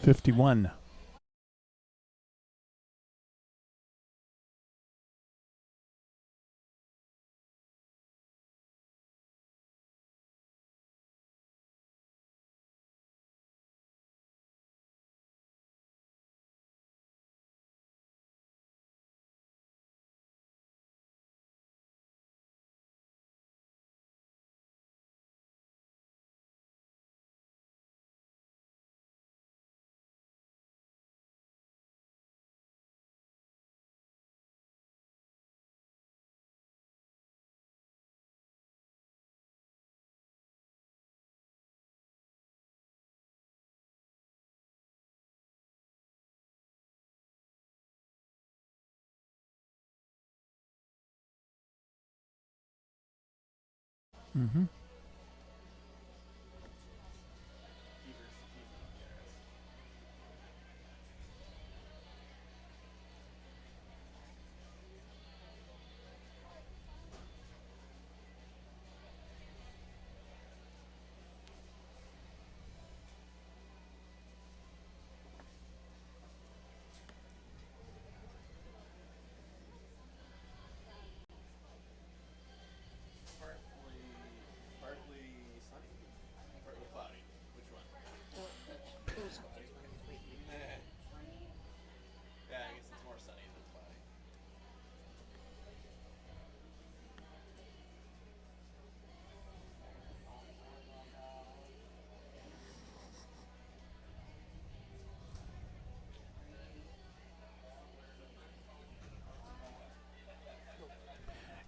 51. Mm-hmm.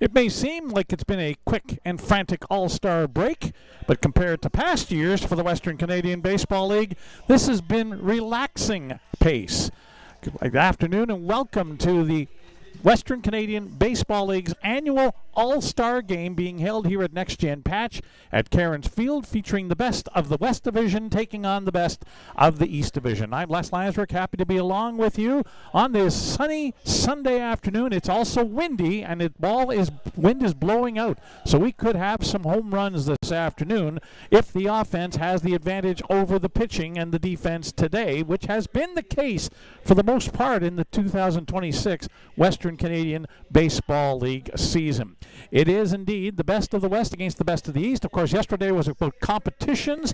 It may seem like it's been a quick and frantic all-star break, but compared to past years for the Western Canadian Baseball League, this has been relaxing pace. Good afternoon and welcome to the Western Canadian Baseball League's annual All-Star Game being held here at Next Gen Patch at Cairns Field, featuring the best of the West Division taking on the best of the East Division. I'm Les Lansrick, happy to be along with you on this sunny Sunday afternoon. It's also windy and wind is blowing out, so we could have some home runs this afternoon if the offense has the advantage over the pitching and the defense today, which has been the case for the most part in the 2026 Western Canadian Baseball League season. It is indeed the best of the West against the best of the East. Of course, yesterday was about competitions.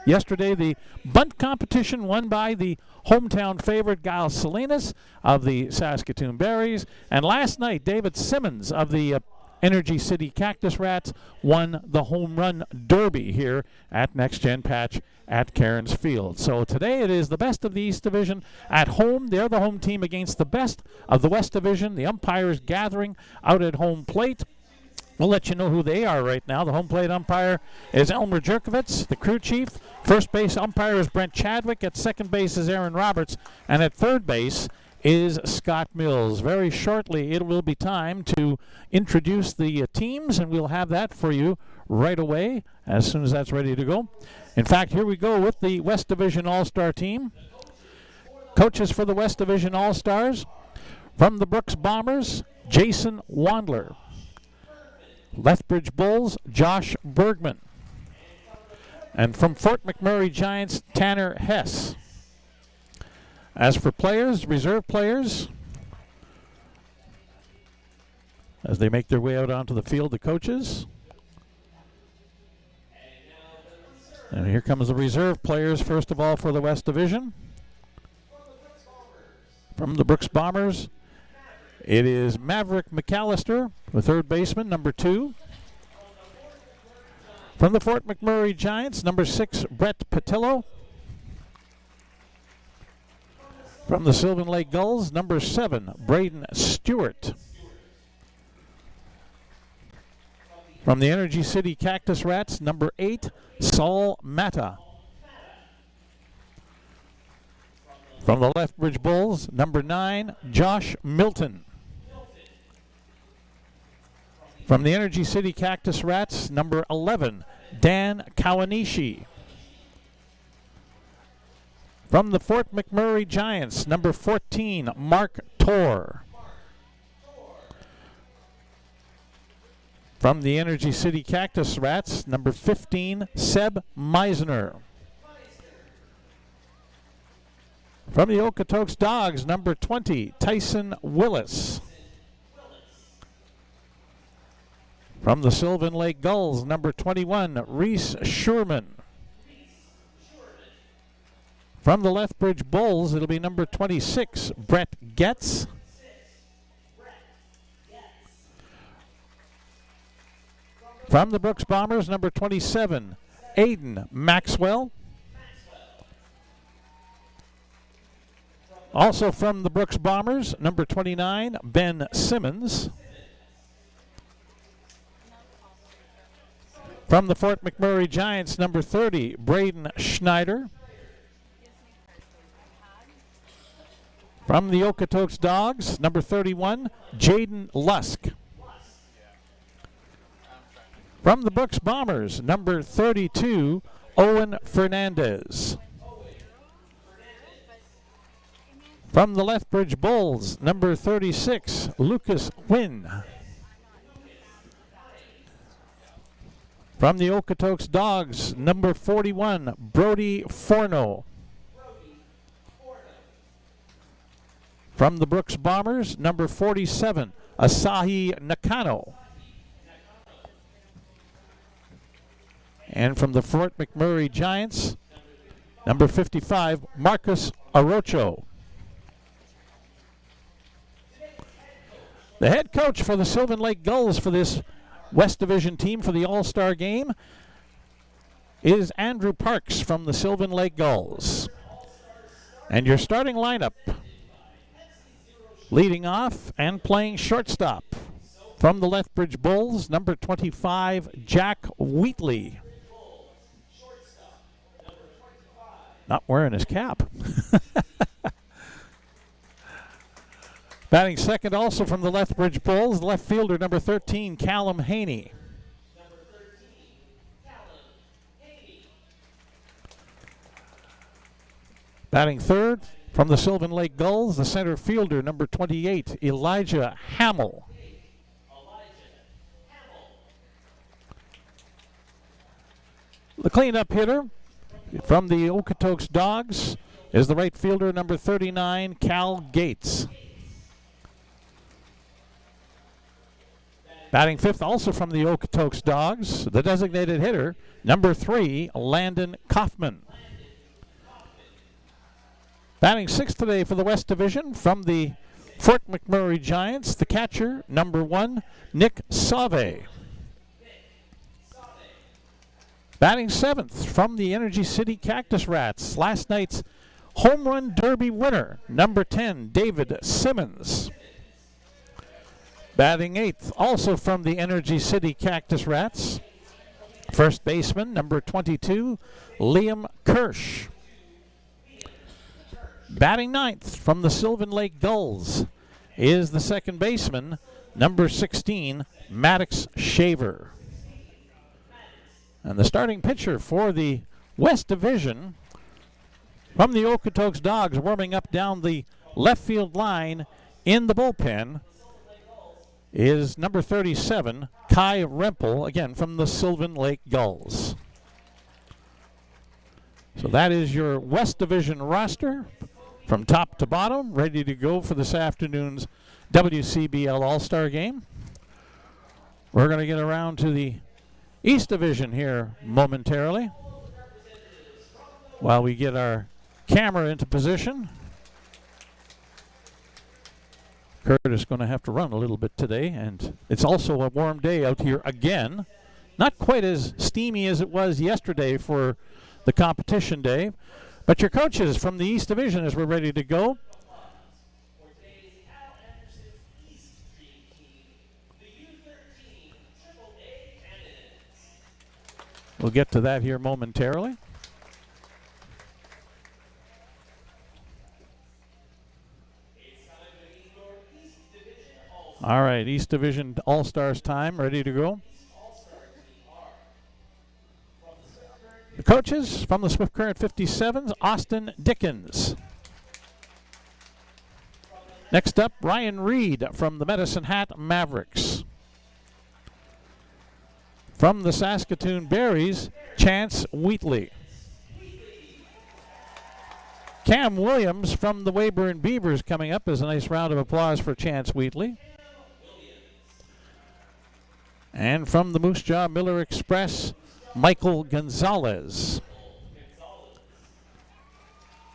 Yesterday, the bunt competition won by the hometown favorite, Giles Salinas of the Saskatoon Berries. And last night, David Simmons of the Energy City Cactus Rats won the home run derby here at Next Gen Patch at Cairns Field. So today it is the best of the East Division at home. They're the home team against the best of the West Division. The umpires gathering out at home plate. We'll let you know who they are right now. The home plate umpire is Elmer Jerkovitz, the crew chief. First base umpire is Brent Chadwick. At second base is Aaron Roberts. And at third base is Scott Mills. Very shortly it will be time to introduce the teams, and we'll have that for you right away as soon as that's ready to go. In fact, here we go with the West Division All-Star team. Coaches for the West Division All-Stars. From the Brooks Bombers, Jason Wandler. Lethbridge Bulls, Josh Bergman. And from Fort McMurray Giants, Tanner Hess. As for players, reserve players, as they make their way out onto the field, the coaches. And here comes the reserve players, first of all, for the West Division. From the Brooks Bombers, it is Maverick McAllister, the third baseman, number 2. From the Fort McMurray Giants, number 6, Brett Patillo. From the Sylvan Lake Gulls, number 7, Braden Stewart. From the Energy City Cactus Rats, number 8, Saul Mata. From the Lethbridge Bulls, number 9, Josh Milton. From the Energy City Cactus Rats, number 11, Dan Kawanishi. From the Fort McMurray Giants, number 14, Mark Torr. From the Energy City Cactus Rats, number 15, Seb Meisner. From the Okotoks Dogs, number 20, Tyson Willis. From the Sylvan Lake Gulls, number 21, Reese Sherman. From the Lethbridge Bulls, it'll be number 26, Brett Getz. From the Brooks Bombers, number 27, Aiden Maxwell. Also from the Brooks Bombers, number 29, Ben Simmons. From the Fort McMurray Giants, number 30, Braden Schneider. From the Okotoks Dogs, number 31, Jaden Lusk. From the Brooks Bombers, number 32, Owen Fernandez. From the Lethbridge Bulls, number 36, Lucas Wynn. From the Okotoks Dogs, number 41, Brody Forno. From the Brooks Bombers, number 47, Asahi Nakano. And from the Fort McMurray Giants, number 55, Marcus Arocho. The head coach for the Sylvan Lake Gulls for this West Division team for the All-Star game is Andrew Parks from the Sylvan Lake Gulls. And your starting lineup, leading off and playing shortstop from the Lethbridge Bulls, number 25, Jack Wheatley. Not wearing his cap. Batting second also from the Lethbridge Bulls, left fielder number 13, Callum Haney. Batting third from the Sylvan Lake Gulls, the center fielder number 28, Elijah Hamill. The cleanup hitter from the Okotoks Dogs is the right fielder number 39, Cal Gates. Batting fifth also from the Okotoks Dogs, the designated hitter, number 3, Landon Kaufman. Batting sixth today for the West Division from the Fort McMurray Giants, the catcher, number 1, Nick Save. Batting seventh from the Energy City Cactus Rats, last night's Home Run Derby winner, number 10, David Simmons. Batting eighth, also from the Energy City Cactus Rats, first baseman, number 22, Liam Kirsch. Batting ninth from the Sylvan Lake Gulls is the second baseman, number 16, Maddox Shaver. And the starting pitcher for the West Division from the Okotoks Dogs, warming up down the left field line in the bullpen, is number 37, Kai Rempel, again from the Sylvan Lake Gulls. So that is your West Division roster from top to bottom, ready to go for this afternoon's WCBL All-Star Game. We're going to get around to the East Division here momentarily while we get our camera into position. Kurt is going to have to run a little bit today, and it's also a warm day out here again. Not quite as steamy as it was yesterday for the competition day, but your coaches from the East Division as we're ready to go. We'll get to that here momentarily. All right, East Division All-Stars time, ready to go. The coaches from the Swift Current 57s, Austin Dickens. Next up, Ryan Reed from the Medicine Hat Mavericks. From the Saskatoon Berries, Chance Wheatley. Cam Williams from the Weyburn Beavers coming up as a nice round of applause for Chance Wheatley. And from the Moose Jaw Miller Express, Michael Gonzalez.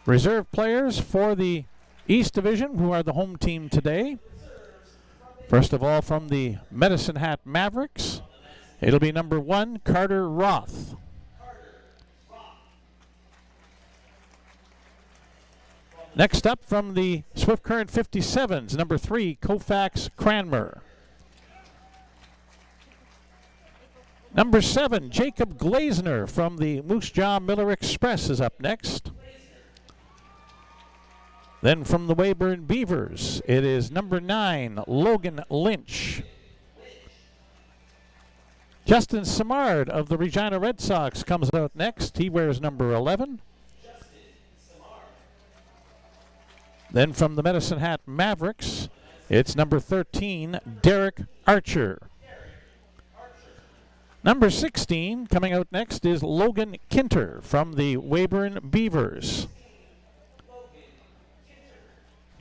Reserve players for the East Division, who are the home team today. First of all, from the Medicine Hat Mavericks, it'll be number 1, Carter Roth. Next up from the Swift Current 57s, number 3, Koufax Cranmer. Number 7, Jacob Glazner from the Moose Jaw Miller Express is up next. Then from the Weyburn Beavers, it is number 9, Logan Lynch. Justin Simard of the Regina Red Sox comes out next. He wears number 11. Then from the Medicine Hat Mavericks, it's number 13, Derek Archer. Number 16 coming out next is Logan Kinter from the Weyburn Beavers.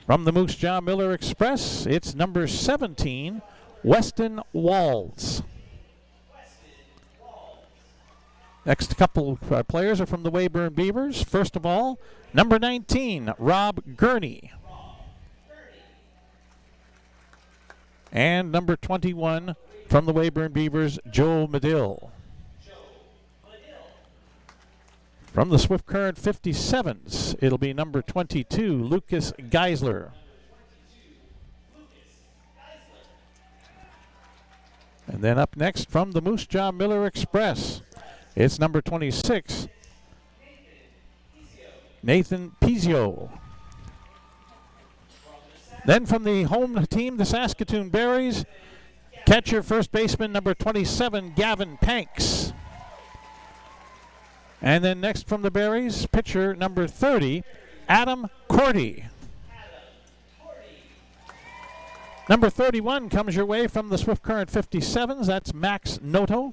From the Moose Jaw Miller Express, it's number 17, Weston Walls. Next couple players are from the Weyburn Beavers. First of all, number 19, Rob Gurney. And number 21 from the Weyburn Beavers, Joe Medill. From the Swift Current 57s, it'll be number 22, Lucas Geisler. And then up next from the Moose Jaw Miller Express, it's number 26, Nathan Pizio. Then from the home team, the Saskatoon Berries, catcher, first baseman, number 27, Gavin Panks. And then next from the Berries, pitcher, number 30, Adam Cordy. Number 31 comes your way from the Swift Current 57s. That's Max Noto.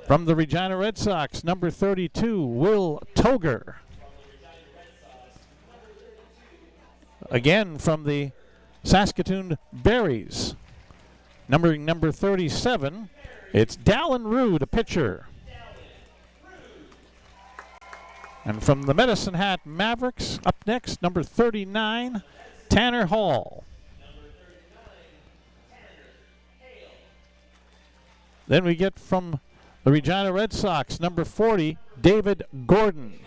From the Regina Red Sox, number 32, Will Toger. Again from the Saskatoon Berries, numbering number 37, it's Dallin Rude, a pitcher. And from the Medicine Hat Mavericks, up next, number 39, Tanner Hall. Then we get from the Regina Red Sox, number 40, David Gordon.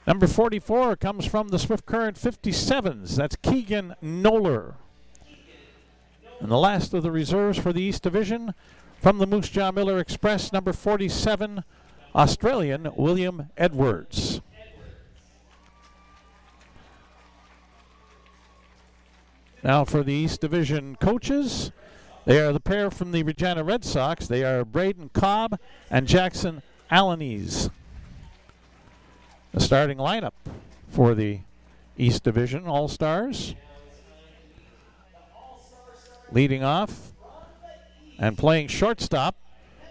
Number 44 comes from the Swift Current 57s. That's Keegan Noller. And the last of the reserves for the East Division, from the Moose Jaw Miller Express, number 47, Australian William Edwards. Now for the East Division coaches, they are the pair from the Regina Red Sox. They are Braden Cobb and Jackson Alanis. The starting lineup for the East Division All-Stars. Leading off and playing shortstop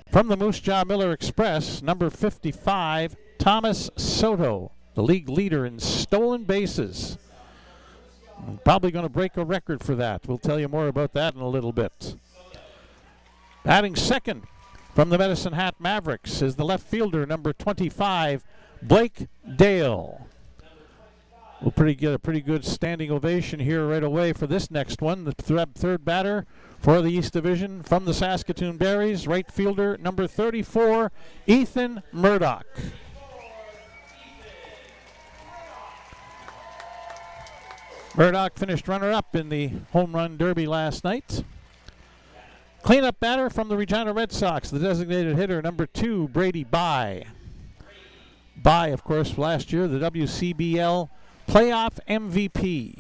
from the Moose Jaw Miller Express, number 55, Thomas Soto, the league leader in stolen bases. Probably going to break a record for that. We'll tell you more about that in a little bit. Batting second from the Medicine Hat Mavericks is the left fielder, number 25, Blake Dale. We'll get a pretty good standing ovation here right away for this next one. The third batter for the East Division from the Saskatoon Berries, right fielder number 34, Ethan Murdoch. Murdoch finished runner-up in the home run derby last night. Cleanup batter from the Regina Red Sox, the designated hitter number 2, Brady Bye. Bye, of course, last year, the WCBL playoff MVP.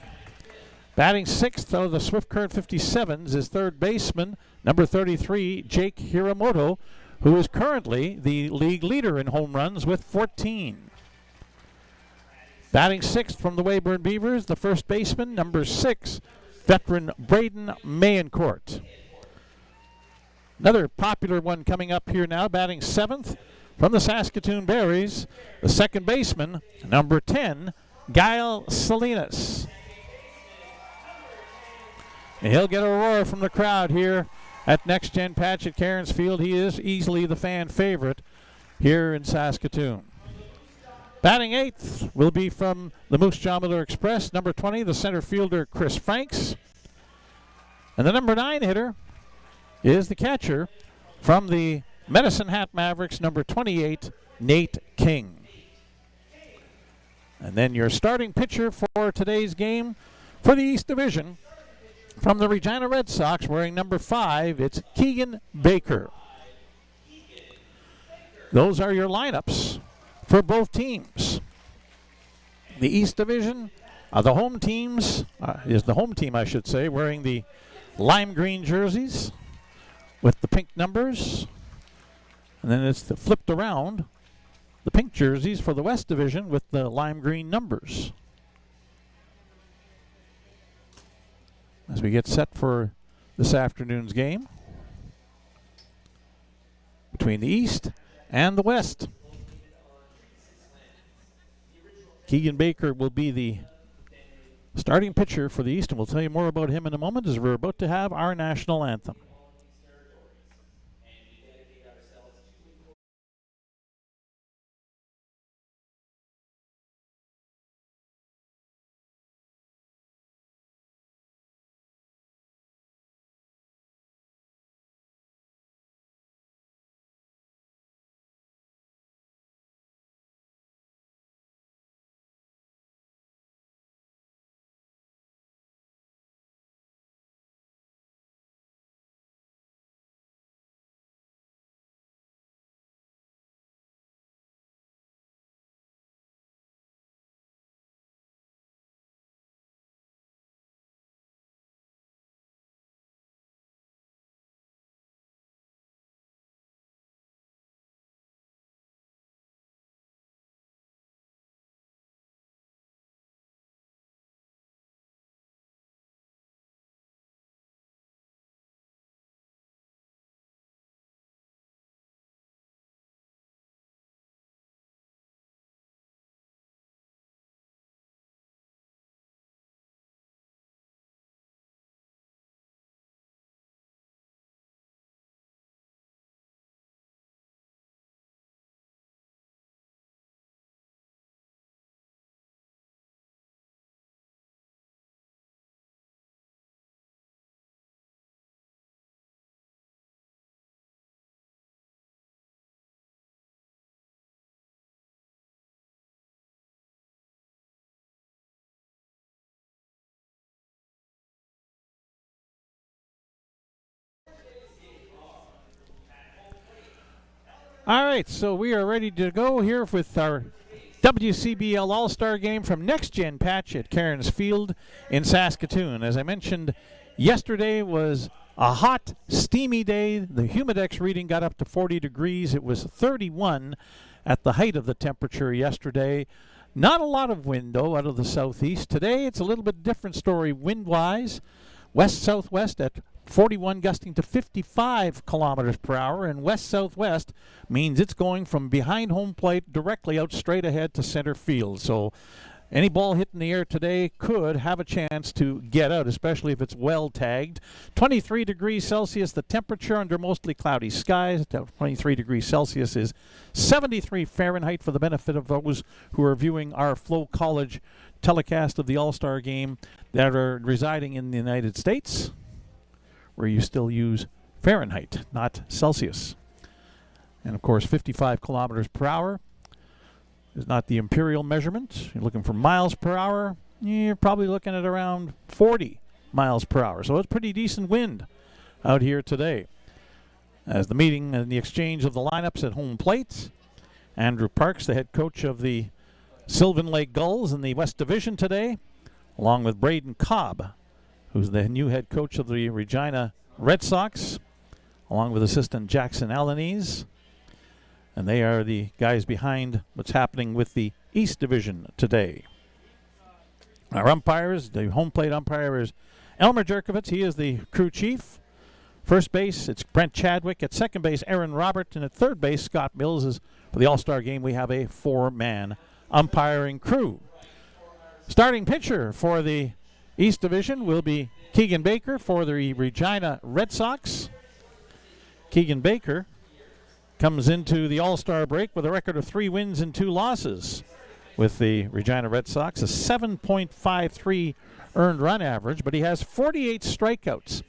Batting sixth out of the Swift Current 57s is third baseman, number 33, Jake Hiramoto, who is currently the league leader in home runs with 14. Batting sixth from the Weyburn Beavers, the first baseman, number 6, veteran Braden Mayencourt. Another popular one coming up here now, batting 7th from the Saskatoon Berries, the second baseman, number 10, Guile Salinas. And he'll get a roar from the crowd here at Next Gen Patch at Cairns Field. He is easily the fan favorite here in Saskatoon. Batting 8th will be from the Moose Jaw Miller Express, number 20, the center fielder, Chris Franks. And the number 9 hitter is the catcher from the Medicine Hat Mavericks, number 28, Nate King. And then your starting pitcher for today's game for the East Division, from the Regina Red Sox, wearing number 5, it's Keegan Baker. Those are your lineups for both teams. The East Division, the home teams, is the home team, I should say, wearing the lime green jerseys with the pink numbers. And then it's flipped around, the pink jerseys for the West Division with the lime green numbers. As we get set for this afternoon's game between the East and the West. Keegan Baker will be the starting pitcher for the East, and we'll tell you more about him in a moment as we're about to have our national anthem. All right, so we are ready to go here with our WCBL All-Star Game from Next Gen Patch at Cairns Field in Saskatoon. As I mentioned, yesterday was a hot, steamy day. The Humidex reading got up to 40 degrees. It was 31 at the height of the temperature yesterday. Not a lot of wind, though, out of the southeast. Today, it's a little bit different story wind-wise. West-southwest at 41, gusting to 55 kilometers per hour, and west-southwest means it's going from behind home plate directly out straight ahead to center field. So any ball hit in the air today could have a chance to get out, especially if it's well tagged. 23 degrees Celsius, the temperature under mostly cloudy skies. 23 degrees Celsius is 73 Fahrenheit for the benefit of those who are viewing our FloCollege telecast of the All-Star Game that are residing in the United States, where you still use Fahrenheit, not Celsius. And of course, 55 kilometers per hour is not the imperial measurement. You're looking for miles per hour. You're probably looking at around 40 miles per hour. So it's pretty decent wind out here today. As the meeting and the exchange of the lineups at home plate, Andrew Parks, the head coach of the Sylvan Lake Gulls in the West Division today, along with Braden Cobb, who's the new head coach of the Regina Red Sox, along with assistant Jackson Alanese. And they are the guys behind what's happening with the East Division today. Our umpires, the home plate umpire is Elmer Jerkovitz. He is the crew chief First base, it's Brent Chadwick. At second base, Aaron Robert. And at third base, Scott Mills. For the All-Star game, we have a 4-man umpiring crew. Starting pitcher for the East Division will be Keegan Baker for the Regina Red Sox. Keegan Baker comes into the All-Star break with a record of 3 wins and 2 losses with the Regina Red Sox, a 7.53 earned run average, but he has 48 strikeouts,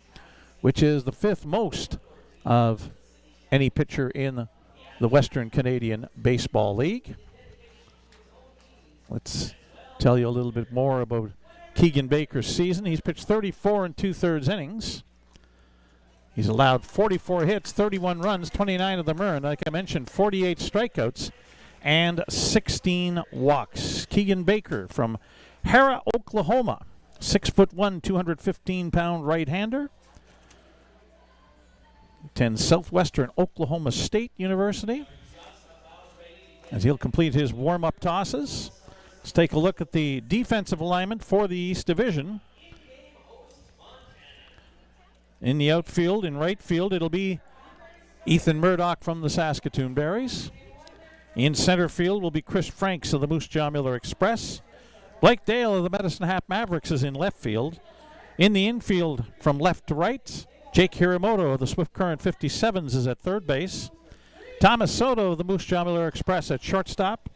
which is the 5th most of any pitcher in the Western Canadian Baseball League. Let's tell you a little bit more about Keegan Baker's season. He's pitched 34 2/3 innings. He's allowed 44 hits, 31 runs, 29 of them earned. Like I mentioned, 48 strikeouts and 16 walks. Keegan Baker from Hara, Oklahoma. 6'1", 215-pound right-hander. Attends Southwestern Oklahoma State University. As he'll complete his warm-up tosses. Let's take a look at the defensive alignment for the East Division. In the outfield, in right field, it'll be Ethan Murdoch from the Saskatoon Berries. In center field will be Chris Franks of the Moose Jaw Miller Express. Blake Dale of the Medicine Hat Mavericks is in left field. In the infield, from left to right, Jake Hiramoto of the Swift Current 57s is at third base. Thomas Soto of the Moose Jaw Miller Express at shortstop.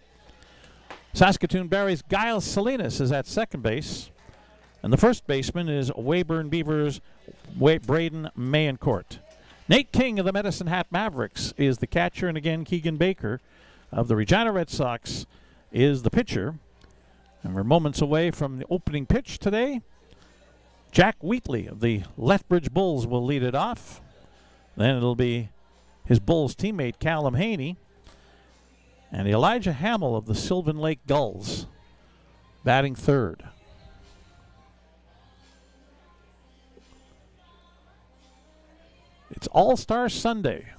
Saskatoon Berries' Giles Salinas is at second base. And the first baseman is Weyburn Beavers' Braden Mayencourt. Nate King of the Medicine Hat Mavericks is the catcher, and again, Keegan Baker of the Regina Red Sox is the pitcher. And we're moments away from the opening pitch today. Jack Wheatley of the Lethbridge Bulls will lead it off. Then it'll be his Bulls teammate Callum Haney and Elijah Hamill of the Sylvan Lake Gulls batting third. It's All-Star Sunday.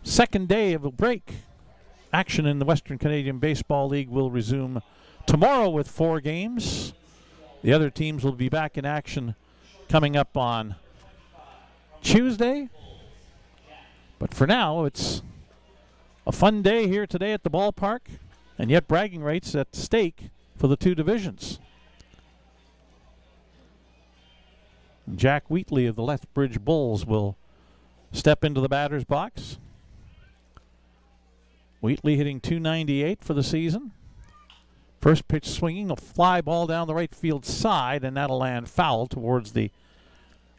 Second day of a break. Action in the Western Canadian Baseball League will resume tomorrow with 4 games. The other teams will be back in action coming up on Tuesday. But for now, it's a fun day here today at the ballpark, and yet bragging rights at stake for the 2 divisions. And Jack Wheatley of the Lethbridge Bulls will step into the batter's box. Wheatley hitting .298 for the season. First pitch swinging, a fly ball down the right field side, and that'll land foul towards the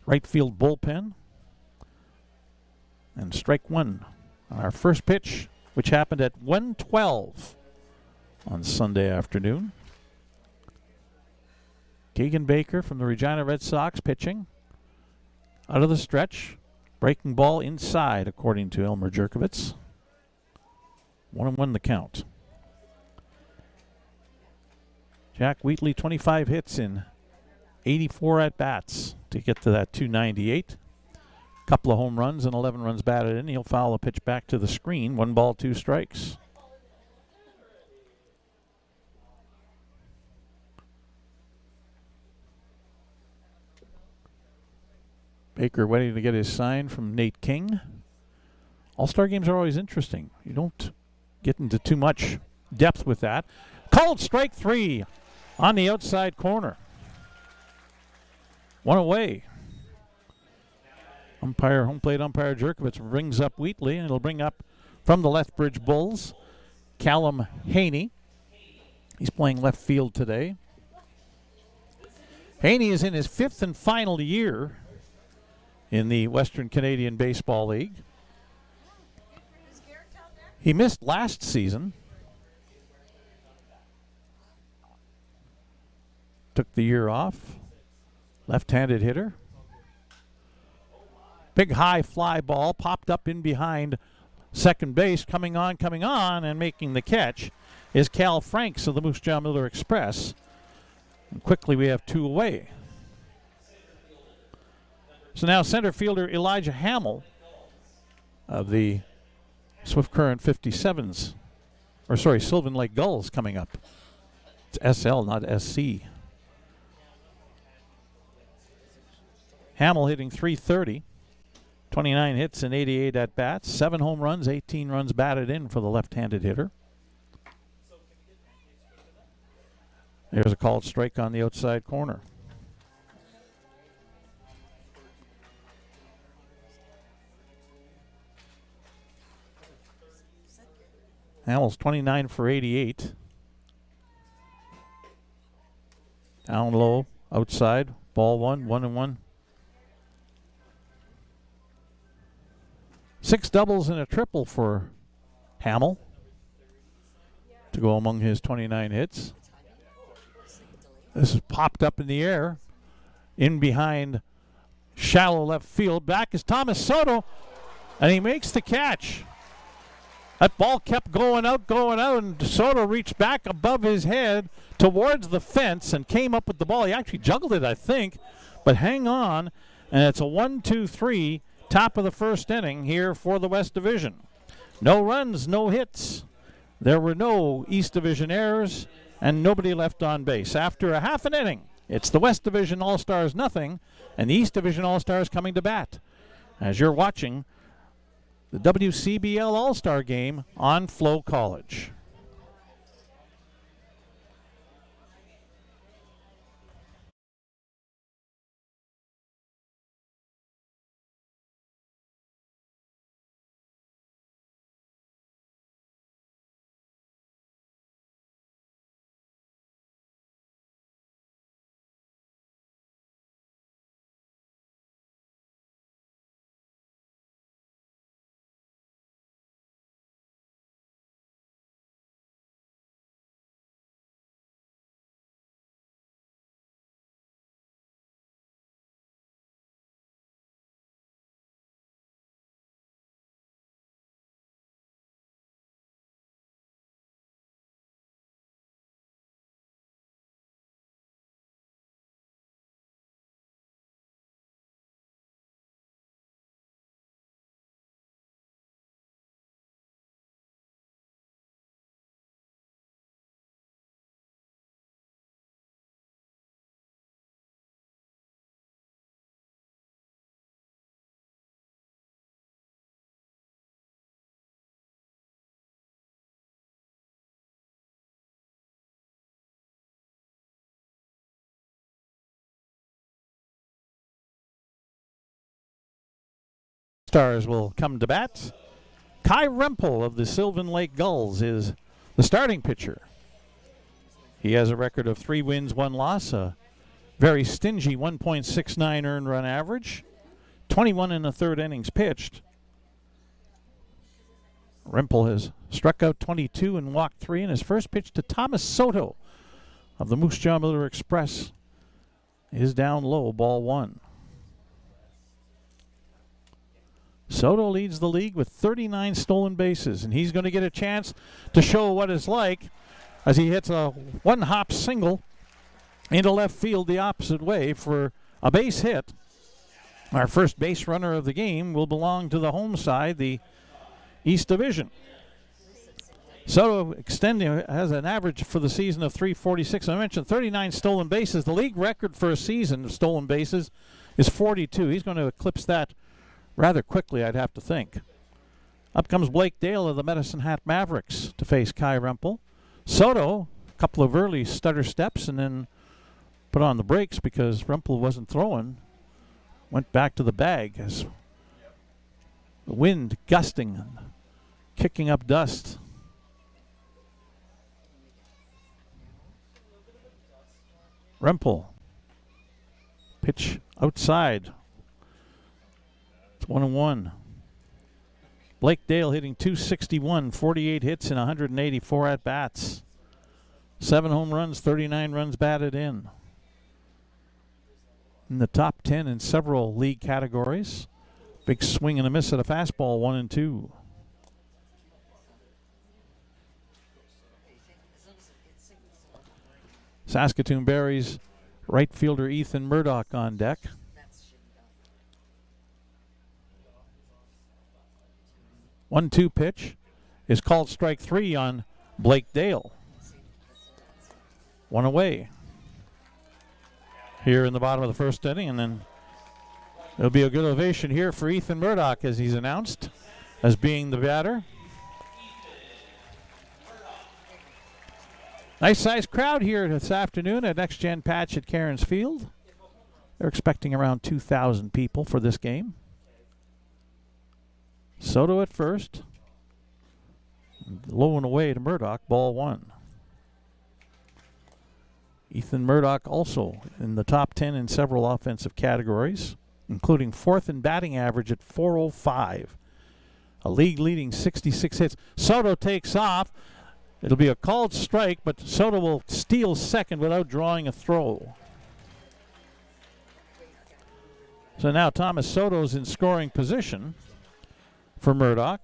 right field bullpen. And strike one on our first pitch, which happened at 1:12 on Sunday afternoon. Keegan Baker from the Regina Red Sox pitching. Out of the stretch, breaking ball inside, according to Elmer Jerkovitz. 1-1 the count. Jack Wheatley, 25 hits in 84 at-bats to get to that .298. Couple of home runs and 11 runs batted in. He'll foul a pitch back to the screen. 1 ball, 2 strikes. Baker waiting to get his sign from Nate King. All-Star games are always interesting. You don't get into too much depth with that. Called strike 3 on the outside corner. 1 away. Home plate umpire Jerkovitz brings up Wheatley, and it'll bring up from the Lethbridge Bulls, Callum Haney. He's playing left field today. Haney is in his 5th and final year in the Western Canadian Baseball League. He missed last season. Took the year off. Left-handed hitter. Big high fly ball popped up in behind second base. Coming on, and making the catch is Cal Franks of the Moose Jaw Miller Express. And quickly we have 2 away. So now center fielder Elijah Hamill of the Swift Current 57s, or sorry, Sylvan Lake Gulls coming up. It's SL, not SC. Hamill hitting .330. 29 hits and 88 at-bats, 7 home runs, 18 runs batted in for the left-handed hitter. There's a called strike on the outside corner. Hamill's 29 for 88. Down low, outside, ball 1-1. 6 doubles and a triple for Hamill to go among his 29 hits. This is popped up in the air, in behind shallow left field. Back is Thomas Soto, and he makes the catch. That ball kept going out, and Soto reached back above his head towards the fence and came up with the ball. He actually juggled it, I think, but hang on, and it's a 1-2-3, top of the first inning here for the West Division. No runs, no hits. There were no East Division errors, and nobody left on base. After a half an inning, it's the West Division All-Stars nothing, and the East Division All-Stars coming to bat. As you're watching the WCBL All-Star Game on FloCollege. Stars will come to bat. Kai Rempel of the Sylvan Lake Gulls is the starting pitcher. He has a record of 3 wins, 1 loss, a very stingy 1.69 earned run average, 21 in the third innings pitched. Rempel has struck out 22 and walked 3 in his first pitch to Thomas Soto of the Moose Jaw Miller Express is down low, ball 1. Soto leads the league with 39 stolen bases, and he's going to get a chance to show what it's like as he hits a one-hop single into left field the opposite way for a base hit. Our first base runner of the game will belong to the home side, the East Division. Soto extending has an average for the season of 346. I mentioned 39 stolen bases. The league record for a season of stolen bases is 42. He's going to eclipse that rather quickly, I'd have to think. Up comes Blake Dale of the Medicine Hat Mavericks to face Kai Rempel. Soto, a couple of early stutter steps and then put on the brakes because Rempel wasn't throwing. Went back to the bag as the wind gusting and kicking up dust. Rempel. Pitch outside. It's 1-1. Blake Dale hitting .261, 48 hits and 184 at-bats. 7 home runs, 39 runs batted in. In the top 10 in several league categories. Big swing and a miss at a fastball, 1-2. Saskatoon Berries right fielder Ethan Murdoch on deck. 1-2 pitch is called strike 3 on Blake Dale. 1 away here in the bottom of the first inning, and then There'll be a good ovation here for Ethan Murdoch as he's announced as being the batter. Nice sized crowd here this afternoon at Next Gen Patch at Cairns Field. They're expecting around 2,000 people for this game. Soto at first. Low and away to Murdoch, ball one. Ethan Murdoch also in the top 10 in several offensive categories, including fourth in batting average at .405. A league-leading 66 hits. Soto takes off. It'll be a called strike, but Soto will steal second without drawing a throw. So now Thomas Soto's in scoring position for Murdoch,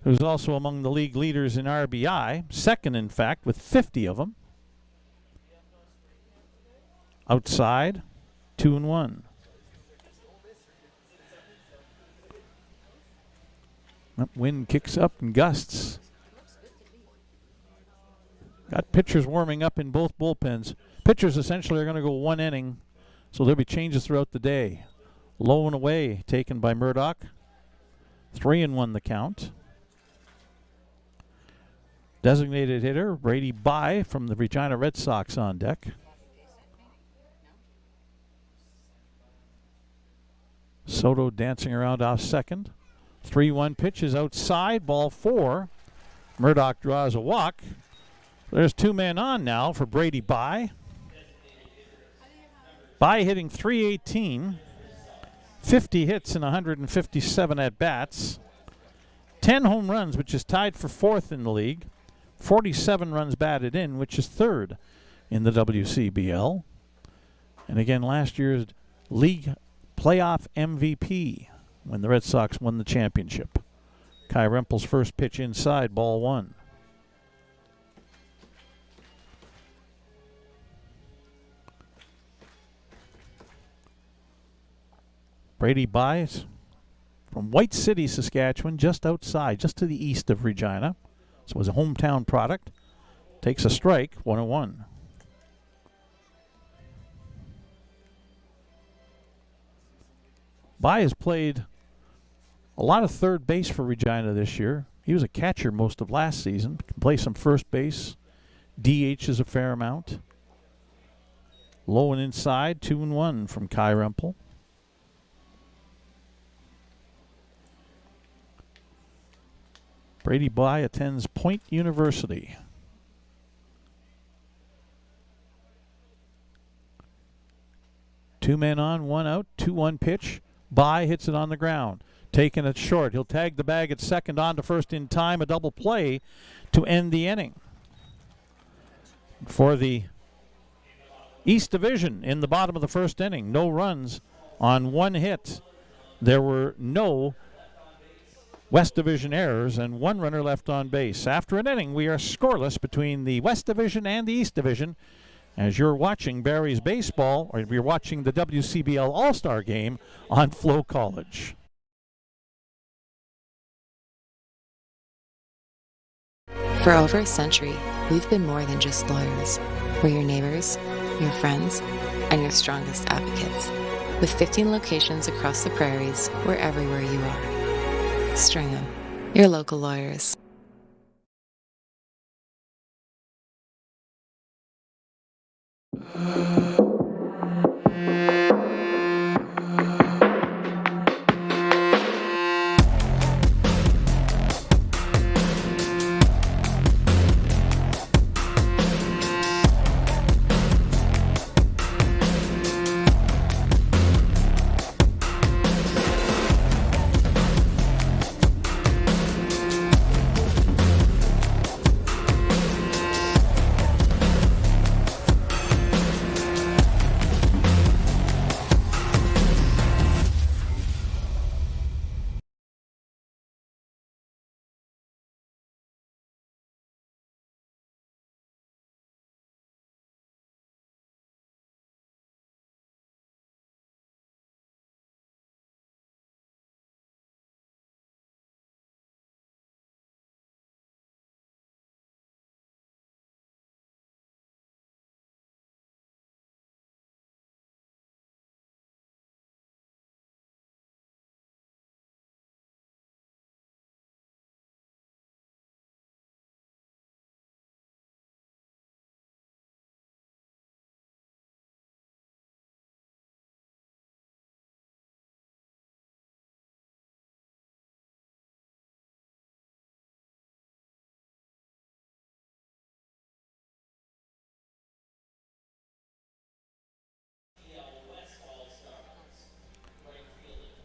who's also among the league leaders in RBI, second in fact with 50 of them. Outside, 2-1. Wind kicks up in gusts. Got pitchers warming up in both bullpens. Pitchers essentially are going to go one inning, so there'll be changes throughout the day. Low and away taken by Murdoch. 3-1 the count. Designated hitter Brady Bye from the Regina Red Sox on deck. Soto dancing around off second. 3-1 pitch is outside, ball four. Murdoch draws a walk. There's two men on now for Brady Bye. Bye hitting .318, 50 hits and 157 at-bats, 10 home runs, which is tied for fourth in the league, 47 runs batted in, which is third in the WCBL. And again, last year's league playoff MVP when the Red Sox won the championship. Kai Rempel's first pitch inside, ball one. Brady Bye from White City, Saskatchewan, just outside, just to the east of Regina. So it was a hometown product. Takes a strike, 1-1. Bye has played a lot of third base for Regina this year. He was a catcher most of last season. Can play some first base. DH is a fair amount. Low and inside, 2-1 from Kai Rempel. Brady Bye attends Point University. Two men on, one out, 2-1 pitch. Bye hits it on the ground. Taking it short. He'll tag the bag at second, on to first in time. A double play to end the inning. For the East Division in the bottom of the first inning, no runs on one hit. There were no West Division errors and one runner left on base. After an inning, we are scoreless between the West Division and the East Division as you're watching Barrie's baseball, or you're watching the WCBL All-Star Game on FloCollege. For over a century, we've been more than just lawyers. We're your neighbors, your friends, and your strongest advocates. With 15 locations across the prairies, we're everywhere you are. Stringham, your local lawyers.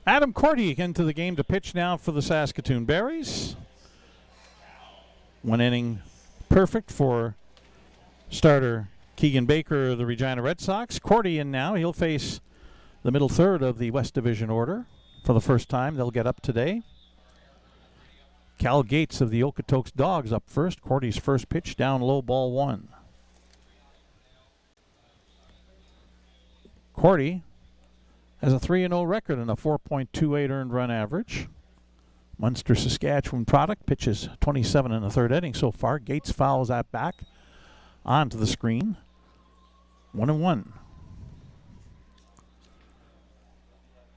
Adam Cordy into the game to pitch now for the Saskatoon Berries. One inning perfect for starter Keegan Baker of the Regina Red Sox. Cordy in now. He'll face the middle third of the West Division order for the first time. They'll get up today. Cal Gates of the Okotoks Dogs up first. Cordy's first pitch down low, ball one. Cordy has a 3-0 record and a 4.28 earned run average. Munster, Saskatchewan product, pitches 27 in the third inning so far. Gates fouls that back onto the screen. 1-1.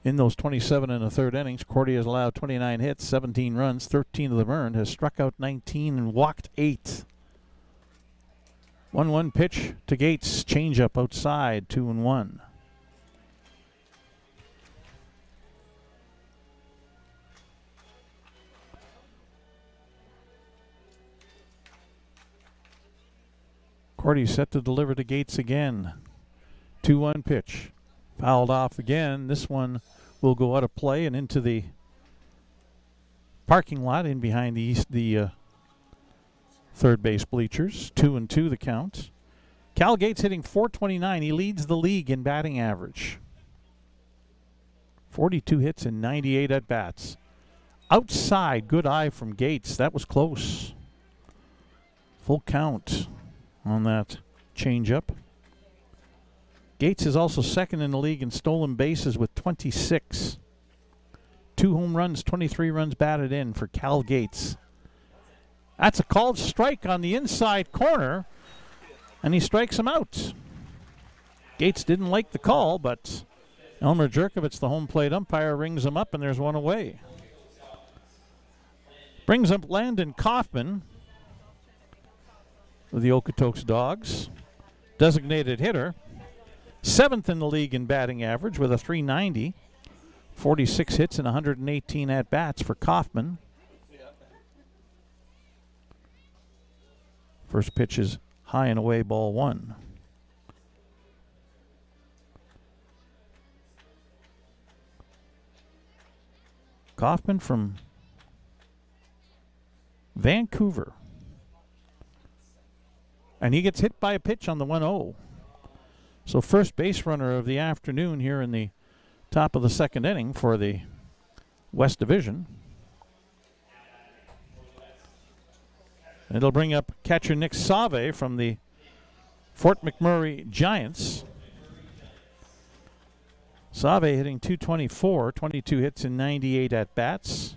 In those 27 in the third innings, Cordy has allowed 29 hits, 17 runs, 13 of them earned, has struck out 19 and walked 8. 1-1 pitch to Gates, changeup outside, 2-1. Cordy set to deliver to Gates again. 2-1 pitch. Fouled off again. This one will go out of play and into the parking lot in behind the third base bleachers. 2-2 the count. Cal Gates hitting .429. He leads the league in batting average. 42 hits and 98 at bats. Outside, good eye from Gates. That was close. Full count on that changeup. Gates is also second in the league in stolen bases with 26. 2 home runs, 23 runs batted in for Cal Gates. That's a called strike on the inside corner, and he strikes him out. Gates didn't like the call, but Elmer Jerkovich, the home plate umpire, rings him up, and there's one away. Brings up Landon Kaufman of the Okotoks Dogs. Designated hitter. 7th in the league in batting average with a .390. 46 hits and 118 at-bats for Kaufman. First pitch is high and away, ball one. Kaufman from Vancouver. And he gets hit by a pitch on the 1-0. So first base runner of the afternoon here in the top of the second inning for the West Division. And it'll bring up catcher Nick Save from the Fort McMurray Giants. Save hitting .224, 22 hits and 98 at-bats.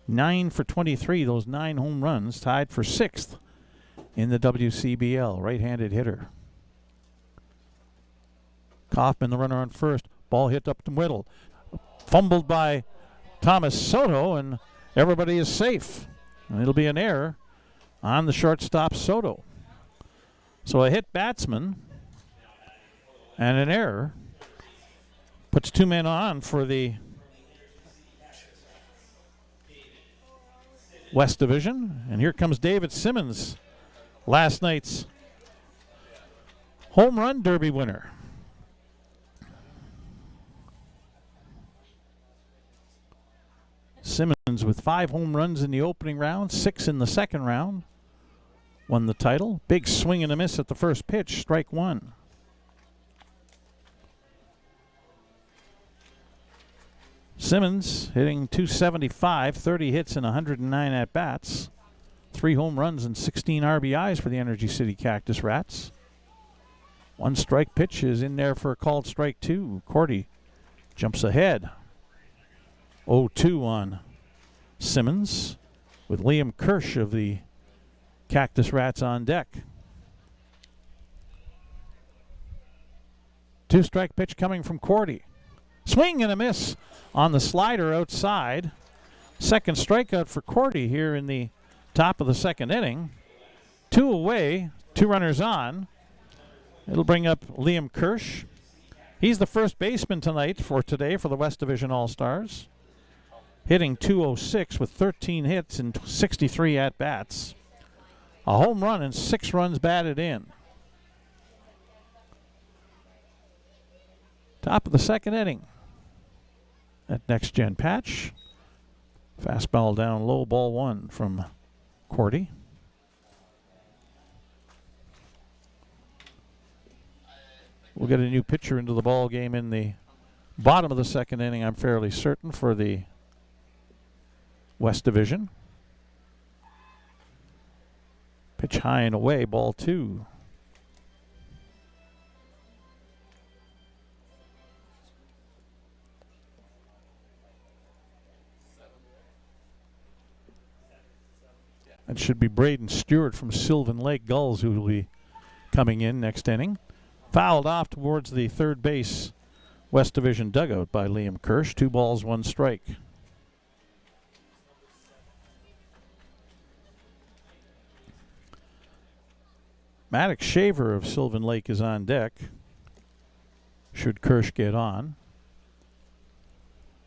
9 for 23, those 9 home runs, tied for 6th in the WCBL, right-handed hitter. Kaufman, the runner on first. Ball hit up the middle. Fumbled by Thomas Soto, and everybody is safe. And it'll be an error on the shortstop Soto. So a hit batsman and an error puts 2 men on for the West Division. And here comes David Simmons, last night's home run derby winner. Simmons with 5 home runs in the opening round, 6 in the second round. Won the title. Big swing and a miss at the first pitch, strike one. Simmons hitting .275, 30 hits and 109 at-bats. 3 home runs and 16 RBIs for the Energy City Cactus Rats. 1 strike pitch is in there for a called strike 2. Cordy jumps ahead. 0-2 on Simmons with Liam Kirsch of the Cactus Rats on deck. 2 strike pitch coming from Cordy. Swing and a miss on the slider outside. Second strikeout for Cordy here in the top of the second inning. 2 away, 2 runners on. It'll bring up Liam Kirsch. He's the first baseman tonight for today for the West Division All-Stars. Hitting .206 with 13 hits and 63 at-bats. A home run and 6 runs batted in. Top of the second inning. at Next Gen Patch. Fastball down low, ball one from Cordy. We'll get a new pitcher into the ball game in the bottom of the second inning, I'm fairly certain, for the West Division. Pitch high and away, ball two. That should be Braden Stewart from Sylvan Lake Gulls who will be coming in next inning. Fouled off towards the third base West Division dugout by Liam Kirsch. 2 balls, 1 strike. Maddox Shaver of Sylvan Lake is on deck. Should Kirsch get on.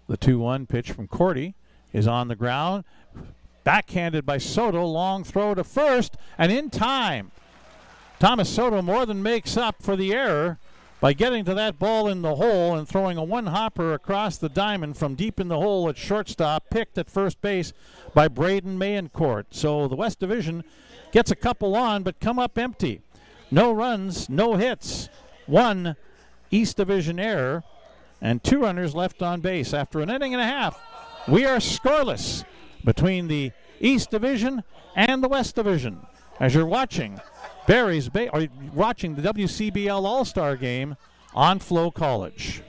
The 2-1 pitch from Cordy is on the ground. Backhanded by Soto. Long throw to first, and in time. Thomas Soto more than makes up for the error by getting to that ball in the hole and throwing a one-hopper across the diamond from deep in the hole at shortstop, picked at first base by Braden Mayencourt. So the West Division gets a couple on, but come up empty. No runs, no hits. 1 East Division error, and 2 runners left on base. After an inning and a half, we are scoreless between the East Division and the West Division. As you're watching watching the WCBL All-Star Game on FloCollege.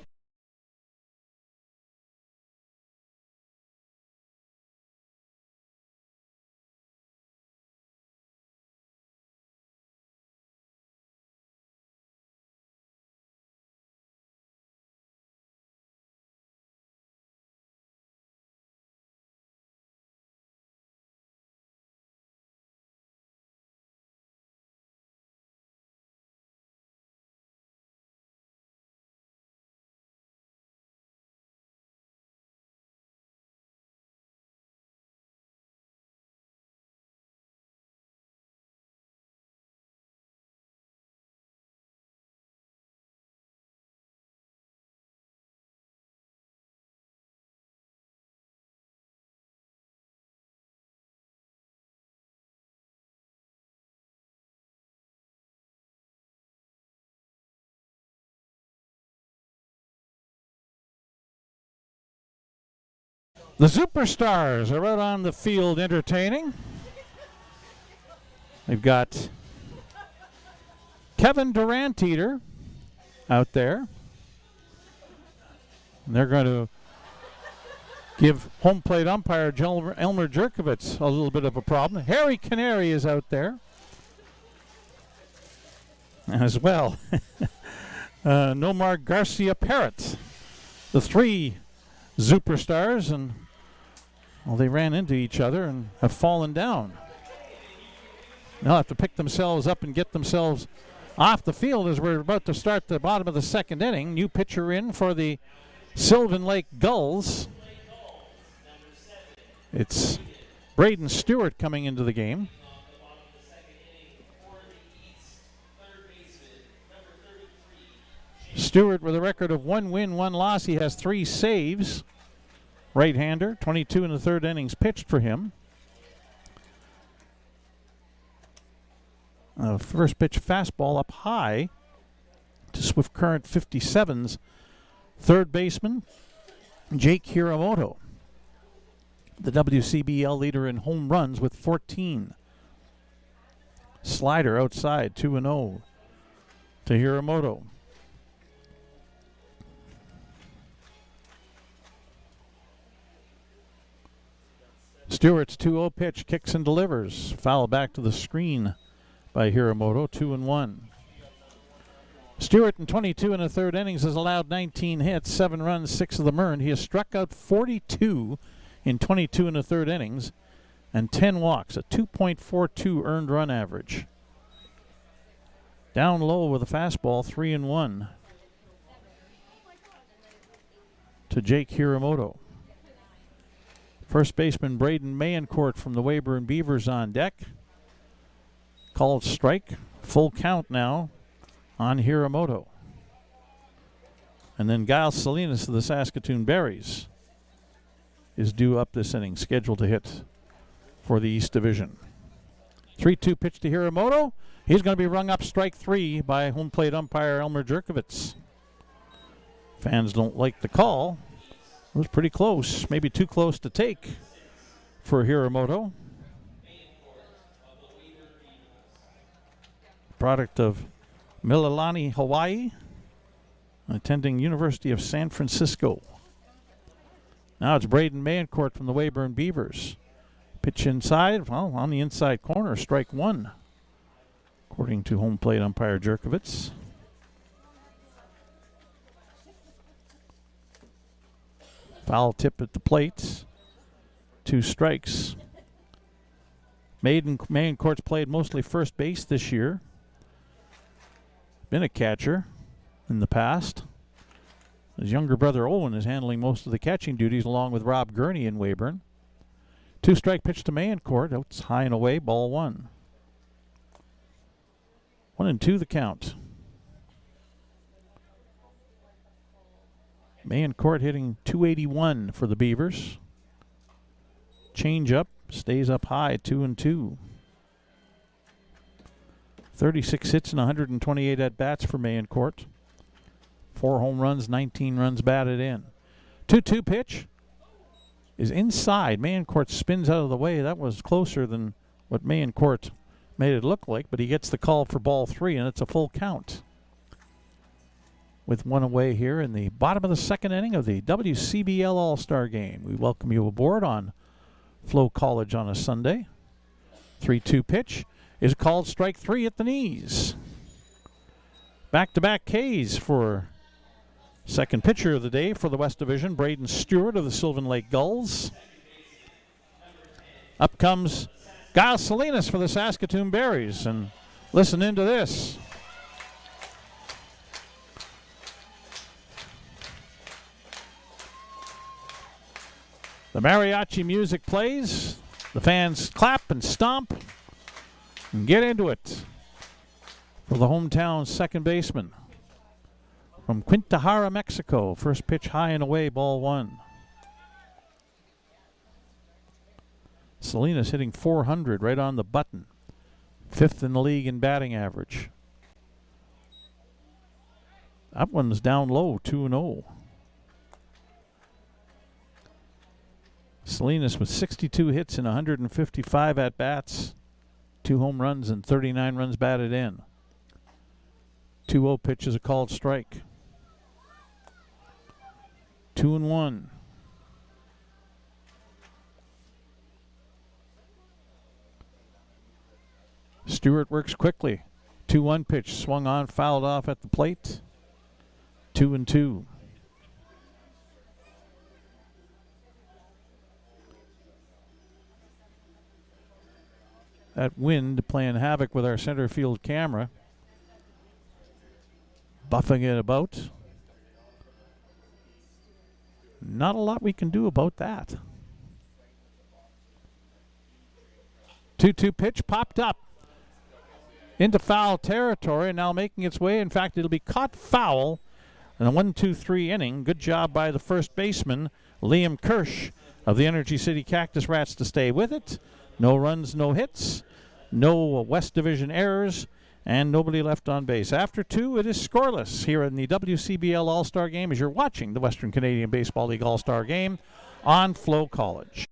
The Superstars are out on the field entertaining. They've got Kevin Durant-Eater out there. And they're going to give home plate umpire Elmer Jerkovitz a little bit of a problem. Harry Canary is out there as well. Nomar Garcia Parrott. The 3 Superstars, and well, they ran into each other and have fallen down. They'll have to pick themselves up and get themselves off the field as we're about to start the bottom of the second inning. New pitcher in for the Sylvan Lake Gulls. It's Braden Stewart coming into the game. Stewart with a record of 1 win, 1 loss. He has 3 saves. Right-hander, 22 in the third innings pitched for him. First pitch fastball up high to Swift Current 57's third baseman, Jake Hiramoto, the WCBL leader in home runs with 14. Slider outside, 2-0 to Hiramoto. Stewart's 2-0 pitch, kicks and delivers. Foul back to the screen by Hiramoto, 2-1. Stewart in 22 in the third innings has allowed 19 hits, 7 runs, 6 of them earned. He has struck out 42 in 22 in the third innings and 10 walks, a 2.42 earned run average. Down low with a fastball, 3-1 to Jake Hiramoto. First baseman Braden Mayencourt from the Weyburn Beavers on deck. Called strike. Full count now on Hiramoto. And then Giles Salinas of the Saskatoon Berries is due up this inning, scheduled to hit for the East Division. 3-2 pitch to Hiramoto. He's going to be rung up strike 3 by home plate umpire Elmer Jerkovitz. Fans don't like the call. It was pretty close, maybe too close to take for Hiramoto. Product of Mililani, Hawaii, attending University of San Francisco. Now it's Braden Mayencourt from the Weyburn Beavers. Pitch inside, well, on the inside corner, strike 1, according to home plate umpire Jerkovitz. Foul tip at the plate, 2 strikes. Mayencourt's played mostly first base this year. Been a catcher in the past. His younger brother Owen is handling most of the catching duties along with Rob Gurney in Weyburn. 2-strike pitch to Mayencourt. Outs high and away, ball 1. 1-2 the count. Mayencourt hitting .281 for the Beavers. Change up, stays up high, 2-2. 36 hits and 128 at-bats for Mayencourt. 4 home runs, 19 runs batted in. 2-2 pitch is inside. Mayencourt spins out of the way. That was closer than what Mayencourt made it look like, but he gets the call for ball 3, and it's a full count. With 1 away here in the bottom of the 2nd inning of the WCBL All-Star Game. We welcome you aboard on FloCollege on a Sunday. 3-2 pitch is called strike 3 at the knees. Back-to-back Ks for second pitcher of the day for the West Division, Braden Stewart of the Sylvan Lake Gulls. Up comes Giles Salinas for the Saskatoon Berries, and listen into this. The mariachi music plays. The fans clap and stomp and get into it for the hometown second baseman from Quintahara, Mexico. First pitch high and away, ball 1. Salinas hitting .400 right on the button. 5th in the league in batting average. That one's down low, 2-0. Salinas with 62 hits and 155 at-bats. 2 home runs and 39 runs batted in. 2-0 pitch is a called strike. 2-1. Stewart works quickly. 2-1 pitch swung on, fouled off at the plate. 2-2. That wind playing havoc with our center field camera. Buffing it about. Not a lot we can do about that. 2-2 pitch popped up into foul territory, and now making its way. In fact, it'll be caught foul in a 1-2-3 inning. Good job by the first baseman, Liam Kirsch of the Energy City Cactus Rats, to stay with it. No runs, no hits, no West Division errors, and nobody left on base. After 2, it is scoreless here in the WCBL All-Star Game as you're watching the Western Canadian Baseball League All-Star Game on FloCollege.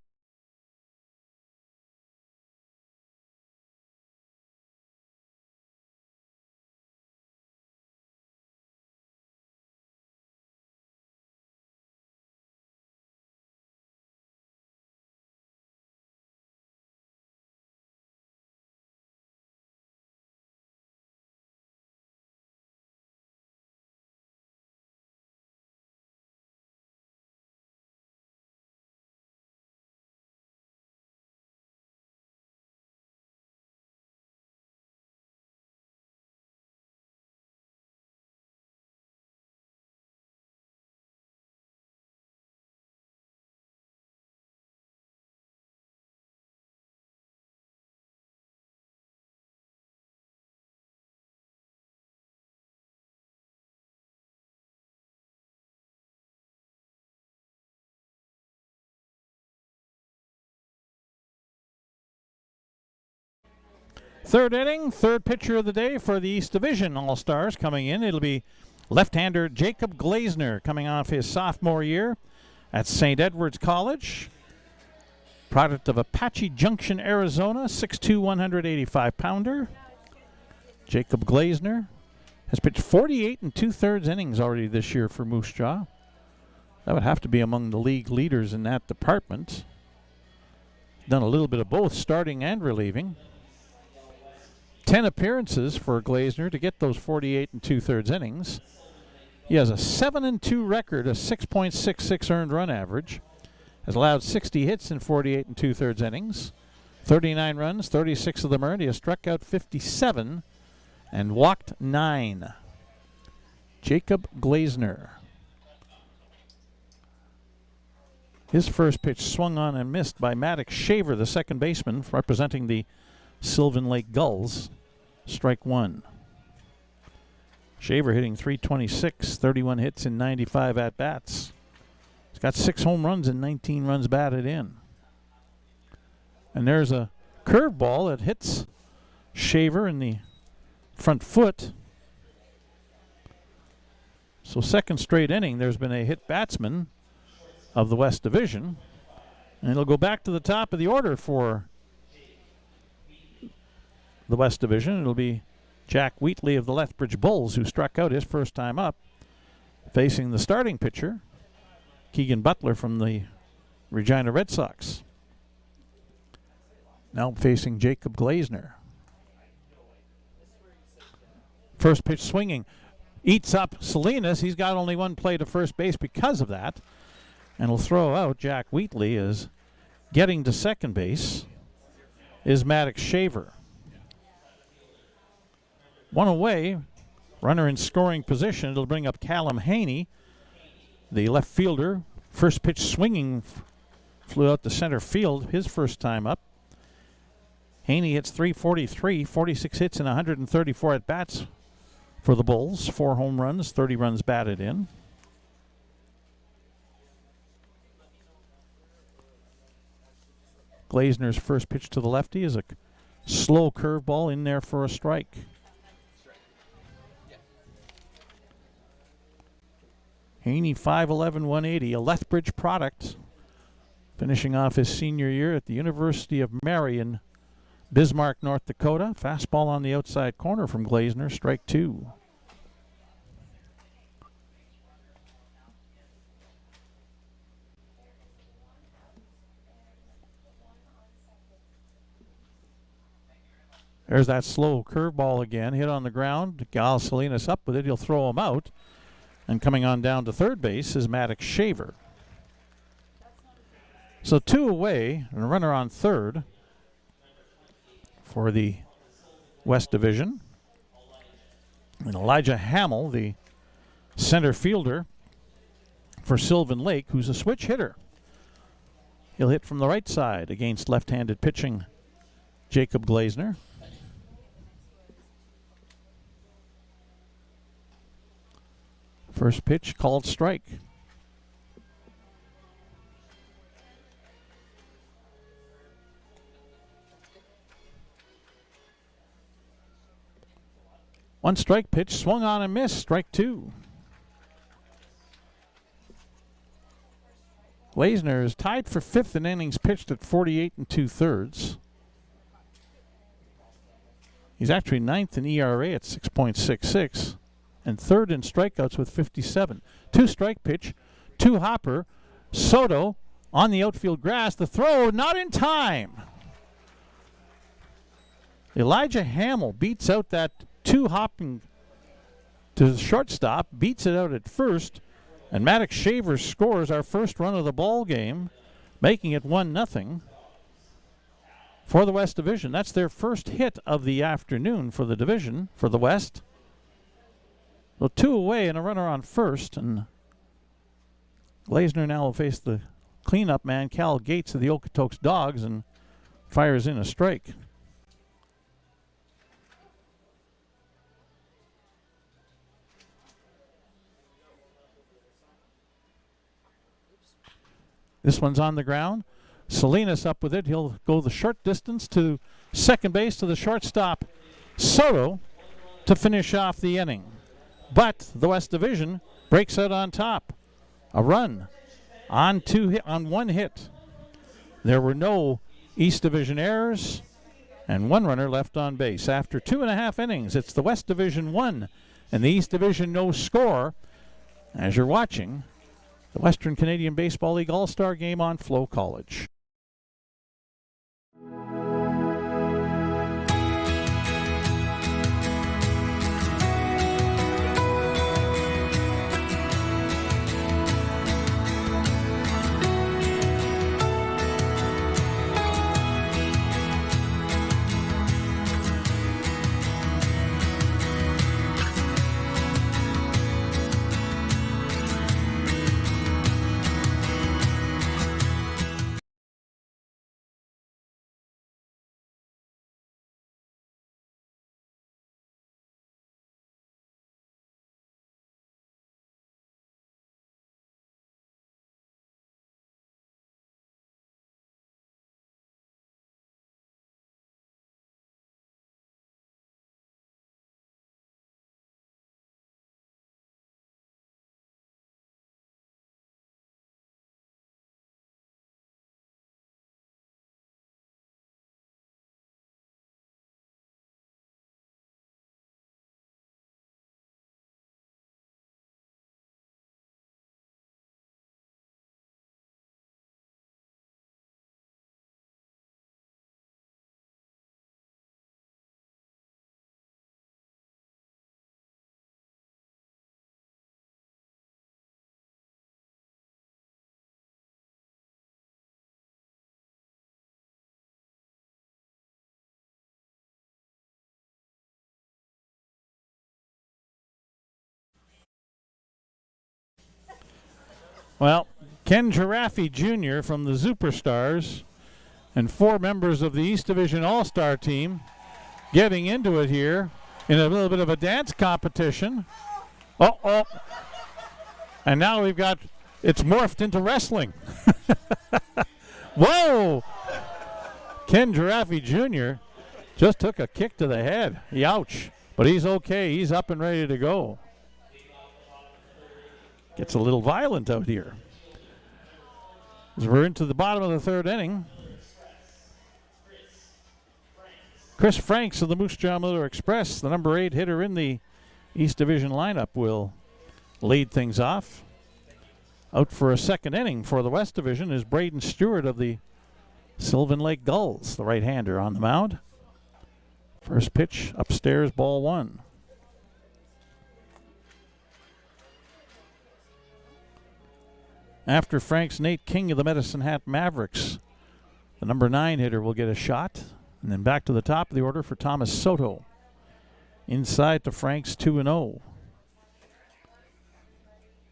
Third inning, third pitcher of the day for the East Division All-Stars coming in. It'll be left-hander Jacob Glazner coming off his sophomore year at St. Edward's College. Product of Apache Junction, Arizona, 6'2", 185-pounder. Jacob Glazner has pitched 48 2/3 innings already this year for Moose Jaw. That would have to be among the league leaders in that department. Done a little bit of both, starting and relieving. 10 appearances for Glazner to get those 48 2/3 innings. He has a 7-2 record, a 6.66 earned run average. Has allowed 60 hits in 48 2/3 innings. 39 runs, 36 of them earned. He has struck out 57 and walked 9. Jacob Glazner. His first pitch swung on and missed by Maddox Shaver, the second baseman representing the Sylvan Lake Gulls. Strike one. Shaver hitting .326, 31 hits in 95 at-bats. He's got 6 home runs and 19 runs batted in. And there's a curveball that hits Shaver in the front foot. So second straight inning, there's been a hit batsman of the West Division. And it'll go back to the top of the order for the West Division. It'll be Jack Wheatley of the Lethbridge Bulls, who struck out his first time up, facing the starting pitcher, Keegan Butler from the Regina Red Sox. Now facing Jacob Glazner. First pitch swinging. Eats up Salinas. He's got only one play to first base because of that. And will throw out Jack Wheatley. As getting to second base is Maddox Shaver. One away. Runner in scoring position. It'll bring up Callum Haney, the left fielder. First pitch swinging flew out to center field his first time up. Haney hits .343, 46 hits in 134 at-bats for the Bulls. 4 home runs, 30 runs batted in. Glazner's first pitch to the lefty is a slow curveball in there for a strike. Haney, 5'11", 180, a Lethbridge product, finishing off his senior year at the University of Marion, Bismarck, North Dakota. Fastball on the outside corner from Glazner, strike 2. There's that slow curveball again, hit on the ground. Gal Salinas up with it, he'll throw him out. And coming on down to third base is Maddox Shaver. So 2 away and a runner on third for the West Division. And Elijah Hamill, the center fielder for Sylvan Lake, who's a switch hitter. He'll hit from the right side against left-handed pitching Jacob Glazner. First pitch called strike. One strike pitch, swung on and missed, strike 2. Glazner is tied for 5th in innings pitched at 48 2/3. He's actually 9th in ERA at 6.66 and 3rd in strikeouts with 57. 2 strike pitch, 2 hopper. Soto on the outfield grass. The throw not in time. Elijah Hamill beats out that 2 hopping to the shortstop, beats it out at first, and Maddox Shaver scores our first run of the ball game, making it 1-0 for the West Division. That's their first hit of the afternoon for the division, for the West. So 2 away and a runner on first, and Glazner now will face the cleanup man, Cal Gates of the Okotoks Dogs, and fires in a strike. This one's on the ground. Salinas up with it. He'll go the short distance to second base to the shortstop, Soto, to finish off the inning. But the West Division breaks out on top. A run on one hit. There were no East Division errors and one runner left on base. After 2.5 innings, it's the West Division 1 and the East Division no score. As you're watching the Western Canadian Baseball League All-Star Game on FloCollege. Well, Ken Giraffe Jr. from the Superstars and 4 members of the East Division All-Star team getting into it here in a little bit of a dance competition. Uh-oh. And now it's morphed into wrestling. Whoa! Ken Giraffe Jr. just took a kick to the head. Ouch. But he's okay. He's up and ready to go. Gets a little violent out here. As we're into the bottom of the 3rd inning, Chris Franks of the Moose Jaw Miller Express, the number 8 hitter in the East Division lineup, will lead things off. Out for a 2nd inning for the West Division is Braden Stewart of the Sylvan Lake Gulls, the right-hander on the mound. First pitch upstairs, ball 1. After Franks, Nate King of the Medicine Hat Mavericks, the number 9 hitter, will get a shot. And then back to the top of the order for Thomas Soto. Inside to Franks, 2-0.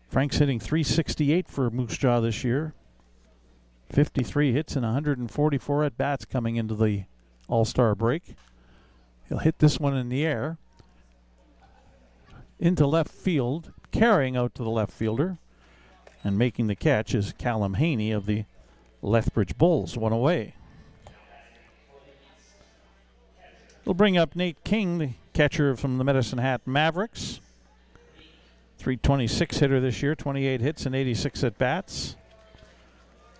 Franks hitting .368 for Moose Jaw this year. 53 hits and 144 at-bats coming into the All-Star break. He'll hit this one in the air. Into left field, carrying out to the left fielder. And making the catch is Callum Haney of the Lethbridge Bulls, 1 away. We'll bring up Nate King, the catcher from the Medicine Hat Mavericks. .326 hitter this year, 28 hits and 86 at-bats.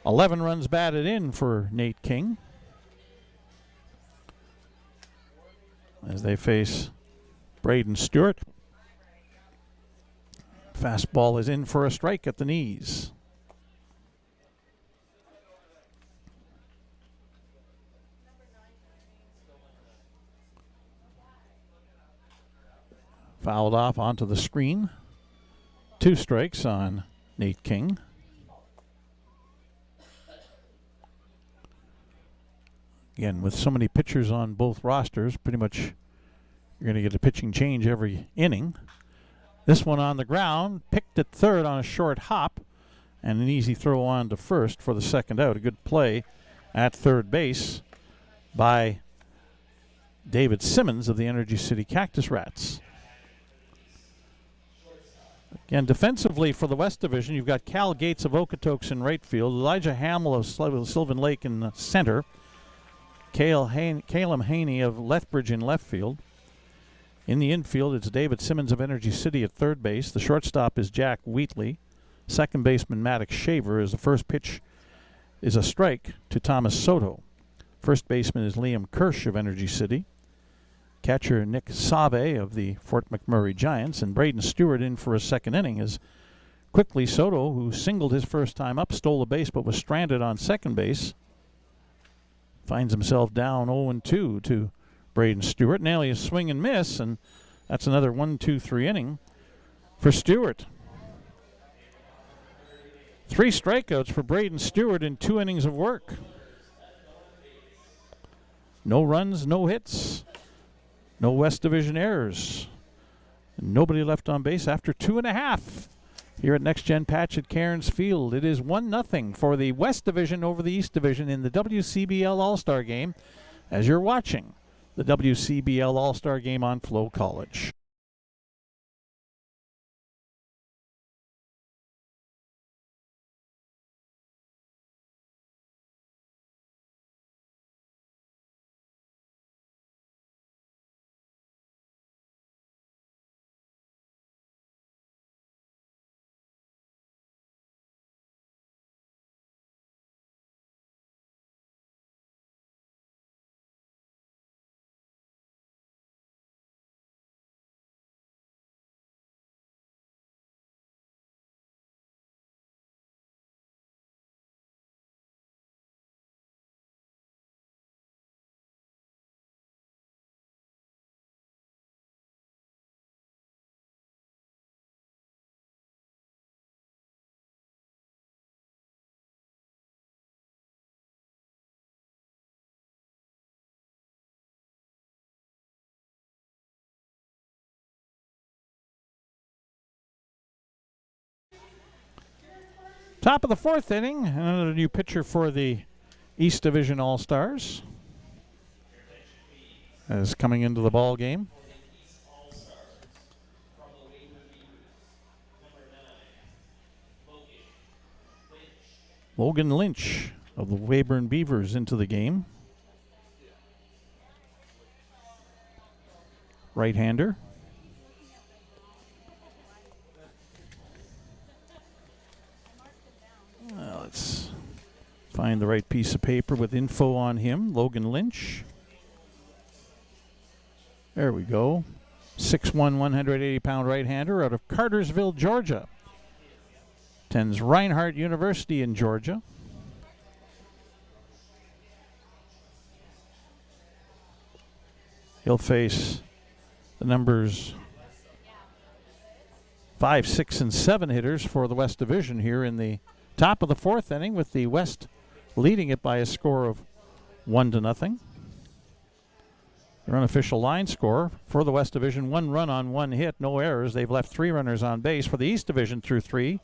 11 runs batted in for Nate King as they face Braden Stewart. Fastball is in for a strike at the knees. Fouled off onto the screen. 2 strikes on Nate King. Again, with so many pitchers on both rosters, pretty much you're going to get a pitching change every inning. This one on the ground, picked at 3rd on a short hop, and an easy throw on to 1st for the 2nd out. A good play at 3rd base by David Simmons of the Energy City Cactus Rats. Again, defensively for the West Division, you've got Cal Gates of Okotoks in right field, Elijah Hamill of Sylvan Lake in the center, Caleb Haney of Lethbridge in left field. In the infield, it's David Simmons of Energy City at third base. The shortstop is Jack Wheatley. Second baseman Maddox Shaver, as the first pitch is a strike to Thomas Soto. First baseman is Liam Kirsch of Energy City. Catcher Nick Save of the Fort McMurray Giants, and Braden Stewart in for a second inning as quickly Soto, who singled his first time up, stole a base but was stranded on second base, finds himself down 0-2 to Braden Stewart. Now he is swing and miss, and that's another 1-2-3 inning for Stewart. 3 strikeouts for Braden Stewart in 2 innings of work. No runs, no hits, no West Division errors. Nobody left on base after 2.5 here at Next Gen Patch at Cairns Field. It is 1-0 for the West Division over the East Division in the WCBL All-Star Game as you're watching the WCBL All-Star Game on FloCollege. Top of the 4th inning, another new pitcher for the East Division All-Stars is coming into the ball game. Logan Lynch of the Weyburn Beavers into the game. Right-hander. Let's find the right piece of paper with info on him. Logan Lynch. There we go. 6'1", 180-pound right-hander out of Cartersville, Georgia. Attends Reinhardt University in Georgia. He'll face the numbers 5, 6, and 7 hitters for the West Division here in the top of the 4th inning, with the West leading it by a score of 1-0. Their unofficial line score for the West Division: 1 run on 1 hit, no errors. They've left 3 runners on base. For the East Division, through 3,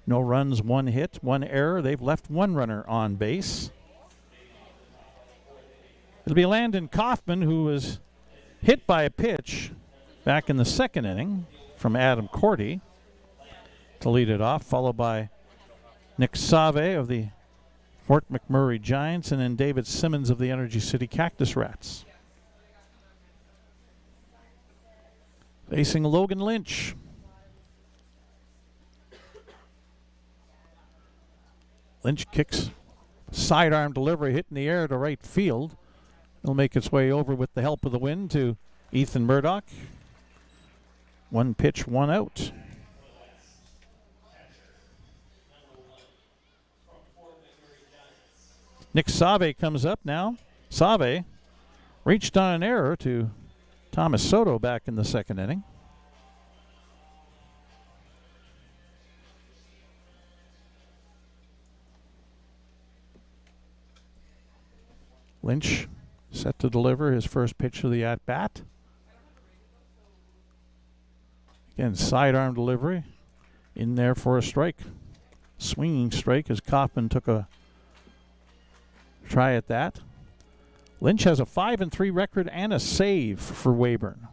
no runs, 1 hit, 1 error. They've left 1 runner on base. It'll be Landon Kaufman, who was hit by a pitch back in the 2nd inning from Adam Cordy to lead it off, followed by Nick Save of the Fort McMurray Giants, and then David Simmons of the Energy City Cactus Rats. Facing Logan Lynch. Lynch kicks sidearm delivery, hit in the air to right field. It'll make its way over with the help of the wind to Ethan Murdoch. 1 pitch, 1 out. Nick Save comes up now. Save reached on an error to Thomas Soto back in the 2nd inning. Lynch set to deliver his first pitch of the at-bat. Again, sidearm delivery in there for a strike. Swinging strike as Kaufman took a try at that. Lynch has a 5-3 record and a save for Weyburn.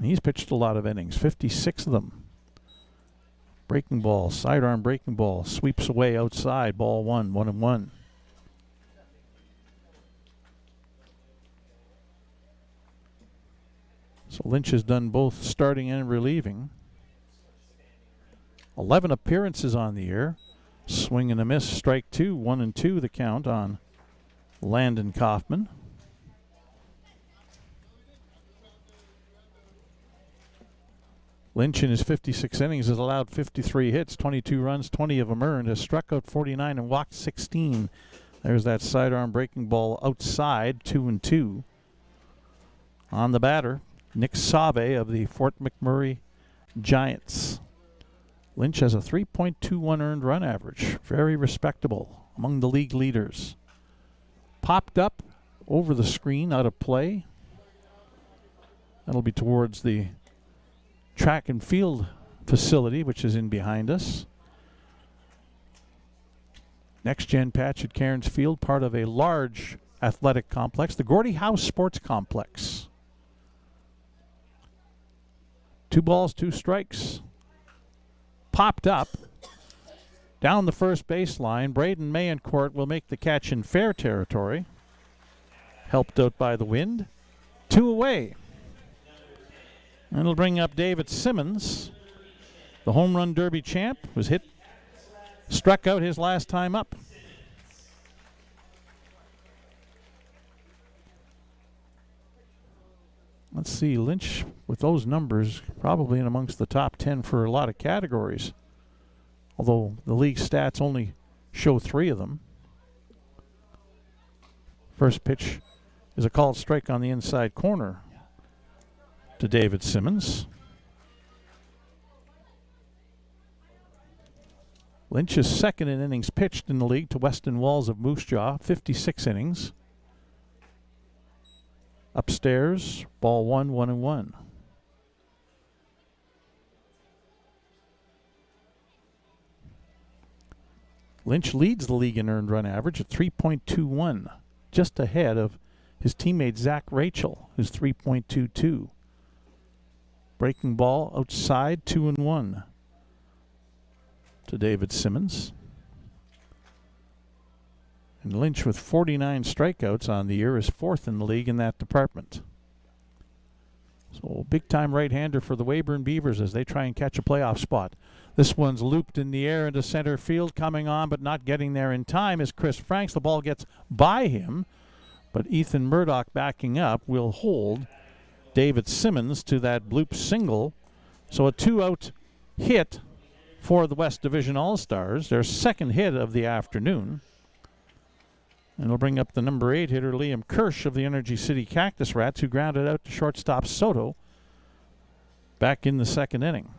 He's pitched a lot of innings, 56 of them. Breaking ball, sidearm breaking ball, sweeps away outside, ball 1, 1-1. So Lynch has done both starting and relieving. 11 appearances on the year. Swing and a miss, strike two, 1-2 the count on Landon Kaufman. Lynch in his 56 innings has allowed 53 hits, 22 runs, 20 of them earned, has struck out 49 and walked 16. There's that sidearm breaking ball outside, 2-2. On the batter, Nick Save of the Fort McMurray Giants. Lynch has a 3.21 earned run average. Very respectable, among the league leaders. Popped up over the screen, out of play. That'll be towards the track and field facility, which is in behind us. Next gen patch at Cairns Field, part of a large athletic complex, the Gordie House Sports Complex. 2 balls, 2 strikes. Popped up down the first baseline. Braden Mayencourt will make the catch in fair territory. Helped out by the wind. 2 away. And it'll bring up David Simmons, the home run derby champ, was struck out his last time up. Let's see, Lynch with those numbers probably in amongst the top 10 for a lot of categories, although the league stats only show 3 of them. First pitch is a called strike on the inside corner to David Simmons. Lynch is second in innings pitched in the league to Weston Walls of Moose Jaw, 56 innings. Upstairs, ball 1, 1-1. Lynch leads the league in earned run average at 3.21, just ahead of his teammate Zach Rachel, who's 3.22. Breaking ball outside, 2-1 to David Simmons. And Lynch, with 49 strikeouts on the year, is 4th in the league in that department. So big-time right-hander for the Weyburn Beavers as they try and catch a playoff spot. This one's looped in the air into center field, coming on but not getting there in time is Chris Franks. The ball gets by him, but Ethan Murdoch backing up will hold David Simmons to that bloop single. So a 2-out hit for the West Division All-Stars, their second hit of the afternoon. And we'll bring up the number 8 hitter, Liam Kirsch of the Energy City Cactus Rats, who grounded out to shortstop Soto back in the second inning.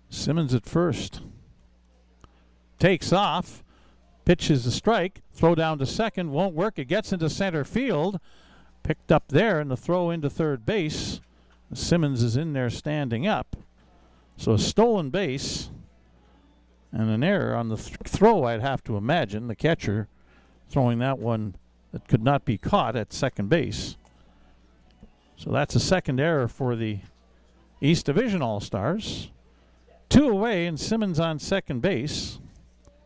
Simmons at first. Takes off. Pitches a strike. Throw down to second. Won't work. It gets into center field. Picked up there, and the throw into third base. Simmons is in there standing up. So a stolen base and an error on the throw, I'd have to imagine. The catcher throwing that one that could not be caught at second base. So that's a second error for the East Division All-Stars. 2 away, and Simmons on second base.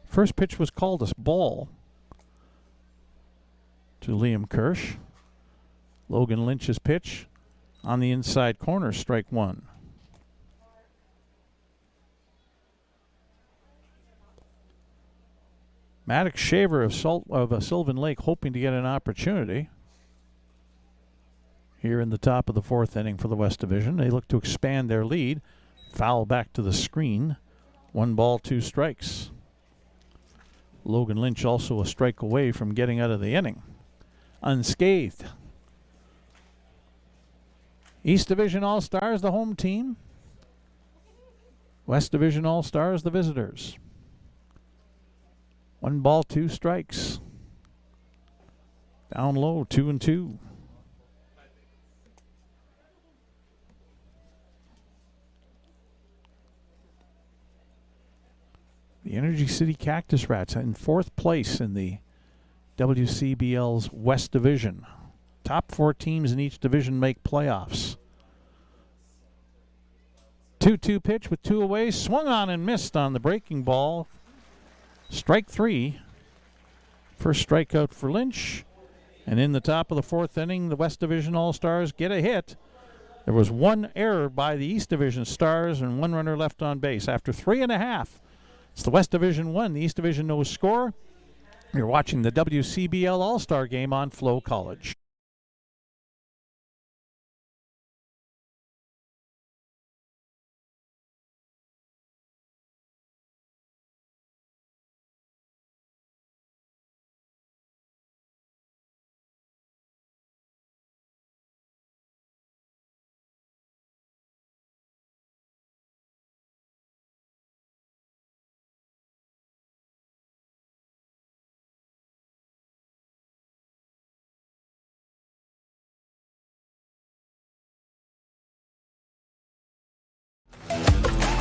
First pitch was called a ball to Liam Kirsch. Logan Lynch's pitch on the inside corner, strike 1. Maddox Shaver of Sylvan Lake hoping to get an opportunity here in the top of the 4th inning for the West Division. They look to expand their lead. Foul back to the screen. 1 ball, 2 strikes. Logan Lynch also a strike away from getting out of the inning unscathed. East Division All-Stars, the home team. West Division All-Stars, the visitors. 1 ball, 2 strikes. Down low, 2-2. The Energy City Cactus Rats in 4th place in the WCBL's West Division. Top 4 teams in each division make playoffs. 2-2 pitch with 2 away. Swung on and missed on the breaking ball. Strike 3. First strikeout for Lynch. And in the top of the fourth inning, the West Division All-Stars get a hit. There was one error by the East Division Stars and one runner left on base. After 3.5, it's the West Division 1, the East Division no score. You're watching the WCBL All-Star Game on FloCollege.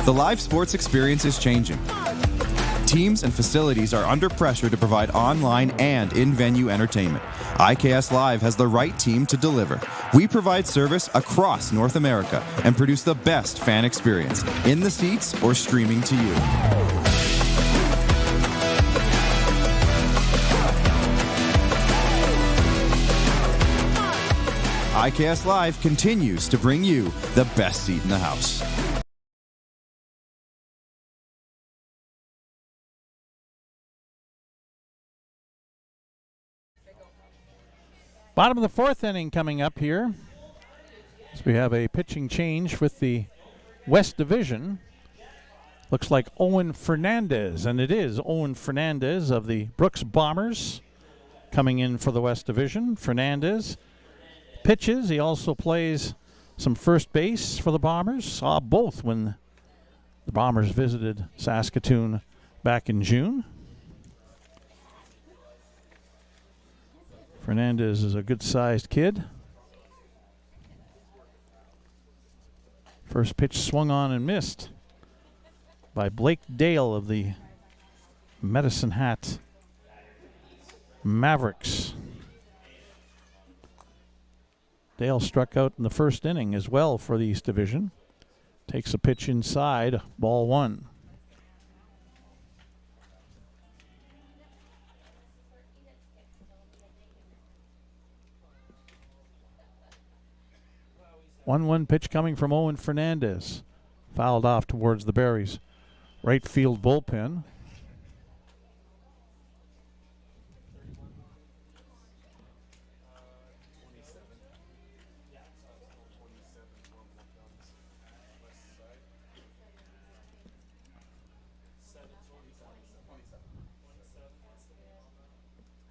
The live sports experience is changing. Teams and facilities are under pressure to provide online and in-venue entertainment. IKS Live has the right team to deliver. We provide service across North America and produce the best fan experience, in the seats or streaming to you. IKS Live continues to bring you the best seat in the house. Bottom of the fourth inning coming up here. So we have a pitching change with the West Division. Looks like Owen Fernandez, and it is Owen Fernandez of the Brooks Bombers coming in for the West Division. Fernandez pitches. He also plays some first base for the Bombers. Saw both when the Bombers visited Saskatoon back in June. Fernandez is a good-sized kid. First pitch swung on and missed by Blake Dale of the Medicine Hat Mavericks. Dale struck out in the first inning as well for the East Division. Takes a pitch inside, ball one. One pitch coming from Owen Fernandez. Fouled off towards the Berries. Right field bullpen.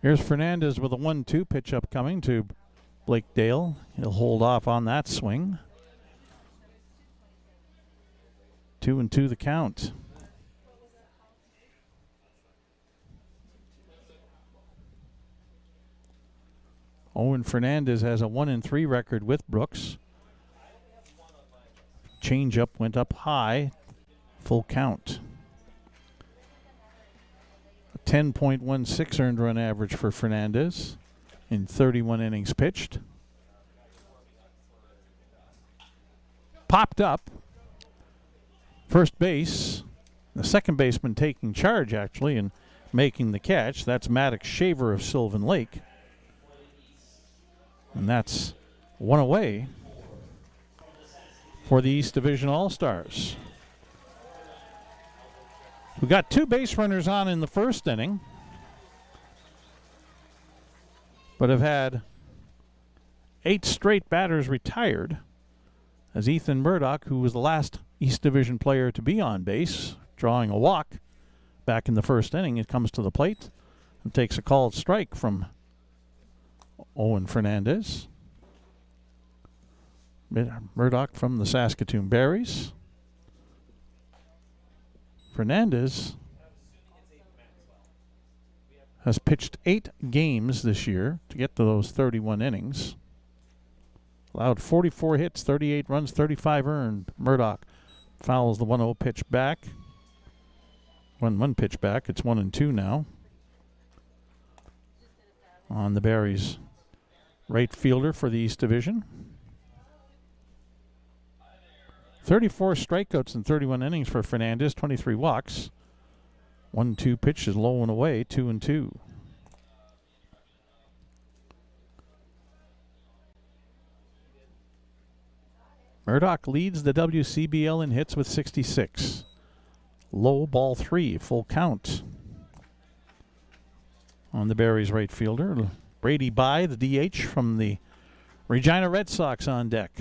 Here's Fernandez with a 1-2 pitch upcoming to Blake Dale. He'll hold off on that swing. 2-2 the count. Owen Fernandez has a 1-3 record with Brooks. Changeup went up high. Full count. 10.16 earned run average for Fernandez in 31 innings pitched. Popped up. First base. The second baseman taking charge, actually, and making the catch. That's Maddox Shaver of Sylvan Lake. And that's one away for the East Division All-Stars. We got two base runners on in the first inning, but have had 8 straight batters retired, as Ethan Murdoch, who was the last East Division player to be on base, drawing a walk back in the first inning, it comes to the plate and takes a called strike from Owen Fernandez. Murdoch from the Saskatoon Berries. Fernandez has pitched 8 games this year to get to those 31 innings. Allowed 44 hits, 38 runs, 35 earned. Murdoch fouls the 1-0 pitch back. 1-1 pitch back. It's 1-2 now. On the Berries, right fielder for the East Division. 34 strikeouts in 31 innings for Fernandez, 23 walks. 1-2 pitch is low and away, 2-2. Murdoch leads the WCBL in hits with 66. Low, ball 3, full count. On the Barries right fielder, Brady By, the DH from the Regina Red Sox on deck.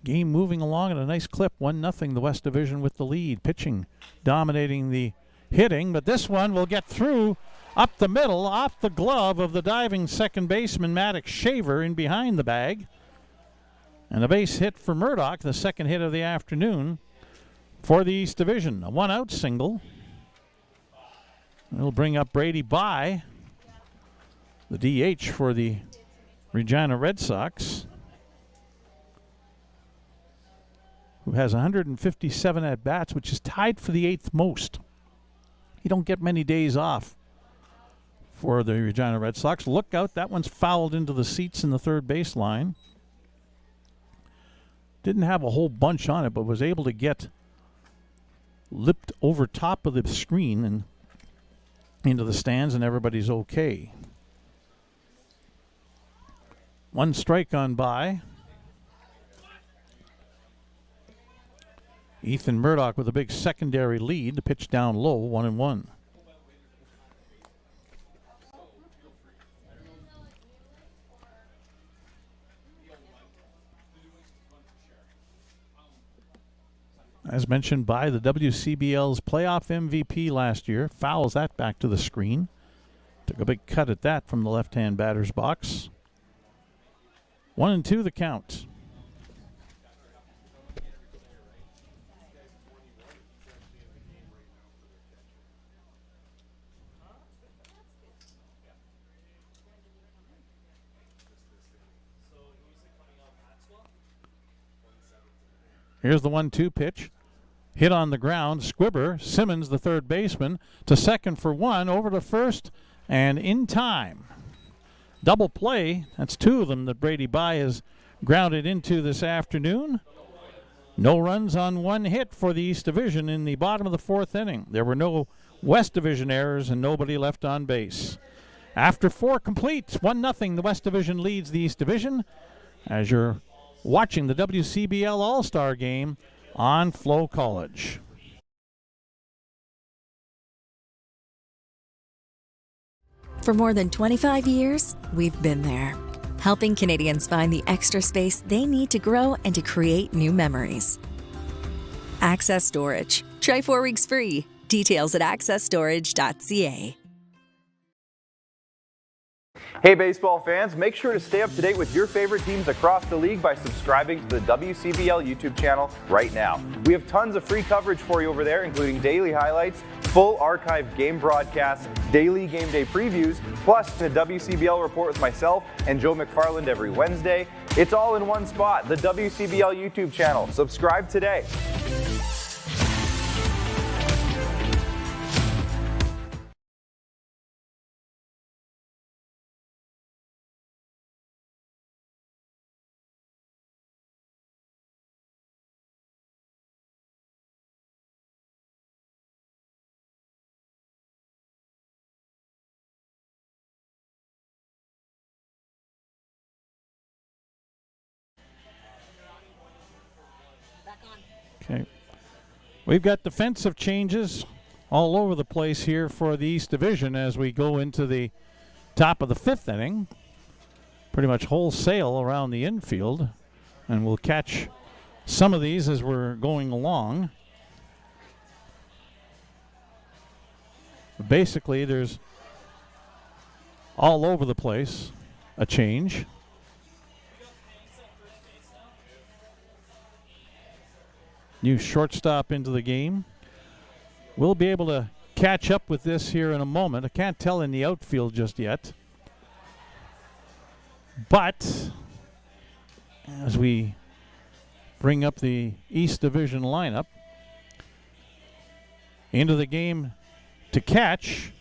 Game moving along at a nice clip, 1-0 the West Division with the lead. Pitching dominating the hitting, but this one will get through up the middle, off the glove of the diving second baseman Maddox Shaver in behind the bag. And a base hit for Murdoch, the second hit of the afternoon for the East Division. A 1-out single. It'll bring up Brady By, the DH for the Regina Red Sox, who has 157 at-bats, which is tied for the 8th most. You don't get many days off for the Regina Red Sox. Look out, that one's fouled into the seats in the third baseline. Didn't have a whole bunch on it, but was able to get lipped over top of the screen and into the stands, and everybody's okay. One strike on By. Ethan Murdoch with a big secondary lead. The pitch down low, 1-1. As mentioned, By, the WCBL's playoff MVP last year, fouls that back to the screen. Took a big cut at that from the left-hand batter's box. 1-2 the count. Here's the 1-2 pitch. Hit on the ground. Squibber, Simmons, the third baseman, to second for one, over to first, and in time. Double play. That's two of them that Brady By has grounded into this afternoon. No runs on one hit for the East Division in the bottom of the 4th inning. There were no West Division errors and nobody left on base. After 4 complete, 1-0, the West Division leads the East Division as you're watching the WCBL All-Star Game on FloCollege. For more than 25 years, we've been there, helping Canadians find the extra space they need to grow and to create new memories. Access Storage. Try 4 weeks free. Details at accessstorage.ca. Hey baseball fans, make sure to stay up to date with your favorite teams across the league by subscribing to the WCBL YouTube channel right now. We have tons of free coverage for you over there, including daily highlights, full archived game broadcasts, daily game day previews, plus the WCBL report with myself and Joe McFarland every Wednesday. It's all in one spot, the WCBL YouTube channel. Subscribe today. Okay. We've got defensive changes all over the place here for the East Division as we go into the top of the 5th inning. Pretty much wholesale around the infield, and we'll catch some of these as we're going along. Basically, there's all over the place a change. New shortstop into the game. We'll be able to catch up with this here in a moment. I can't tell in the outfield just yet. But as we bring up the East Division lineup, into the game to catch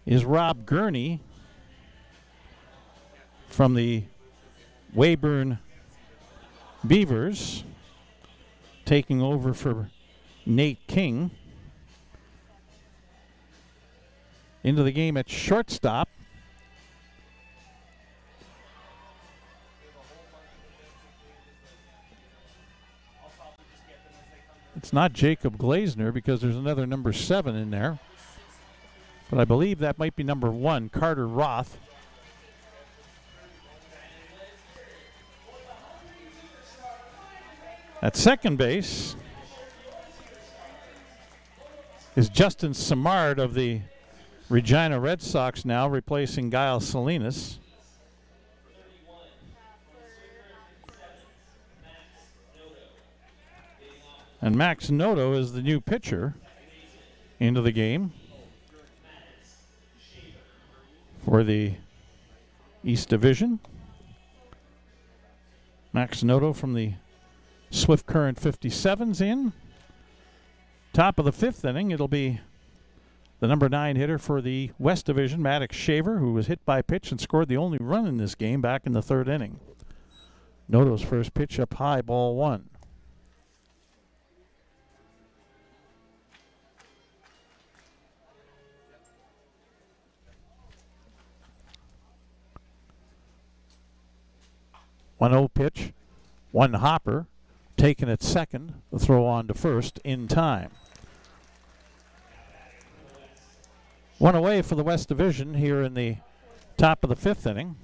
is Rob Gurney from the Weyburn Beavers, taking over for Nate King. into the game at shortstop. It's not Jacob Glazner because there's another number 7 in there. But I believe that might be number 1, Carter Roth. At second base is Justin Simard of the Regina Red Sox, now replacing Guile Salinas. And Max Noto is the new pitcher into the game for the East Division. Max Noto from the Swift Current 57's in. Top of the 5th inning, it'll be the number 9 hitter for the West Division, Maddox Shaver, who was hit by pitch and scored the only run in this game back in the 3rd inning. Noto's first pitch up high, ball 1. One-0 pitch, one hopper, taken at second, the throw on to first in time. One away for the West Division here in the top of the 5th inning.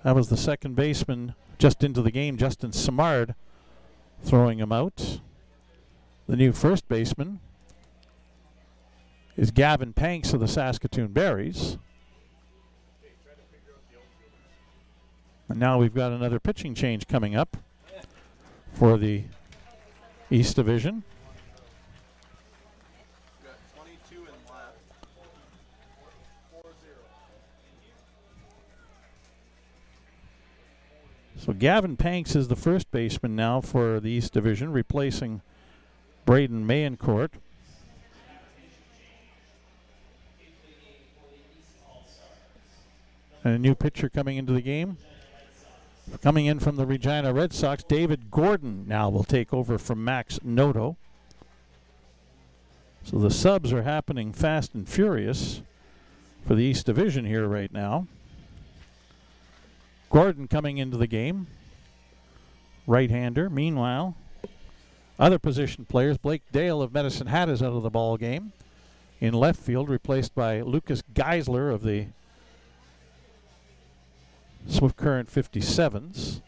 That was the second baseman just into the game, Justin Simard, throwing him out. The new first baseman is Gavin Panks of the Saskatoon Berries. And now we've got another pitching change coming up for the East Division. So Gavin Panks is the first baseman now for the East Division, replacing Braden Mayencourt. And a new pitcher coming into the game. Coming in from the Regina Red Sox, David Gordon now will take over from Max Noto. So the subs are happening fast and furious for the East Division here right now. Gordon coming into the game, right-hander. Meanwhile, other position players, Blake Dale of Medicine Hat is out of the ball game. In left field, replaced by Lucas Geisler of the Swift Current 57s.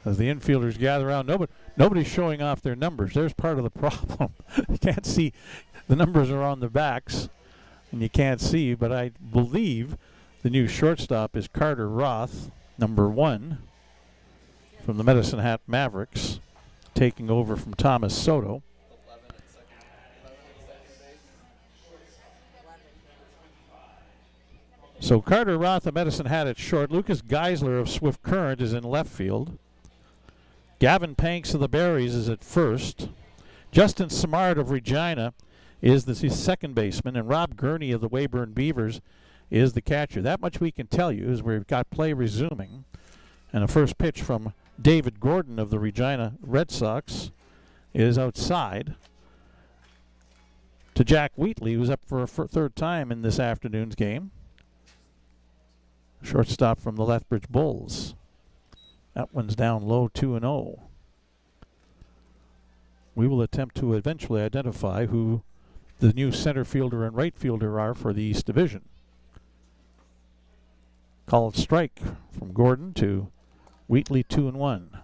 As the infielders gather around, nobody's showing off their numbers. There's part of the problem. You can't see. The numbers are on the backs, and you can't see, but I believe the new shortstop is Carter Roth, number 1, from the Medicine Hat Mavericks, taking over from Thomas Soto. So Carter Roth of Medicine Hat at short. Lucas Geisler of Swift Current is in left field. Gavin Panks of the Berries is at first. Justin Simard of Regina is the second baseman, and Rob Gurney of the Weyburn Beavers is the catcher. That much we can tell you is we've got play resuming, and a first pitch from David Gordon of the Regina Red Sox is outside to Jack Wheatley, who's up for a third time in this afternoon's game. Shortstop from the Lethbridge Bulls. That one's down low, 2-0. We will attempt to eventually identify who the new center fielder and right fielder are for the East Division. Called strike from Gordon to Wheatley, 2-1.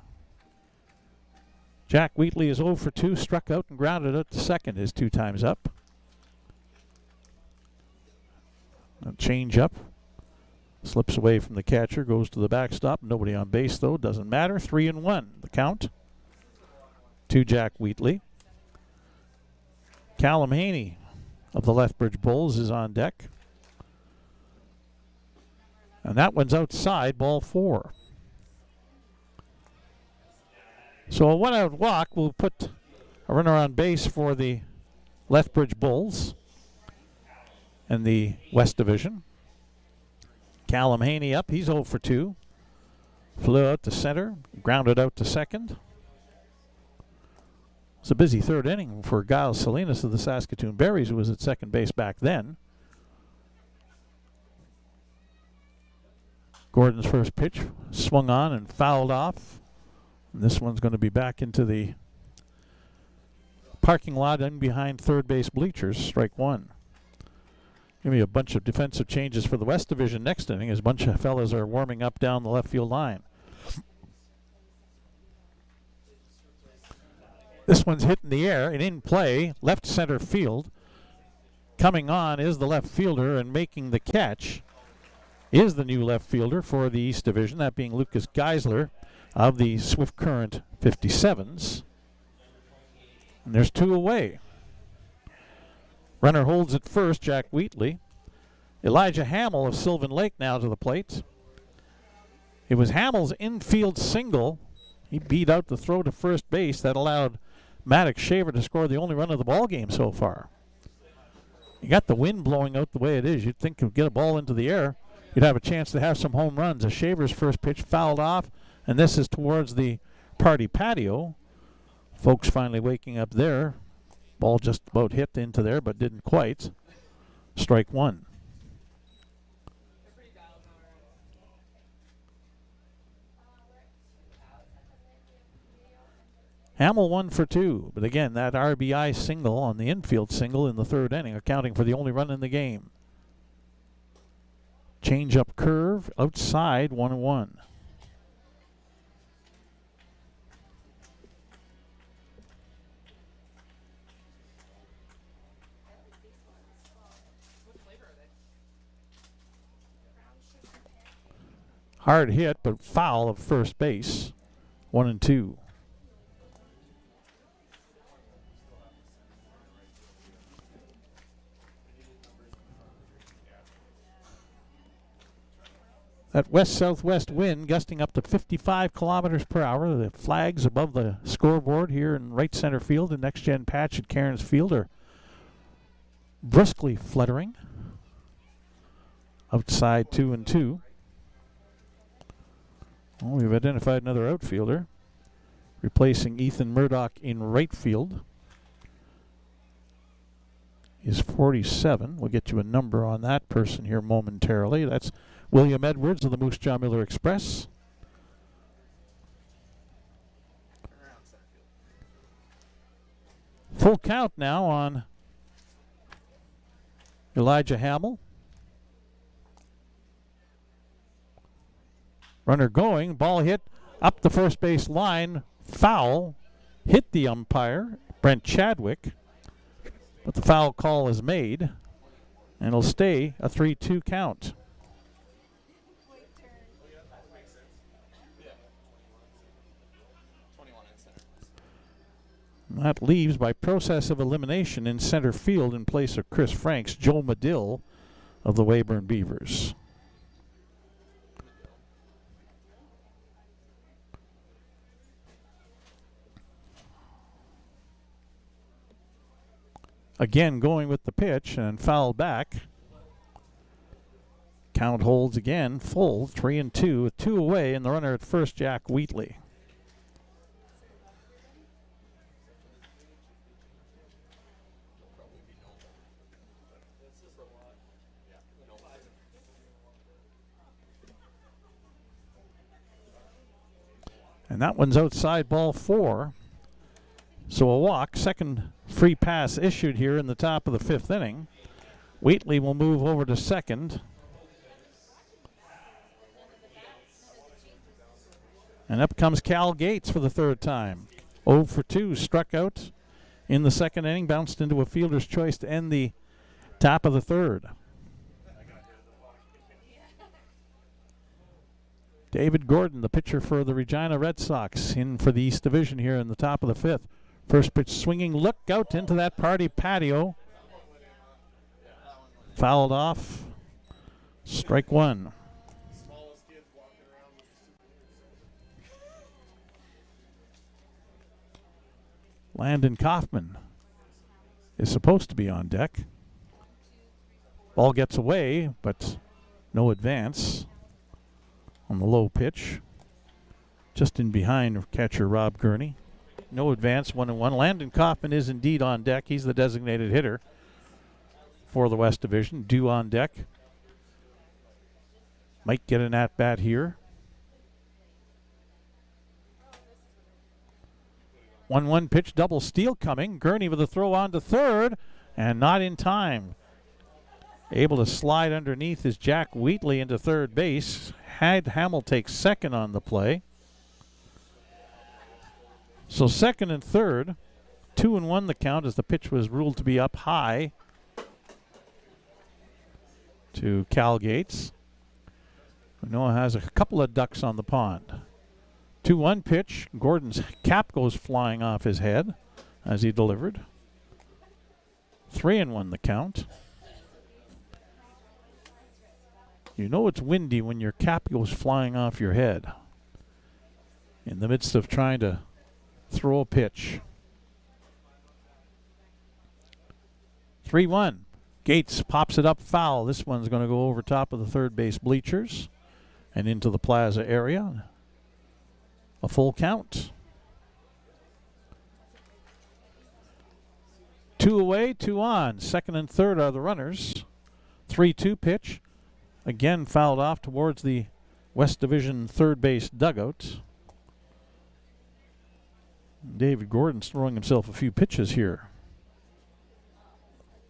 Jack Wheatley is 0 for 2, struck out and grounded out to second his 2 times up. A change up. Slips away from the catcher, goes to the backstop. Nobody on base, though. Doesn't matter. 3-1, the count to Jack Wheatley. Callum Haney of the Lethbridge Bulls is on deck. And that one's outside, ball 4. So a 1-out walk will put A runner on base for the Lethbridge Bulls in the West Division. Callum Haney up. He's 0 for 2. Flew out to center, grounded out to second. It's a busy third inning for Giles Salinas of the Saskatoon Berries, who was at second base back then. Gordon's first pitch swung on and fouled off. And this one's going to be back into the parking lot in behind third base bleachers. Strike one. Give me a bunch of defensive changes for the West Division next inning as a bunch of fellas are warming up down the left field line. This one's hit in the air and in play, left center field. Coming on is the left fielder, and making the catch is the new left fielder for the East Division, that being Lucas Geisler of the Swift Current 57s. And there's 2 away. Runner holds at first, Jack Wheatley. Elijah Hamill of Sylvan Lake now to the plate. It was Hamill's infield single. He beat out the throw to first base that allowed Maddox Shaver to score the only run of the ball game so far. You got the wind blowing out the way it is. You'd think you'd get a ball into the air, you'd have a chance to have some home runs. A Shaver's first pitch fouled off, and this is towards the party patio. Folks finally waking up there. Ball just about hit into there, but didn't quite. Strike one. Hamill 1 for 2, but again, that RBI single on the infield single in the third inning, accounting for the only run in the game. Change up curve, outside, 1-1. Hard hit, but foul of first base, 1-2. That west-southwest wind gusting up to 55 kilometers per hour. The flags above the scoreboard here in right center field and next-gen patch at Cairns Field are brusquely fluttering. Outside 2-2. Well, we've identified another outfielder, replacing Ethan Murdoch in right field. Is 47. We'll get you a number on that person here momentarily. That's William Edwards of the Moose Jaw Miller Express. Full count now on Elijah Hamill. Runner going, ball hit up the first base line, foul, hit the umpire, Brent Chadwick, but the foul call is made, and it'll stay a 3-2 count. That leaves, by process of elimination in center field in place of Chris Franks, Joe Medill of the Weyburn Beavers. Again going with the pitch and fouled back. Count holds again, full, 3-2, with 2 away, and the runner at first, Jack Wheatley. And that one's outside, ball 4. So a walk, second free pass issued here in the top of the 5th inning. Wheatley will move over to second. And up comes Cal Gates for the 3rd time. 0 for 2, struck out in the 2nd inning, bounced into a fielder's choice to end the top of the 3rd. David Gordon, the pitcher for the Regina Red Sox, in for the East Division here in the top of the 5th. First pitch swinging, look out into that party patio. Fouled off. Strike one. Landon Kaufman is supposed to be on deck. Ball gets away, but no advance on the low pitch. Just in behind catcher Rob Gurney. No advance, 1-1. Landon Kaufman is indeed on deck. He's the designated hitter for the West Division. Due on deck. Might get an at-bat here. 1-1 pitch, double steal coming. Gurney with a throw on to third, and not in time. Able to slide underneath is Jack Wheatley into third base. Hamill takes second on the play. So second and third, 2-1 the count as the pitch was ruled to be up high to Cal Gates. Noah has a couple of ducks on the pond. 2-1 pitch. Gordon's cap goes flying off his head as he delivered. 3-1 the count. You know it's windy when your cap goes flying off your head in the midst of trying to throw a pitch. 3-1. Gates pops it up foul. This one's going to go over top of the third base bleachers and into the plaza area. A full count. 2 away, 2 on. Second and third are the runners. 3-2 pitch. Again fouled off towards the West Division third base dugout. David Gordon's throwing himself a few pitches here.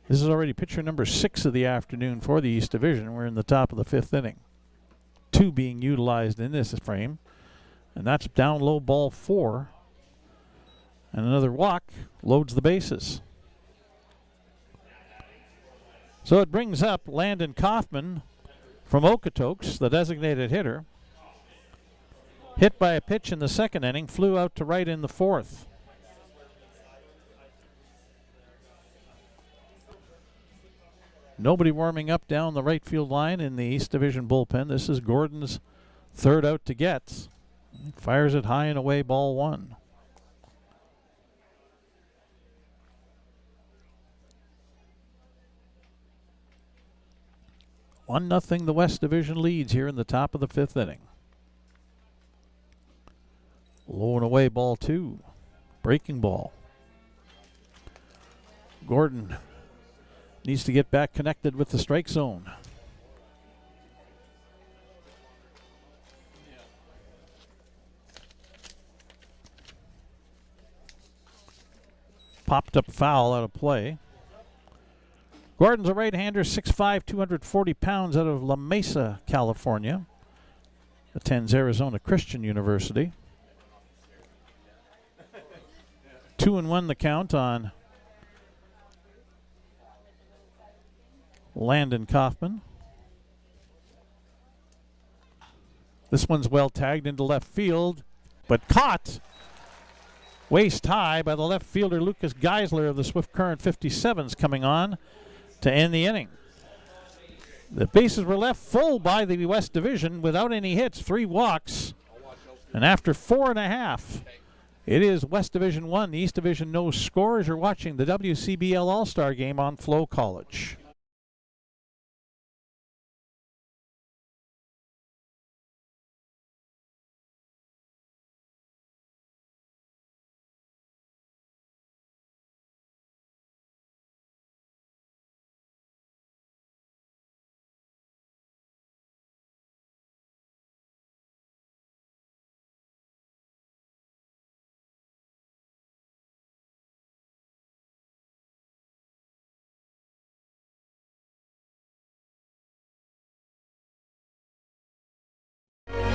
This is already pitcher number 6 of the afternoon for the East Division. We're in the top of the 5th inning. 2 being utilized in this frame. And that's down low, ball 4. And another walk loads the bases. So it brings up Landon Kaufman from Okotoks, the designated hitter. Hit by a pitch in the second inning, flew out to right in the fourth. Nobody warming up down the right field line in the East Division bullpen. This is Gordon's third out to get. He fires it high and away, ball 1. One nothing, the West Division leads here in the top of the 5th inning. Low and away, ball 2. Breaking ball. Gordon needs to get back connected with the strike zone. Popped up foul out of play. Gordon's a right-hander, 6'5", 240 pounds, out of La Mesa, California. Attends Arizona Christian University. 2-1 the count on Landon Kaufman. This one's well tagged into left field, but caught waist high by the left fielder Lucas Geisler of the Swift Current 57s coming on to end the inning. The bases were left full by the West Division without any hits, 3 walks, and after 4.5, it is West Division 1, the East Division no score as you're watching the WCBL All-Star Game on FloCollege.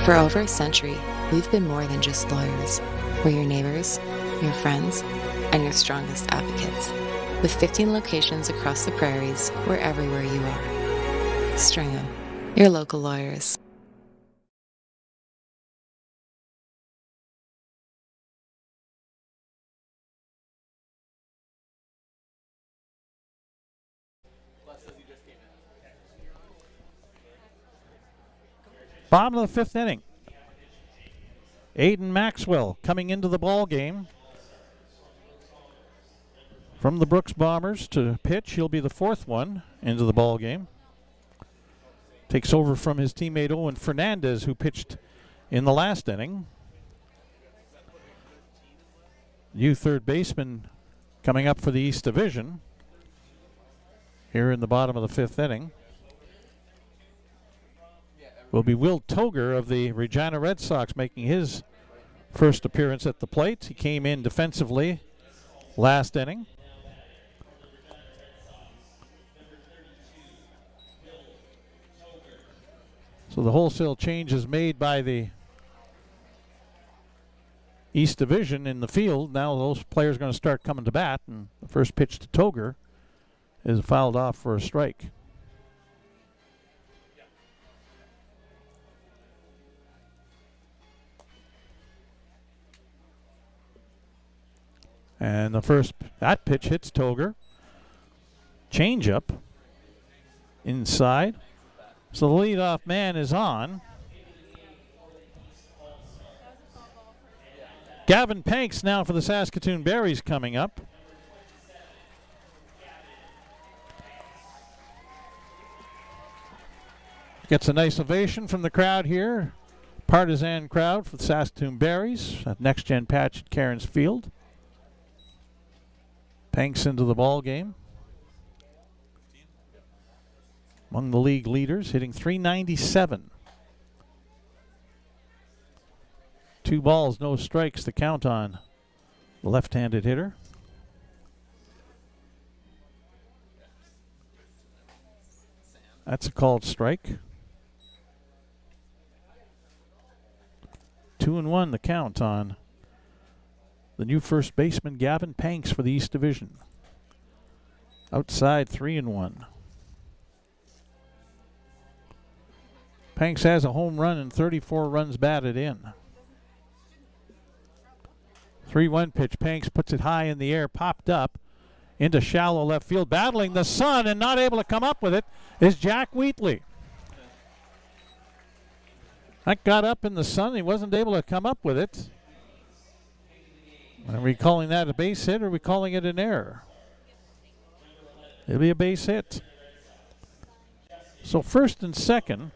For over a century, we've been more than just lawyers. We're your neighbors, your friends, and your strongest advocates. With 15 locations across the prairies, we're everywhere you are. Stringham, your local lawyers. Bottom of the 5th inning. Aiden Maxwell coming into the ball game. From the Brooks Bombers to pitch, he'll be the fourth one into the ball game. Takes over from his teammate Owen Fernandez, who pitched in the last inning. New third baseman coming up for the East Division here in the bottom of the fifth inning will be Will Toger of the Regina Red Sox, making his first appearance at the plate. He came in defensively last inning. So the wholesale change is made by the East Division in the field. Now those players are going to start coming to bat, and the first pitch to Toger is fouled off for a strike. And that pitch hits Toger. Changeup inside. So the leadoff man is on. Gavin Panks now for the Saskatoon Berries coming up. Gets a nice ovation from the crowd here. Partisan crowd for the Saskatoon Berries at Next Gen Patch at Cairns Field. Panks into the ball game. Among the league leaders, hitting .397. 2 balls, no strikes, the count on the left-handed hitter. That's a called strike. 2-1 the count on the new first baseman Gavin Panks for the East Division. Outside 3-1. Panks has a home run and 34 runs batted in. 3-1 pitch. Panks puts it high in the air, popped up into shallow left field. Battling the sun and not able to come up with it is Jack Wheatley. That got up in the sun. He wasn't able to come up with it. Are we calling that a base hit or are we calling it an error? It'll be a base hit. So first and second.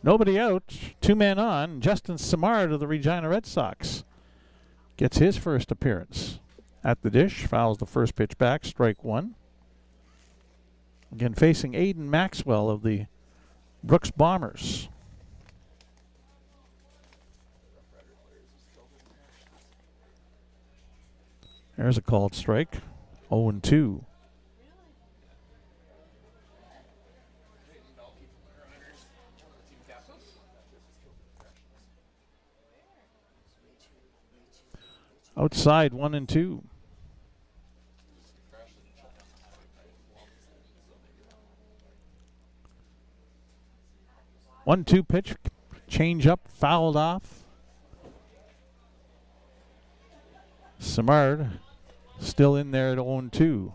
Nobody out, 2 men on. Justin Simard of the Regina Red Sox gets his first appearance at the dish. Fouls the first pitch back, strike 1. Again, facing Aiden Maxwell of the Brooks Bombers. There's a called strike, 0-2. Outside 1-2. 1-2 pitch, change up, fouled off. Simard still in there at 0-2.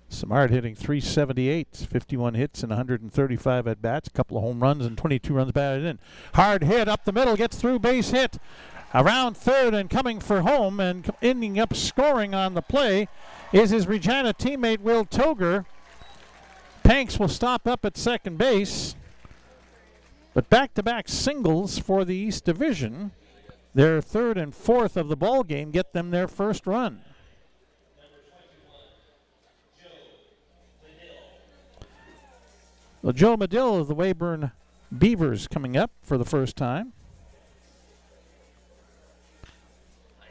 Simard hitting .378, 51 hits and 135 at bats, a couple of home runs and 22 runs batted in. Hard hit up the middle, gets through, base hit. Around third and coming for home and ending up scoring on the play is his Regina teammate Will Toger. Panks will stop up at second base, but back-to-back singles for the East Division. Their third and fourth of the ball game get them their first run. Well, Joe Medill of the Weyburn Beavers coming up for the first time.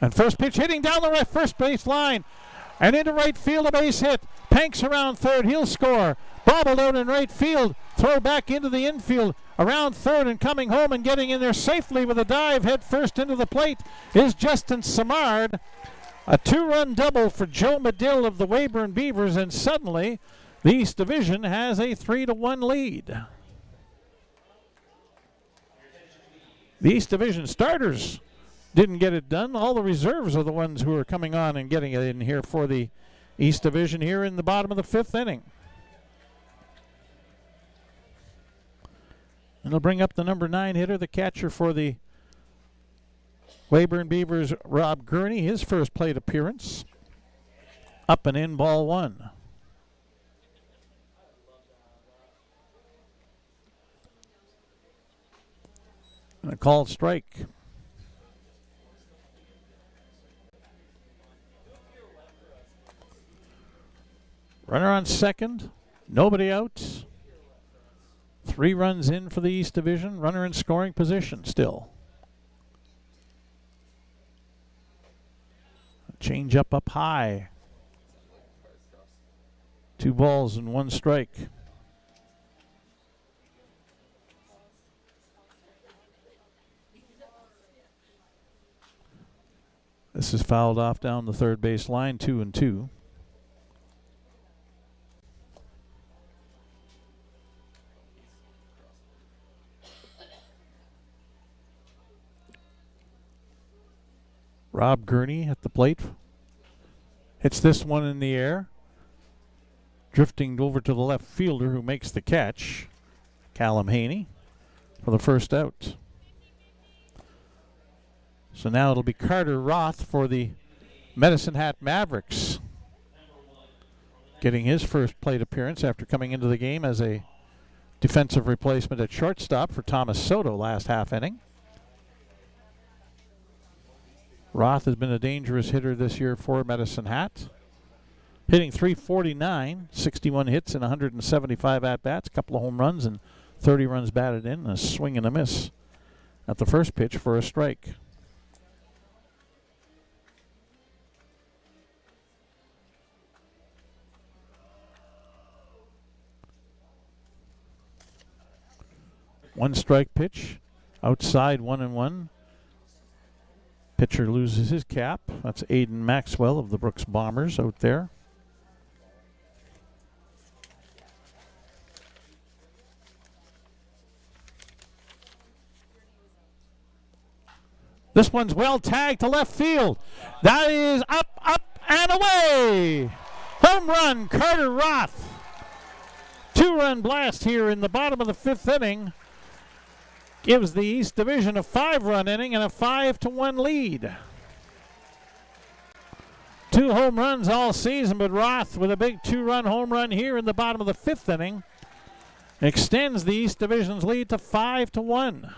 And first pitch hitting down the first base line and into right field, a base hit. Panks around third, he'll score. Bobbled out in right field, throw back into the infield. Around third and coming home and getting in there safely with a dive head first into the plate is Justin Simard. A 2-run double for Joe Medill of the Weyburn Beavers, and suddenly the East Division has a 3-1 lead. The East Division starters didn't get it done. All the reserves are the ones who are coming on and getting it in here for the East Division here in the bottom of the fifth inning. It'll bring up the number 9 hitter, the catcher for the Weyburn Beavers, Rob Gurney, his first plate appearance. Up and in, ball 1. And a called strike. Runner on second, nobody out. 3 runs in for the East Division, runner in scoring position still. Change up high. 2 balls and 1 strike. This is fouled off down the third base line, 2-2. Rob Gurney at the plate. Hits this one in the air. Drifting over to the left fielder who makes the catch. Callum Haney for the first out. So now it'll be Carter Roth for the Medicine Hat Mavericks, getting his first plate appearance after coming into the game as a defensive replacement at shortstop for Thomas Soto last half inning. Roth has been a dangerous hitter this year for Medicine Hat. Hitting .349, 61 hits and 175 at-bats, a couple of home runs and 30 runs batted in, a swing and a miss at the first pitch for a strike. One strike pitch, outside 1-1. Pitcher loses his cap. That's Aiden Maxwell of the Brooks Bombers out there. This one's well tagged to left field. That is up, and away. Home run, Carter Roth. 2-run blast here in the bottom of the 5th inning. Gives the East Division a 5-run inning and a 5-1 lead. 2 home runs all season, but Roth with a big 2-run home run here in the bottom of the 5th inning extends the East Division's lead to 5-1.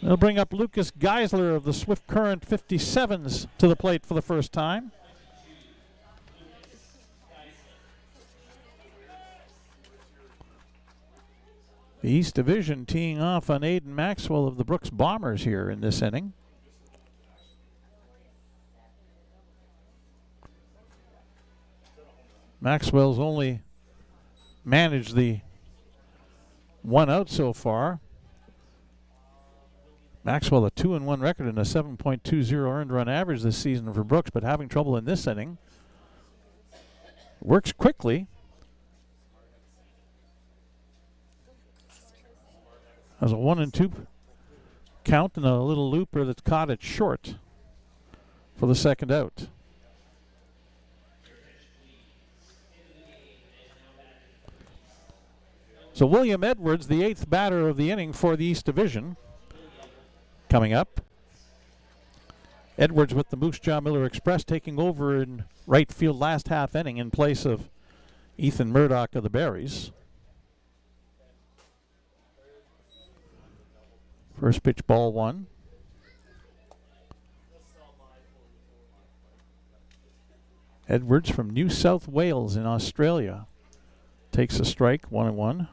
They'll bring up Lucas Geisler of the Swift Current 57s to the plate for the first time. The East Division teeing off on Aiden Maxwell of the Brooks Bombers here in this inning. Maxwell's only managed the 1 out so far. Maxwell a 2-1 record and a 7.20 earned run average this season for Brooks, but having trouble in this inning. Works quickly. Has a 1-2 count and a little looper that's caught it short for the second out. So William Edwards, the 8th batter of the inning for the East Division, coming up. Edwards with the Moose Jaw Miller Express taking over in right field last half inning in place of Ethan Murdoch of the Berries. First pitch, ball 1. Edwards from New South Wales in Australia takes a strike, 1-1.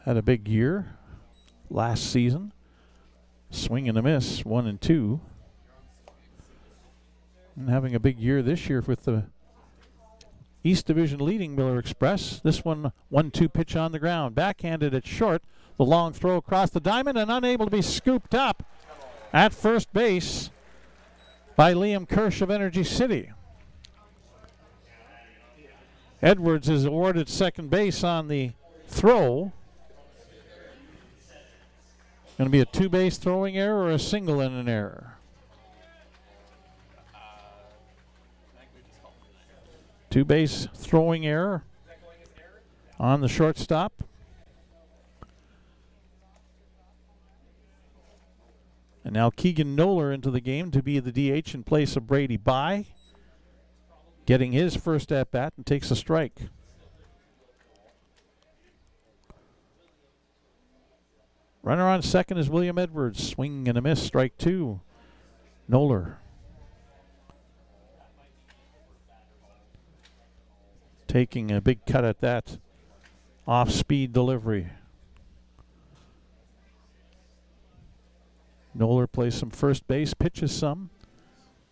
Had a big year last season. Swing and a miss, 1-2. And having a big year this year with the East Division leading Miller Express. This one, 1-2 pitch on the ground. Backhanded at short. The long throw across the diamond and unable to be scooped up at first base by Liam Kirsch of Energy City. Edwards is awarded second base on the throw. Going to be a 2-base throwing error or a single and an error? Two-base throwing error on the shortstop. And now Keegan Noller into the game to be the DH in place of Brady Bye, getting his first at-bat and takes a strike. Runner on second is William Edwards. Swing and a miss, strike two. Noller. Taking a big cut at that off-speed delivery. Noller plays some first base, pitches some.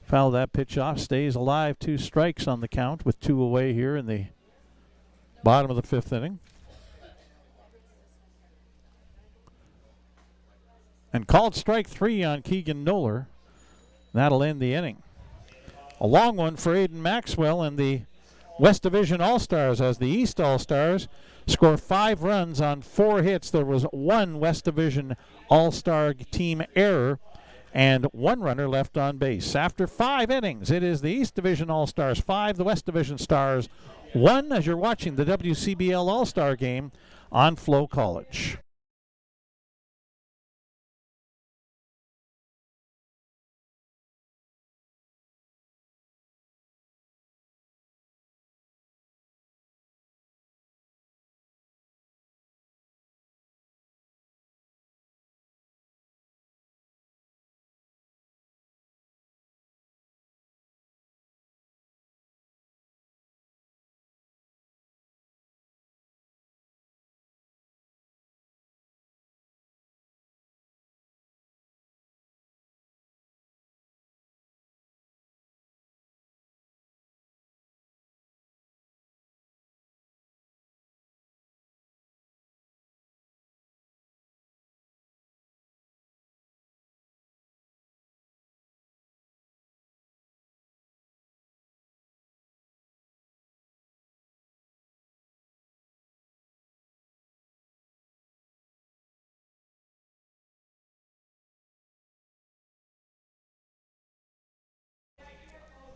Foul that pitch off, stays alive. 2 strikes on the count with 2 away here in the bottom of the 5th inning. And called strike 3 on Keegan Noller. That'll end the inning. A long one for Aiden Maxwell and the West Division All-Stars, as the East All-Stars score 5 runs on 4 hits. There was 1 West Division All-Star team error and 1 runner left on base. After 5 innings, it is the East Division All-Stars 5, the West Division Stars 1, as you're watching the WCBL All-Star Game on FloCollege.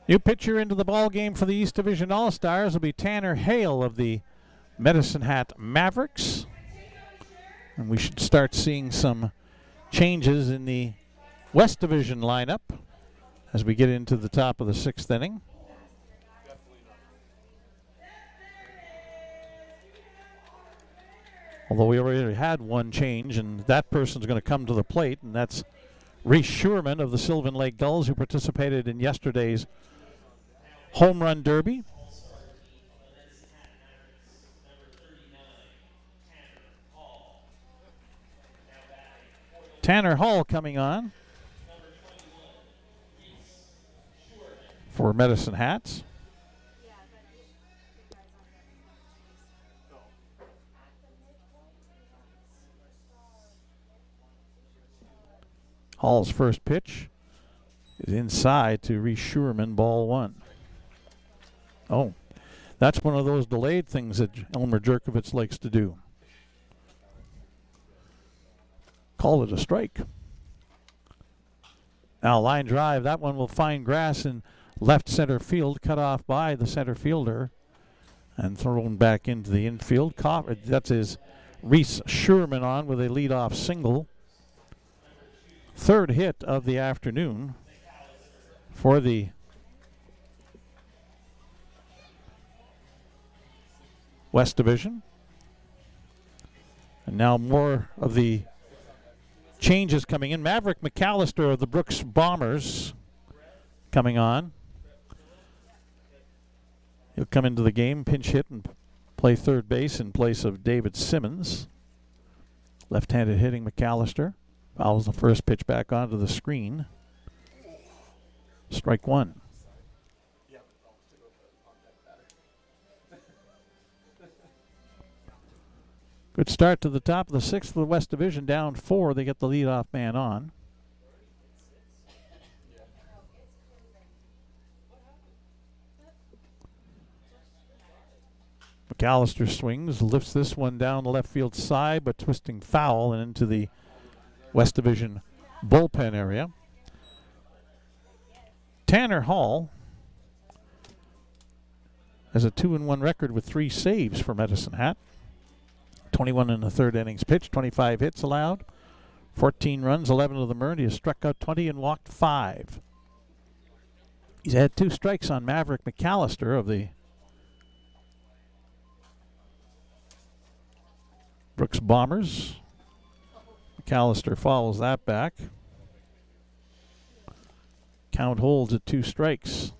New pitcher into the ball game for the East Division All-Stars will be Tanner Hale of the Medicine Hat Mavericks. And we should start seeing some changes in the West Division lineup as we get into the top of the 6th inning. Although we already had 1 change, and that person's going to come to the plate, and that's Reese Schurman of the Sylvan Lake Gulls, who participated in yesterday's Home Run Derby. Tanner Hall coming on for Medicine Hats. Hall's first pitch is inside to Reese Schurman, ball 1. Oh, that's one of those delayed things that Elmer Jerkovich likes to do. Call it a strike. Now line drive, that one will find grass in left center field, cut off by the center fielder and thrown back into the infield. That's his Reese Schurman on with a leadoff single. 3rd hit of the afternoon for the West Division. And now more of the changes coming in. Maverick McAllister of the Brooks Bombers coming on. He'll come into the game, pinch hit, and play 3rd base in place of David Simmons. Left-handed hitting McAllister. Fouls the first pitch back onto the screen. Strike 1. Good start to the top of the 6th of the West Division, down 4. They get the leadoff man on. McAllister swings, lifts this one down the left field side, but twisting foul and into the West Division bullpen area. Tanner Hall has a 2-1 record with 3 saves for Medicine Hat. 21 in the third innings pitched, 25 hits allowed, 14 runs, 11 of them earned. He has struck out 20 and walked 5. He's had 2 strikes on Maverick McAllister of the Brooks Bombers. McAllister follows that back. Count holds at 2 strikes.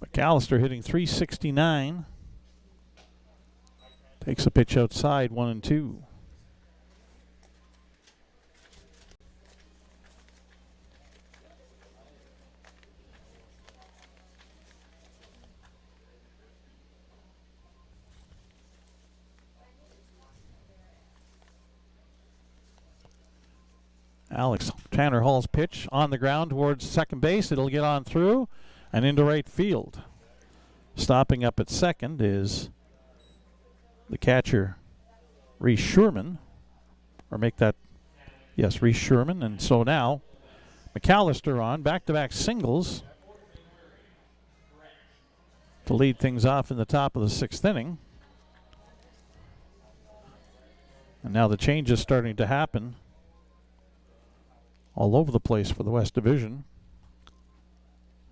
McAllister hitting .369. Takes a pitch outside, 1-2. Alex Tanner Hall's pitch on the ground towards second base. It'll get on through and into right field. Stopping up at second is the catcher, Reese Sherman. Or make that, yes, Reese Sherman. And so now McAllister on back-to-back singles to lead things off in the top of the 6th inning. And now the change is starting to happen all over the place for the West Division.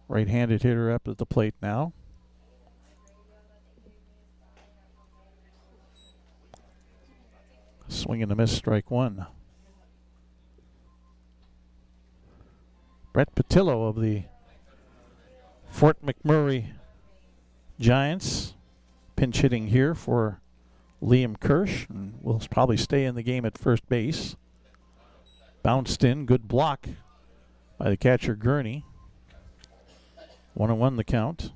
Right-handed hitter up at the plate now. Swing and a miss, strike 1. Brett Patillo of the Fort McMurray Giants pinch hitting here for Liam Kirsch, and will probably stay in the game at first base. Bounced in, good block by the catcher Gurney. 1-1 the count.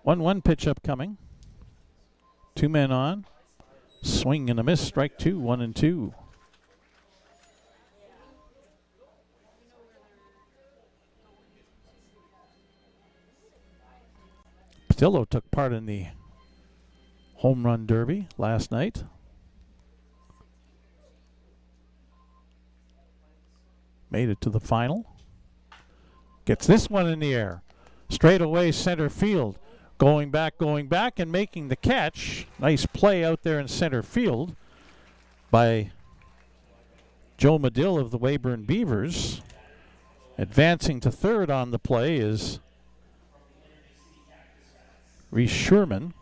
One pitch upcoming. 2 men on. Swing and a miss, strike 2, 1-2. Patillo took part in the home run derby last night. Made it to the final. Gets this one in the air. Straight away center field. Going back, and making the catch. Nice play out there in center field by Joe Medill of the Weyburn Beavers. Advancing to third on the play is Reese Sherman.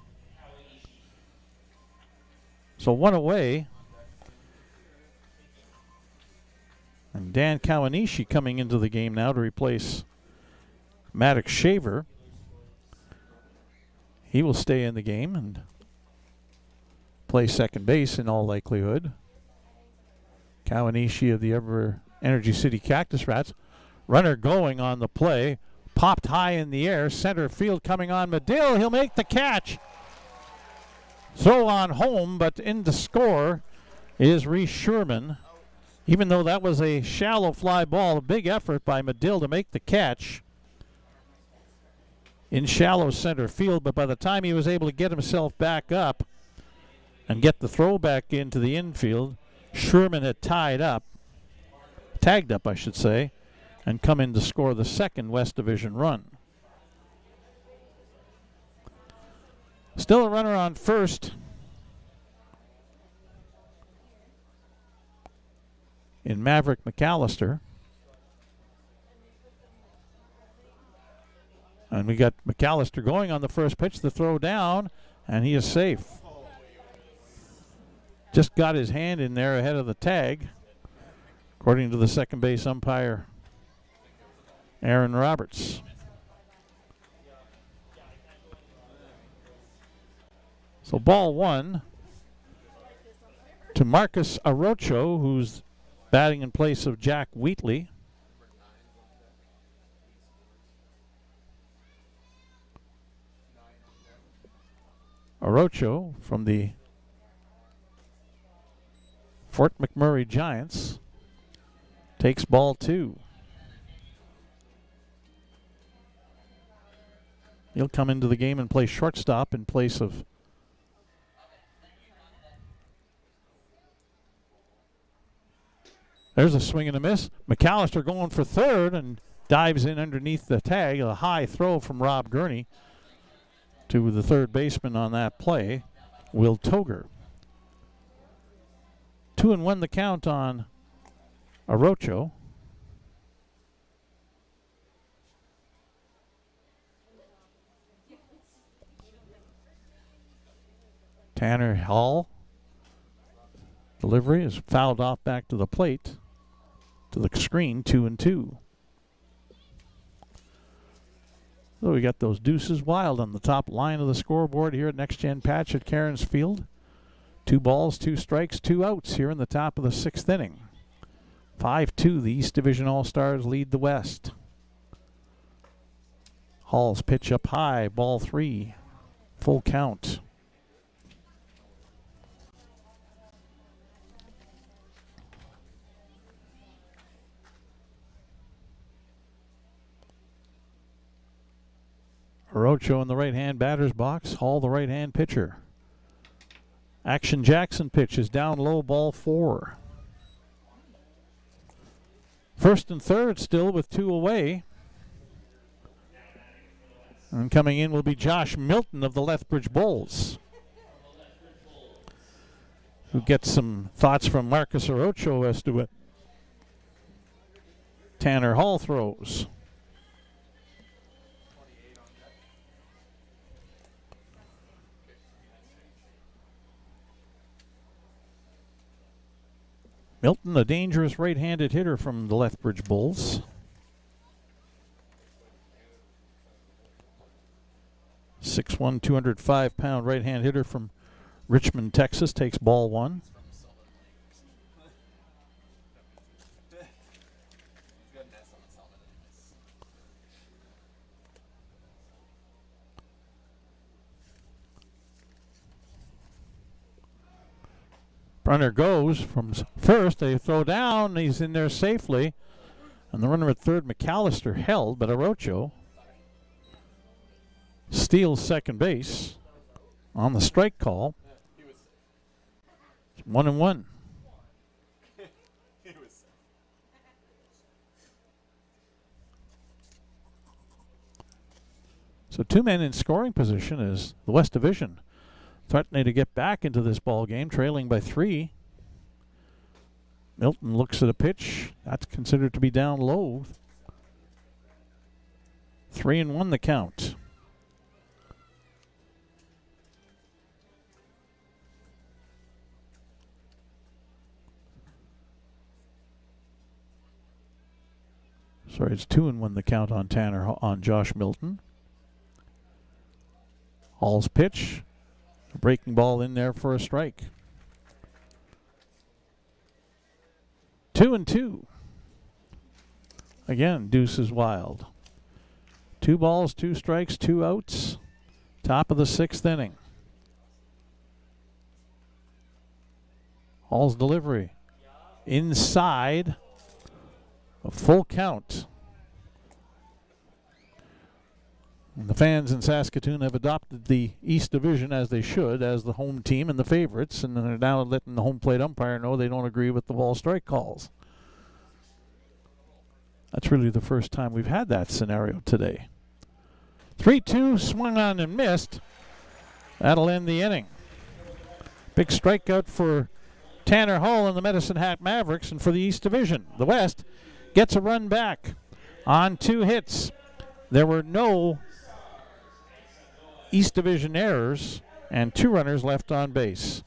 So 1 away. And Dan Kawanishi coming into the game now to replace Maddox Shaver. He will stay in the game and play second base in all likelihood. Kawanishi of the Energy City Cactus Rats. Runner going on the play. Popped high in the air. Center field coming on Medill. He'll make the catch. Throw on home, but in to score is Reese Sherman. Even though that was a shallow fly ball, a big effort by Medill to make the catch in shallow center field, but by the time he was able to get himself back up and get the throw back into the infield, Sherman had tagged up, I should say, and come in to score the second West Division run. Still a runner on first in Maverick McAllister. And we got McAllister going on the first pitch, the throw down, and he is safe. Just got his hand in there ahead of the tag, according to the second base umpire, Aaron Roberts. So ball 1 to Marcus Arocho, who's batting in place of Jack Wheatley. Arocho from the Fort McMurray Giants takes ball 2. He'll come into the game and play shortstop in place of there's a swing and a miss. McAllister going for third and dives in underneath the tag. A high throw from Rob Gurney to the third baseman on that play, Will Toger. 2-1 the count on Arocho. Tanner Hall. Delivery is fouled off back to the plate. To the screen, 2-2. So we got those deuces wild on the top line of the scoreboard here at Next Gen Patch at Cairns Field. 2 balls, 2 strikes, 2 outs here in the top of the 6th inning. 5-2, the East Division All-Stars lead the West. Hall's pitch up high, ball 3, full count. Arocho in the right-hand batter's box. Hall the right-hand pitcher. Action Jackson pitch is down low, ball 4. First and third still with 2 away. And coming in will be Josh Milton of the Lethbridge Bulls, who gets some thoughts from Marcus Arocho as to what Tanner Hall throws. Milton, a dangerous right-handed hitter from the Lethbridge Bulls. 6'1", 205-pound right-hand hitter from Richmond, Texas, takes ball 1. Runner goes from first. They throw down. He's in there safely. And the runner at third, McAllister, held, but Arocho steals second base on the strike call. 1-1. So 2 men in scoring position is the West Division threatening to get back into this ball game, trailing by 3. Milton looks at a pitch. That's considered to be down low. 3-1 the count. Sorry, it's 2-1 the count on Josh Milton. Hall's pitch. A breaking ball in there for a strike. 2-2. Again, deuce is wild. 2 balls, 2 strikes, 2 outs. Top of the 6th inning. Hall's delivery. Inside. A full count. And the fans in Saskatoon have adopted the East Division, as they should, as the home team and the favorites, and they're now letting the home plate umpire know they don't agree with the ball strike calls. That's really the first time we've had that scenario today. 3-2, swung on and missed. That'll end the inning. Big strikeout for Tanner Hall and the Medicine Hat Mavericks, and for the East Division. The West gets a run back on 2 hits. There were no East Division errors and 2 runners left on base.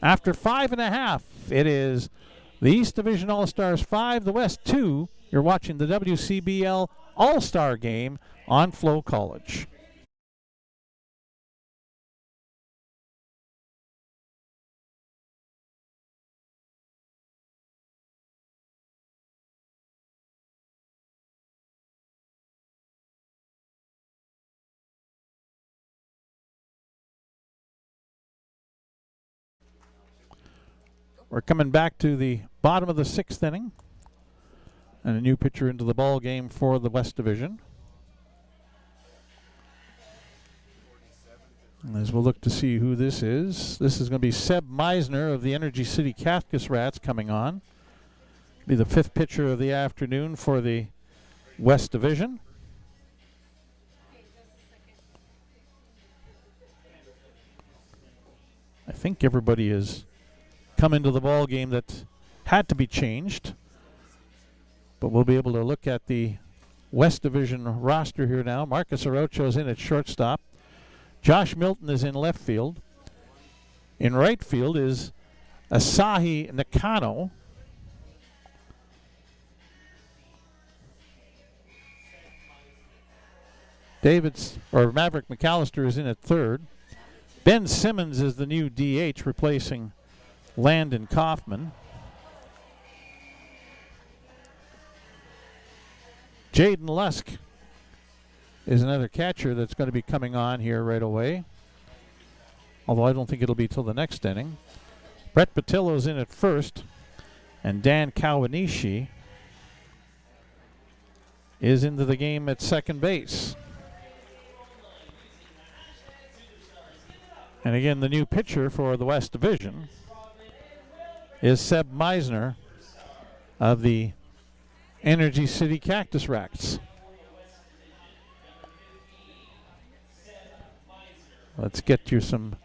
After 5.5, it is the East Division All-Stars 5, the West 2. You're watching the WCBL All-Star Game on FloCollege. We're coming back to the bottom of the 6th inning. And a new pitcher into the ball game for the West Division. As we'll look to see who this is going to be Seb Meisner of the Energy City Cactus Rats coming on. Be the 5th pitcher of the afternoon for the West Division. I think everybody has come into the ball game that had to be changed. But we'll be able to look at the West Division roster here now. Marcus Arocho is in at shortstop. Josh Milton is in left field. In right field is Asahi Nakano. Maverick McAllister is in at third. Ben Simmons is the new DH replacing Landon Kaufman. Jaden Lusk is another catcher that's going to be coming on here right away. Although I don't think it'll be till the next inning. Brett Patillo's in at first. And Dan Kawanishi is into the game at second base. And again, the new pitcher for the West Division is Seb Meisner of the Energy City Cactus Rats. Let's get you some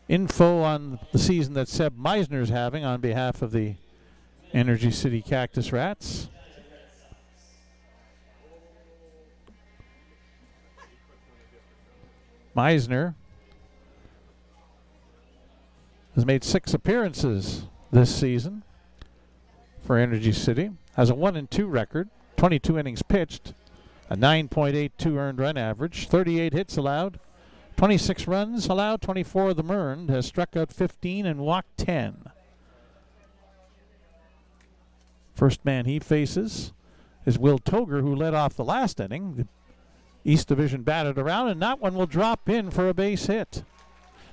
info on the season that Seb Meisner is having on behalf of the Energy City Cactus Rats. Meisner has made 6 appearances this season for Energy City. Has a 1-2 record, 22 innings pitched, a 9.82 earned run average, 38 hits allowed, 26 runs allowed, 24 of them earned, has struck out 15 and walked 10. First man he faces is Will Toger, who led off the last inning. The East Division batted around, and that one will drop in for a base hit.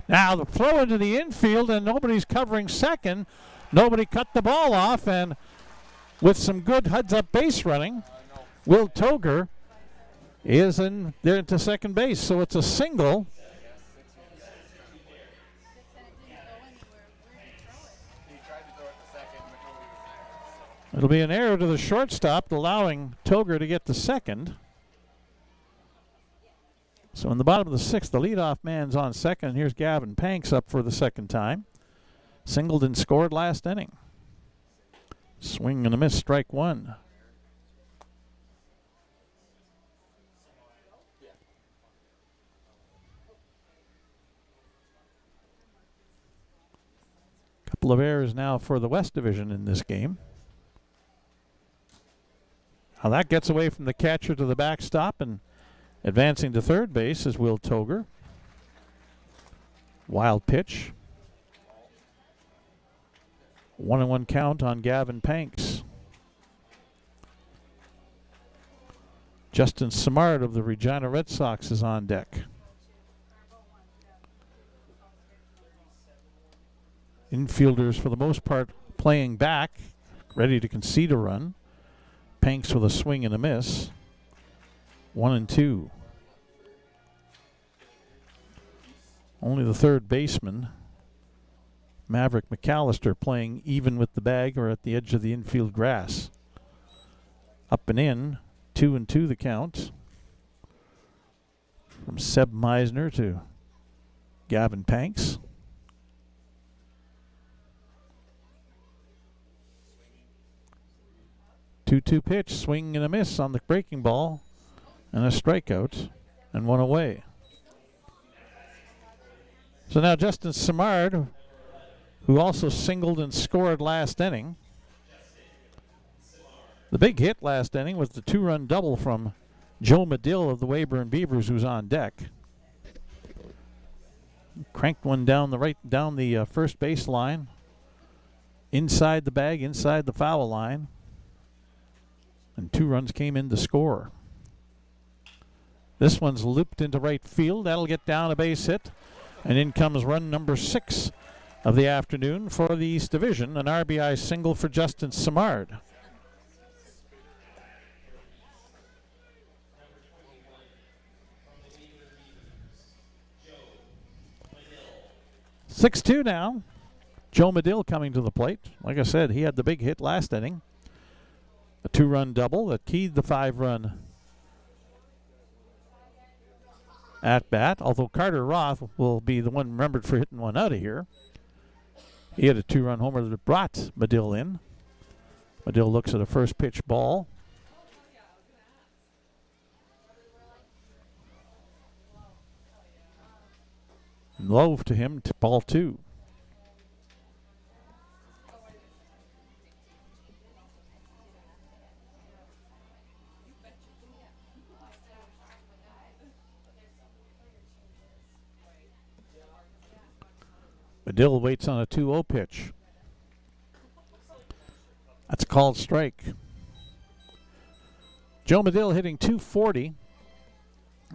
Now the throw into the infield, and nobody's covering second. Nobody cut the ball off, and with some good heads-up base running, Will Toger is in there into second base. So it's a single. It'll be an error to the shortstop, allowing Toger to get to second. So in the bottom of the 6th, the leadoff man's on second. Here's Gavin Panks up for the second time. Singled and scored last inning. Swing and a miss, strike one. Couple of errors now for the West Division in this game. Now that gets away from the catcher to the backstop, and advancing to third base is Will Toger. Wild pitch. 1-1 count on Gavin Panks. Justin Simard of the Regina Red Sox is on deck. Infielders, for the most part, playing back, ready to concede a run. Panks with a swing and a miss. 1-2. Only the third baseman, Maverick McAllister, playing even with the bag or at the edge of the infield grass. Up and in, 2-2 the count. From Seb Meisner to Gavin Panks. Two pitch, swing and a miss on the breaking ball, and a strikeout, and one away. So now Justin Simard, who also singled and scored last inning. The big hit last inning was the 2-run double from Joe Medill of the Weyburn Beavers, who's on deck. Cranked one down the first base line, inside the bag, inside the foul line. And 2 runs came in to score. This one's looped into right field. That'll get down a base hit. And in comes run number 6 of the afternoon for the East Division, an RBI single for Justin Simard. (6-2) now. Joe Medill coming to the plate. Like I said, he had the big hit last inning. A 2-run double that keyed the 5-run at bat, although Carter Roth will be the one remembered for hitting one out of here. He had a 2-run homer that brought Medill in. Medill looks at a first pitch ball. Low to him, to ball 2. Medill waits on a 2-0 pitch. That's a called strike. Joe Medill hitting .240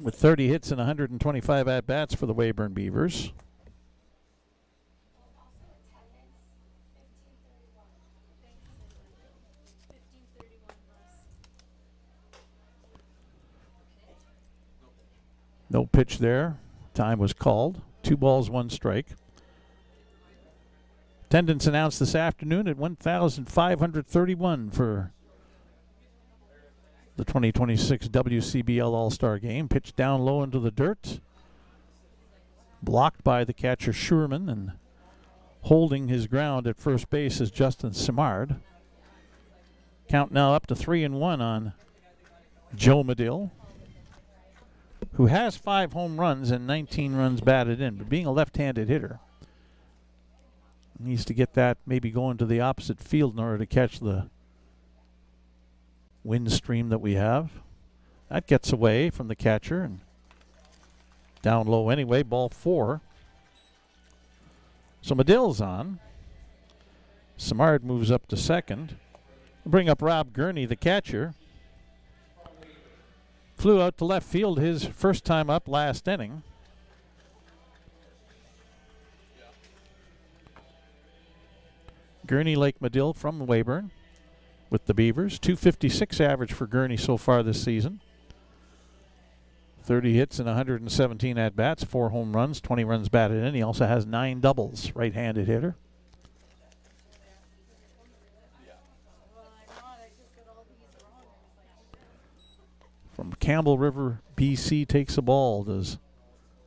with 30 hits and 125 at-bats for the Weyburn Beavers. No pitch there. Time was called. 2 balls, 1 strike. Attendance announced this afternoon at 1,531 for the 2026 WCBL All-Star Game. Pitched down low into the dirt. Blocked by the catcher Schurman, and holding his ground at first base is Justin Simard. Count now up to 3-1 on Joe Medill, who has 5 home runs and 19 runs batted in, but being a left-handed hitter, needs to get that maybe going to the opposite field in order to catch the wind stream that we have. That gets away from the catcher and down low anyway, ball 4. So Medill's on. Simard moves up to second. Bring up Rob Gurney, the catcher. Flew out to left field his first time up last inning. Gurney, like Medill, from Weyburn with the Beavers. .256 average for Gurney so far this season. 30 hits and 117 at-bats, 4 home runs, 20 runs batted in. He also has 9 doubles, right-handed hitter. From Campbell River, BC, takes a ball, does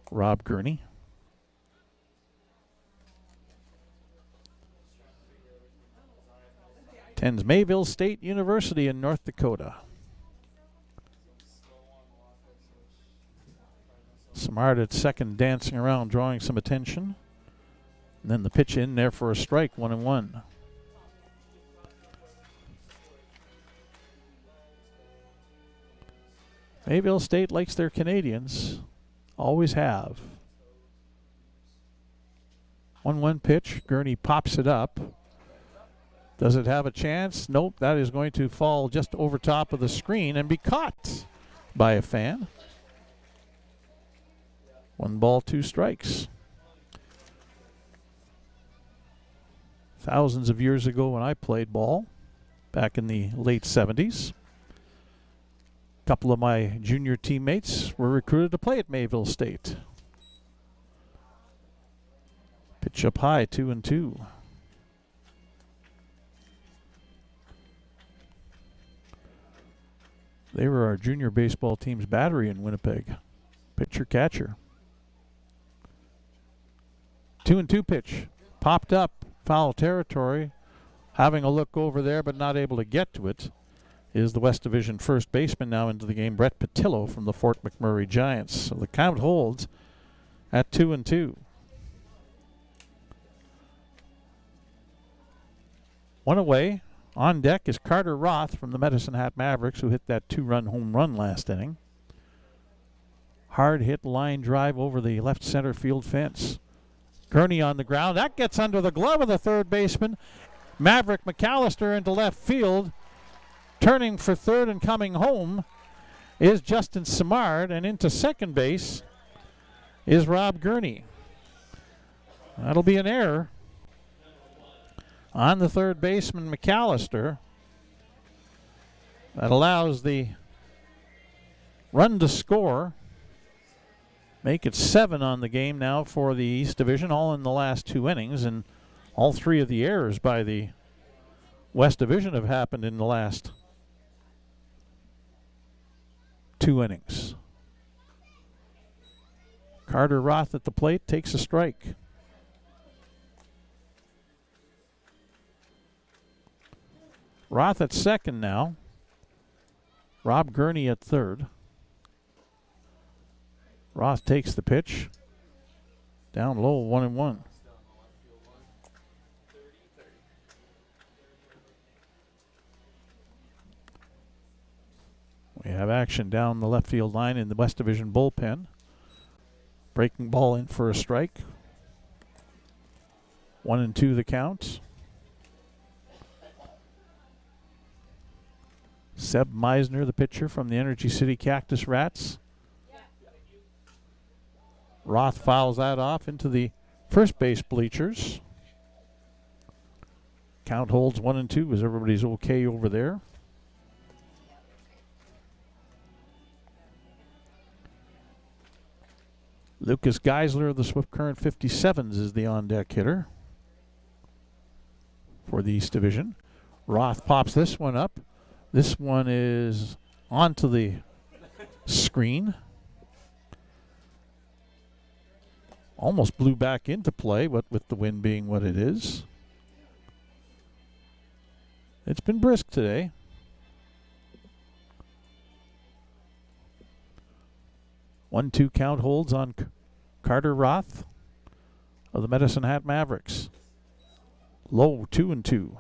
Rob Gurney. Attends Mayville State University in North Dakota. Simard at second, dancing around, drawing some attention. And then the pitch in there for a strike, 1-1. Mayville State likes their Canadians. Always have. 1-1 pitch. Gurney pops it up. Does it have a chance? Nope. That is going to fall just over top of the screen and be caught by a fan. 1 ball, 2 strikes. Thousands of years ago when I played ball, back in the late 70s, a couple of my junior teammates were recruited to play at Mayville State. Pitch up high, 2-2. They were our junior baseball team's battery in Winnipeg. Pitcher catcher. 2-2 pitch. Popped up, foul territory. Having a look over there but not able to get to it is the West Division first baseman now into the game, Brett Patillo from the Fort McMurray Giants. So the count holds at 2-2. 1 away. On deck is Carter Roth from the Medicine Hat Mavericks, who hit that 2-run home run last inning. Hard hit line drive over the left center field fence. Gurney on the ground. That gets under the glove of the third baseman. Maverick McAllister into left field. Turning for third and coming home is Justin Simard, and into second base is Rob Gurney. That'll be an error. on the third baseman, McAllister. That allows the run to score. Make it 7 on the game now for the East Division, all in the last 2 innings, and all 3 of the errors by the West Division have happened in the last 2 innings. Carter Roth at the plate takes a strike. Roth at second now. Rob Gurney at third. Roth takes the pitch. Down low, 1-1. We have action down the left field line in the West Division bullpen. Breaking ball in for a strike. 1-2 the count. Seb Meisner, the pitcher from the Energy City Cactus Rats. Roth fouls that off into the first base bleachers. Count holds 1-2 as everybody's okay over there. Lucas Geisler of the Swift Current 57s is the on-deck hitter for the East Division. Roth pops this one up. This one is onto the screen. Almost blew back into play, but with the wind being what it is. It's been brisk today. One-two count holds on Carter Roth of the Medicine Hat Mavericks. Low, 2-2.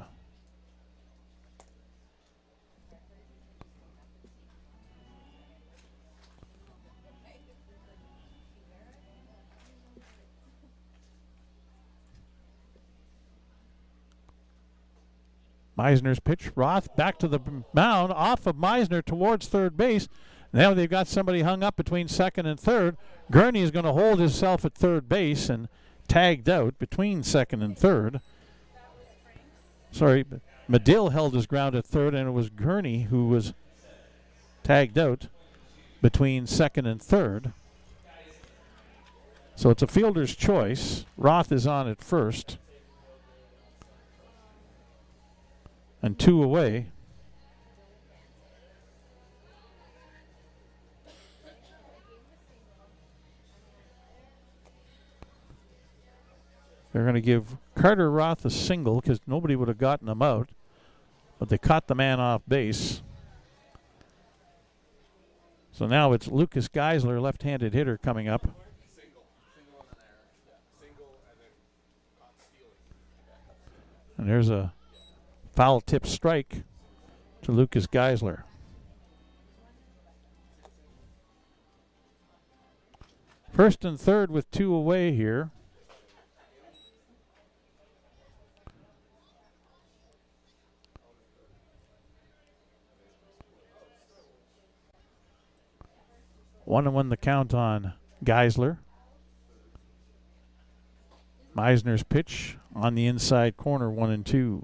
Meisner's pitch. Roth back to the mound, off of Meisner towards third base. Now they've got somebody hung up between second and third. Gurney is going to hold himself at third base and tagged out between second and third. Sorry, Medill held his ground at third, and it was Gurney who was tagged out between second and third. So it's a fielder's choice. Roth is on at first. And 2 away. They're going to give Carter Roth a single because nobody would have gotten him out, but they caught the man off base. So now it's Lucas Geisler, left-handed hitter, coming up. And there's a foul tip strike to Lucas Geisler. First and third with 2 away here. One and 1 the count on Geisler. Meisner's pitch on the inside corner, 1-2.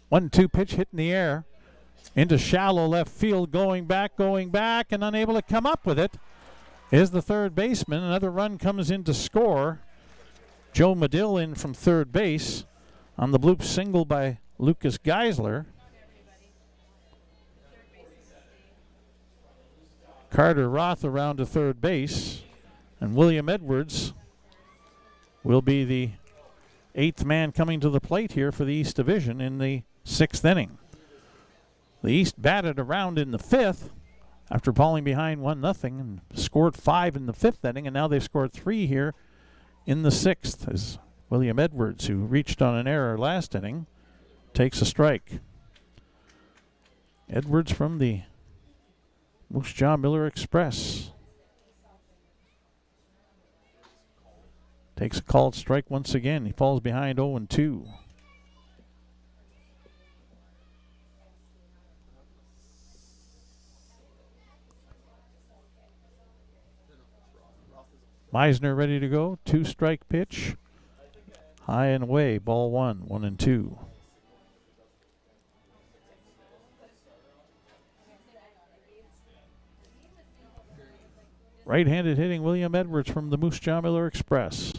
One-two pitch hit in the air into shallow left field, going back, and unable to come up with it is the third baseman. Another run comes in to score. Joe Medill in from third base on the bloop single by Lucas Geisler. Carter Roth around to third base, and William Edwards will be the 8th man coming to the plate here for the East Division in the 6th inning. The East batted around in the 5th after falling behind 1-0 and scored 5 in the 5th inning, and now they've scored 3 here in the 6th as William Edwards, who reached on an error last inning, takes a strike. Edwards from the Moose Jaw Miller Express takes a called strike once again. He falls behind 0-2. Meisner ready to go. 2-strike pitch. High and away. Ball 1, 1-2. Right-handed hitting William Edwards from the Moose Jaw Miller Express.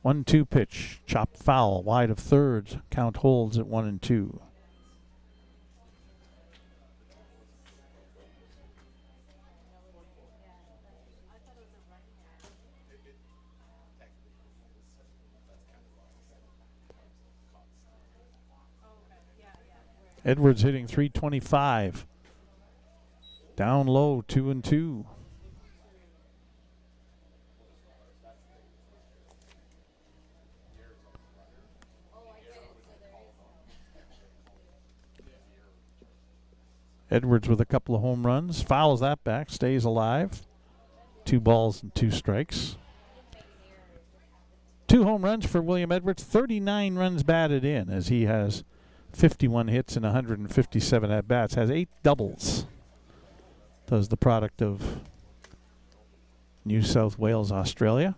1-2 pitch. Chopped foul. Wide of third. Count holds at 1-2. Edwards hitting .325. Down low, 2-2. Edwards with a couple of home runs. Fouls that back, stays alive. 2 balls and 2 strikes. 2 home runs for William Edwards. 39 runs batted in as he has 51 hits and 157 at-bats. Has 8 doubles. Does the product of New South Wales, Australia.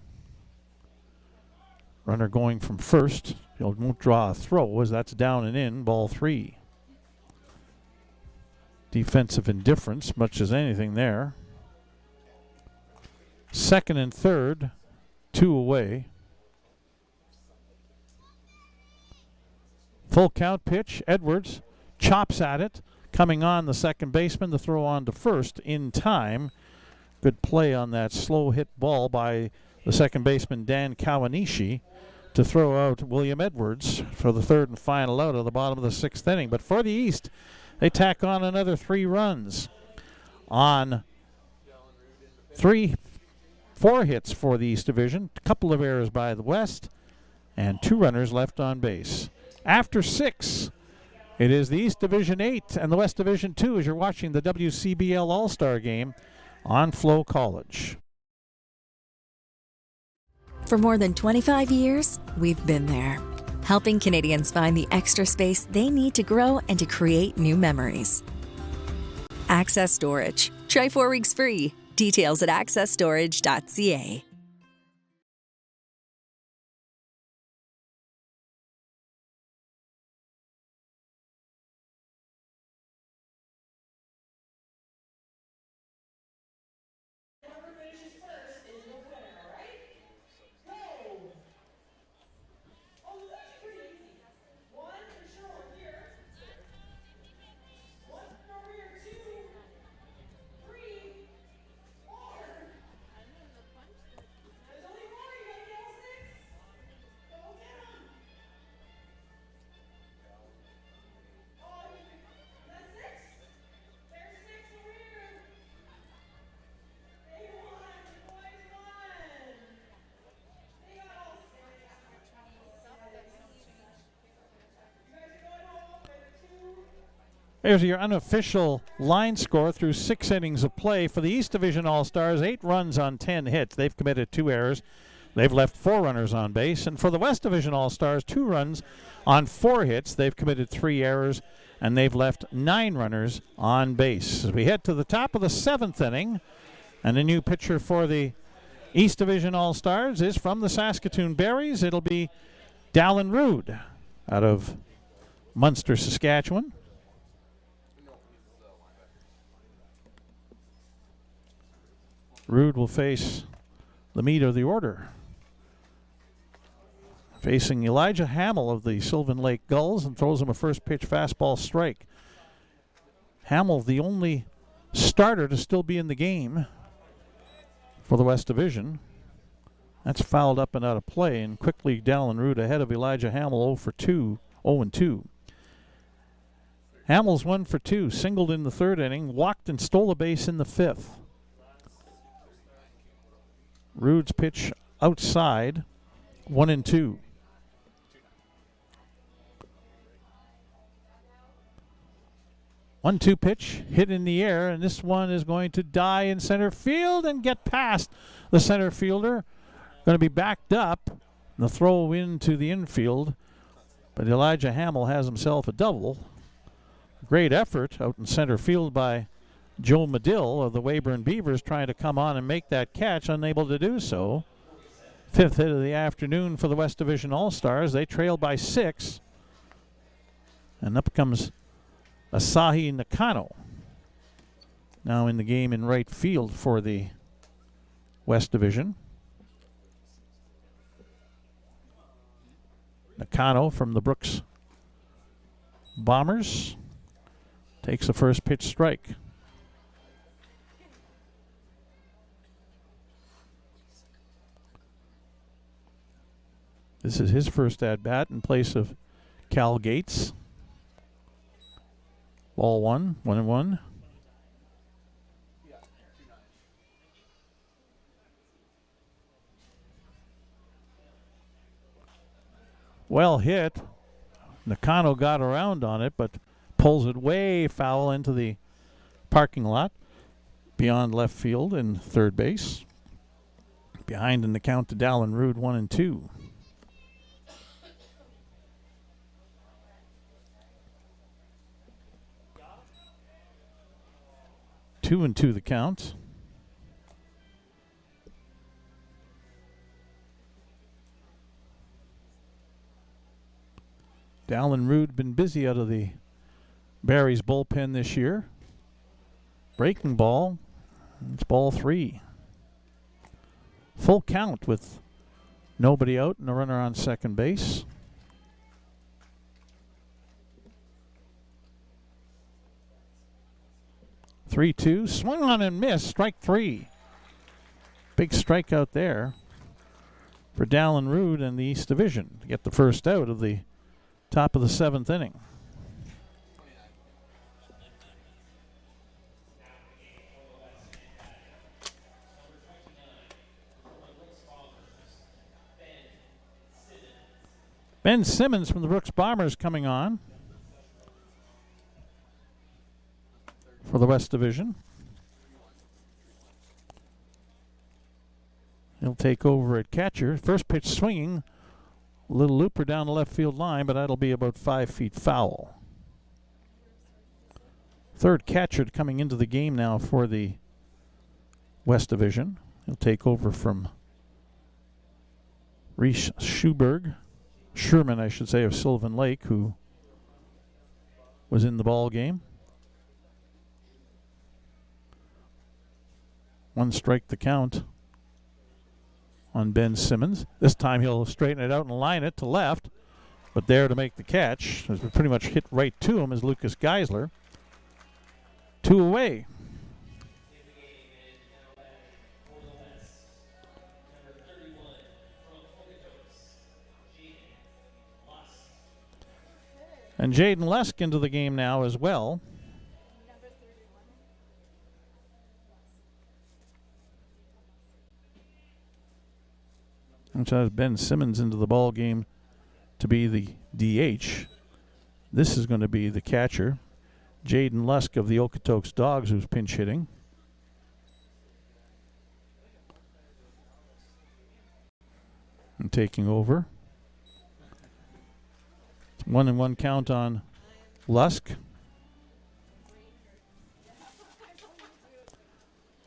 Runner going from first. He won't draw a throw as that's down and in. Ball 3. Defensive indifference, much as anything there. Second and third, 2 away. Full count pitch. Edwards chops at it. Coming on the second baseman, the throw on to first in time. Good play on that slow hit ball by the second baseman, Dan Kawanishi, to throw out William Edwards for the third and final out of the bottom of the 6th inning. But for the East, they tack on another 3 runs on 4 hits for the East Division, a couple of errors by the West, and 2 runners left on base. After 6, it is the East Division 8 and the West Division 2 as you're watching the WCBL All-Star Game on FloCollege. For more than 25 years, we've been there, helping Canadians find the extra space they need to grow and to create new memories. Access Storage. Try 4 weeks free. Details at accessstorage.ca. There's your unofficial line score through 6 innings of play. For the East Division All-Stars, 8 runs on 10 hits. They've committed 2 errors. They've left 4 runners on base. And for the West Division All-Stars, 2 runs on 4 hits. They've committed 3 errors, and they've left 9 runners on base. As we head to the top of the 7th inning, and a new pitcher for the East Division All-Stars is from the Saskatoon Berries. It'll be Dallin Rood out of Munster, Saskatchewan. Rood will face the meat of the order, facing Elijah Hamill of the Sylvan Lake Gulls, and throws him a first pitch fastball strike. Hamill, the only starter to still be in the game for the West Division. That's fouled up and out of play, and quickly Dallin Rood ahead of Elijah Hamill 0-2. Hamill's 1 for 2, singled in the 3rd inning, walked and stole a base in the 5th. Rood's pitch outside, 1-2. One-two pitch hit in the air, and this one is going to die in center field and get past the center fielder. Going to be backed up. The throw into the infield, but Elijah Hamill has himself a double. Great effort out in center field by Joe Medill of the Weyburn Beavers trying to come on and make that catch, unable to do so. 5th hit of the afternoon for the West Division All-Stars. They trail by 6. And up comes Asahi Nakano, now in the game in right field for the West Division. Nakano from the Brooks Bombers takes the first pitch strike. This is his first at-bat in place of Cal Gates. Ball 1, 1-1. Well hit. Nakano got around on it, but pulls it way foul into the parking lot beyond left field and third base. Behind in the count to Dallin Rood, 1-2. 2-2 the count. Dallin Rood been busy out of the Barry's bullpen this year. Breaking ball. It's ball 3. Full count with nobody out and a runner on second base. Three-two, swung on and missed, strike 3. Big strikeout there for Dallin Rood and the East Division to get the first out of the top of the 7th inning. Ben Simmons from the Brooks Bombers coming on for the West Division. He'll take over at catcher. First pitch swinging. A little looper down the left field line, but that'll be about 5 feet foul. Third catcher coming into the game now for the West Division. He'll take over from Reese Sherman, I should say, of Sylvan Lake, who was in the ball game. 1 strike the count on Ben Simmons. This time he'll straighten it out and line it to left, but there to make the catch, as we pretty much hit right to him, is Lucas Geisler. 2 away. And Jaden Lusk into the game now as well. Which has Ben Simmons into the ball game to be the DH. This is going to be the catcher, Jaden Lusk of the Okotoks Dogs, who's pinch hitting. And taking over. 1-1 count on Lusk.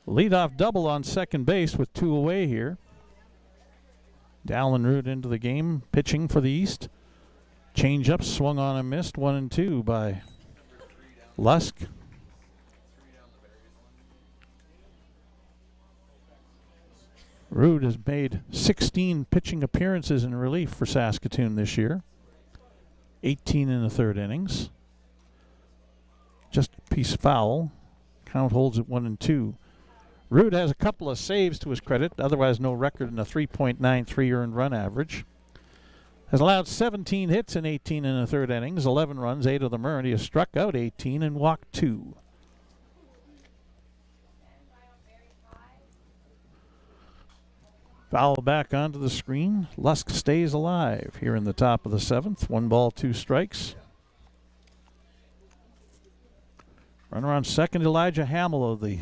Leadoff double on second base with 2 away here. Dallin Rood into the game, pitching for the East. Change up, swung on and missed. 1-2 by Lusk. Rood has made 16 pitching appearances in relief for Saskatoon this year. 18 in the 3rd innings. Just a piece foul. Count holds at 1-2. Rood has a couple of saves to his credit, otherwise no record in a 3.93 earned run average. Has allowed 17 hits in 18 in the 3rd innings, 11 runs, 8 of them earned. He has struck out 18 and walked 2. Foul back onto the screen. Lusk stays alive here in the top of the 7th. 1 ball, 2 strikes. Runner on second, Elijah Hamill of the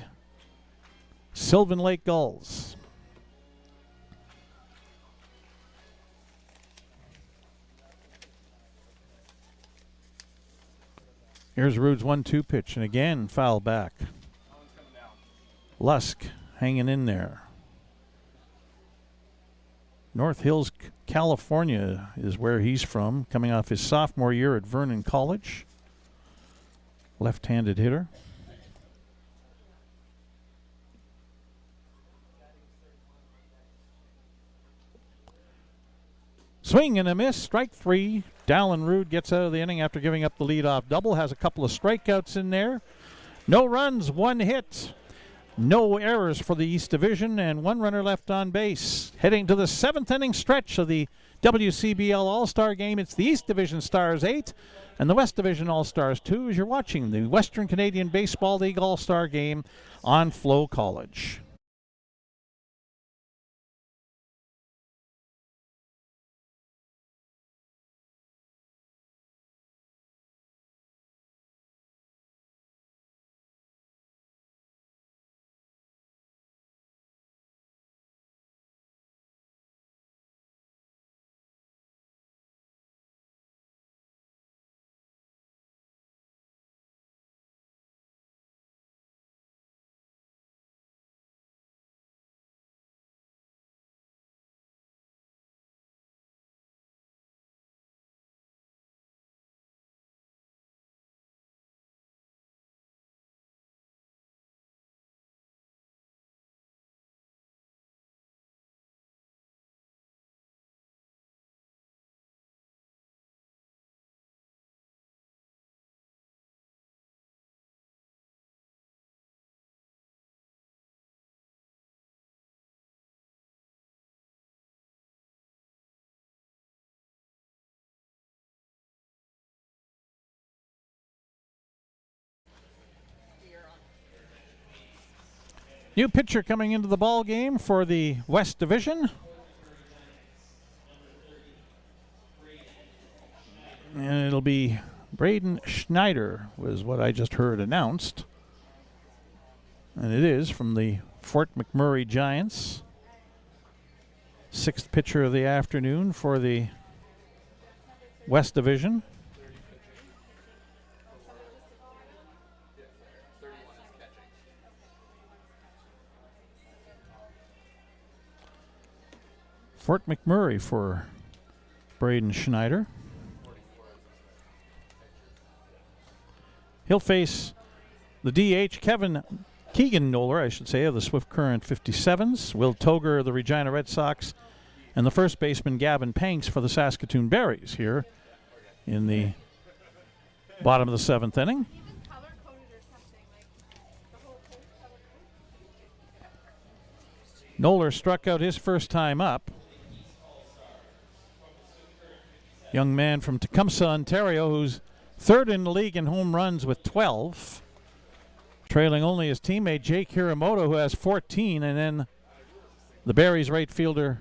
Sylvan Lake Gulls. Here's Rood's 1-2 pitch, and again foul back. Lusk hanging in there. North Hills, California is where he's from, coming off his sophomore year at Vernon College. Left-handed hitter. Swing and a miss, strike three. Dallin Rood gets out of the inning after giving up the leadoff double. Has a couple of strikeouts in there. No runs, one hit. No errors for the East Division, and one runner left on base. Heading to the 7th inning stretch of the WCBL All-Star Game. It's the East Division Stars 8 and the West Division All-Stars 2 as you're watching the Western Canadian Baseball League All-Star Game on FloCollege. New pitcher coming into the ball game for the West Division. And it'll be Braden Schneider, was what I just heard announced. And it is from the Fort McMurray Giants. 6th pitcher of the afternoon for the West Division. Fort McMurray for Braden Schneider. He'll face the DH, Keegan Noller, I should say, of the Swift Current 57s, Will Toger of the Regina Red Sox, and the first baseman, Gavin Panks, for the Saskatoon Berries here in the bottom of the 7th inning. Noller struck out his first time up. Young man from Tecumseh, Ontario, who's 3rd in the league in home runs with 12. Trailing only his teammate Jake Hiramoto, who has 14, and then the Berries right fielder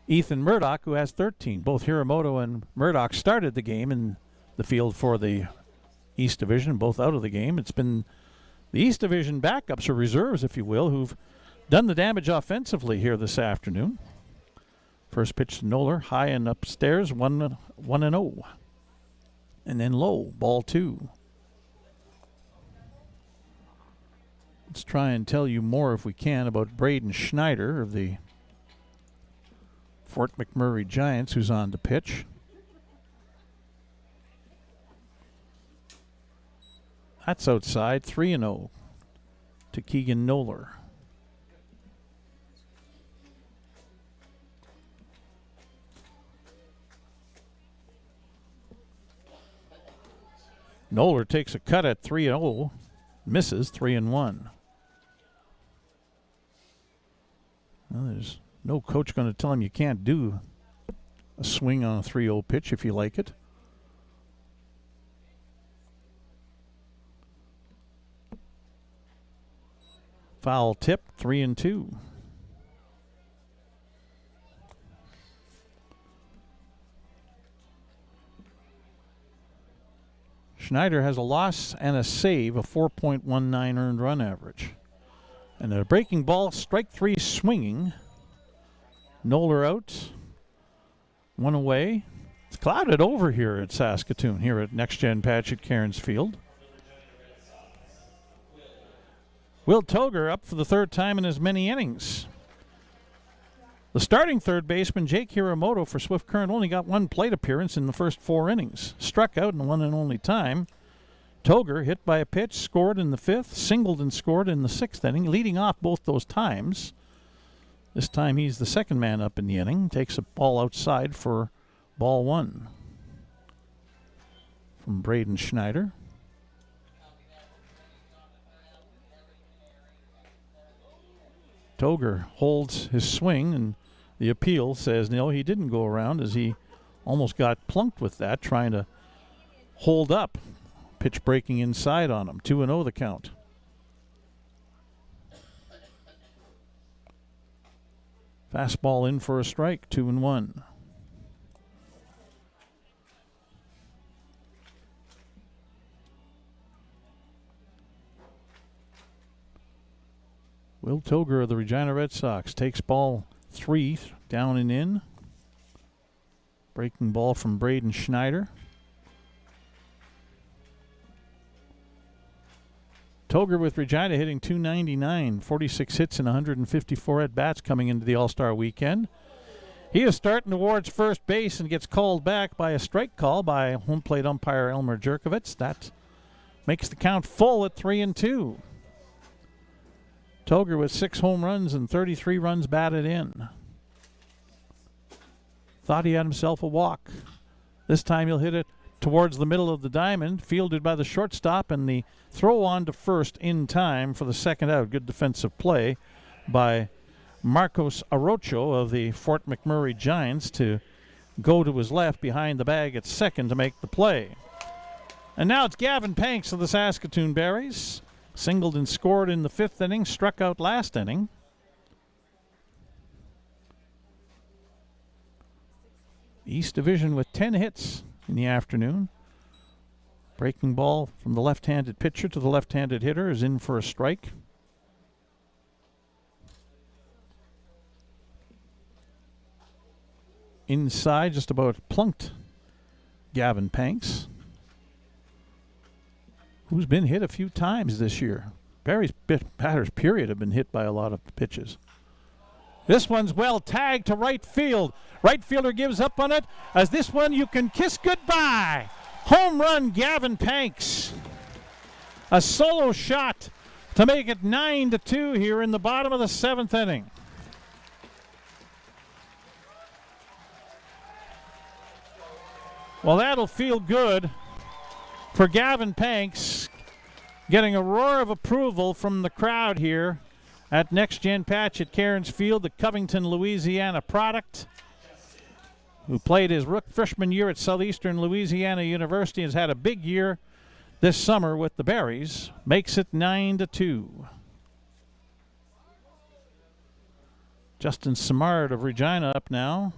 Ethan Murdoch, who has 13. Both Hiramoto and Murdoch started the game in the field for the East Division, both out of the game. It's been the East Division backups, or reserves, if you will, who've done the damage offensively here this afternoon. First pitch to Noller, high and upstairs, 1-0. And then low, ball 2. Let's try and tell you more, if we can, about Braden Schneider of the Fort McMurray Giants, who's on the pitch. That's outside, 3-0 to Keegan Noller. Noller takes a cut at 3-0, misses 3-1. Well, there's no coach going to tell him you can't do a swing on a 3-0 pitch if you like it. Foul tip, 3-2. Schneider has a loss and a save, a 4.19 earned run average. And a breaking ball, strike 3 swinging. Noller out, 1 away. It's clouded over here at Saskatoon, here at Next Gen Patch at Cairns Field. Will Toger up for the third time in as many innings. The starting third baseman, Jake Hiramoto for Swift Current, only got one plate appearance in the first 4 innings. Struck out in one and only time. Toger hit by a pitch, scored in the 5th, singled and scored in the 6th inning, leading off both those times. This time he's the second man up in the inning. Takes a ball outside for ball 1 from Braden Schneider. Toger holds his swing, and the appeal says no, he didn't go around, as he almost got plunked with that, trying to hold up. Pitch breaking inside on him. 2-0 the count. Fastball in for a strike. 2-1. Will Toger of the Regina Red Sox takes ball 3 down and in. Breaking ball from Braden Schneider. Toger with Regina hitting .299, 46 hits and 154 at-bats coming into the All-Star weekend. He is starting towards first base and gets called back by a strike call by home plate umpire Elmer Jerkovich. That makes the count full at 3-2. Toger with 6 home runs and 33 runs batted in. Thought he had himself a walk. This time he'll hit it towards the middle of the diamond, fielded by the shortstop, and the throw on to first in time for the second out. Good defensive play by Marcos Arocho of the Fort McMurray Giants to go to his left behind the bag at second to make the play. And now it's Gavin Panks of the Saskatoon Berries. Singled and scored in the 5th inning, struck out last inning. East Division with 10 hits in the afternoon. Breaking ball from the left-handed pitcher to the left-handed hitter is in for a strike. Inside, just about plunked Gavin Panks, who's been hit a few times this year. Barry's batters, period, have been hit by a lot of pitches. This one's well tagged to right field. Right fielder gives up on it, as this one you can kiss goodbye. Home run, Gavin Panks. A solo shot to make it 9-2 here in the bottom of the 7th inning. Well, that'll feel good for Gavin Panks, getting a roar of approval from the crowd here at Next Gen Patch at Cairns Field, the Covington, Louisiana product, who played his freshman year at Southeastern Louisiana University, has had a big year this summer with the Berries, makes it 9-2. Justin Simard of Regina up now.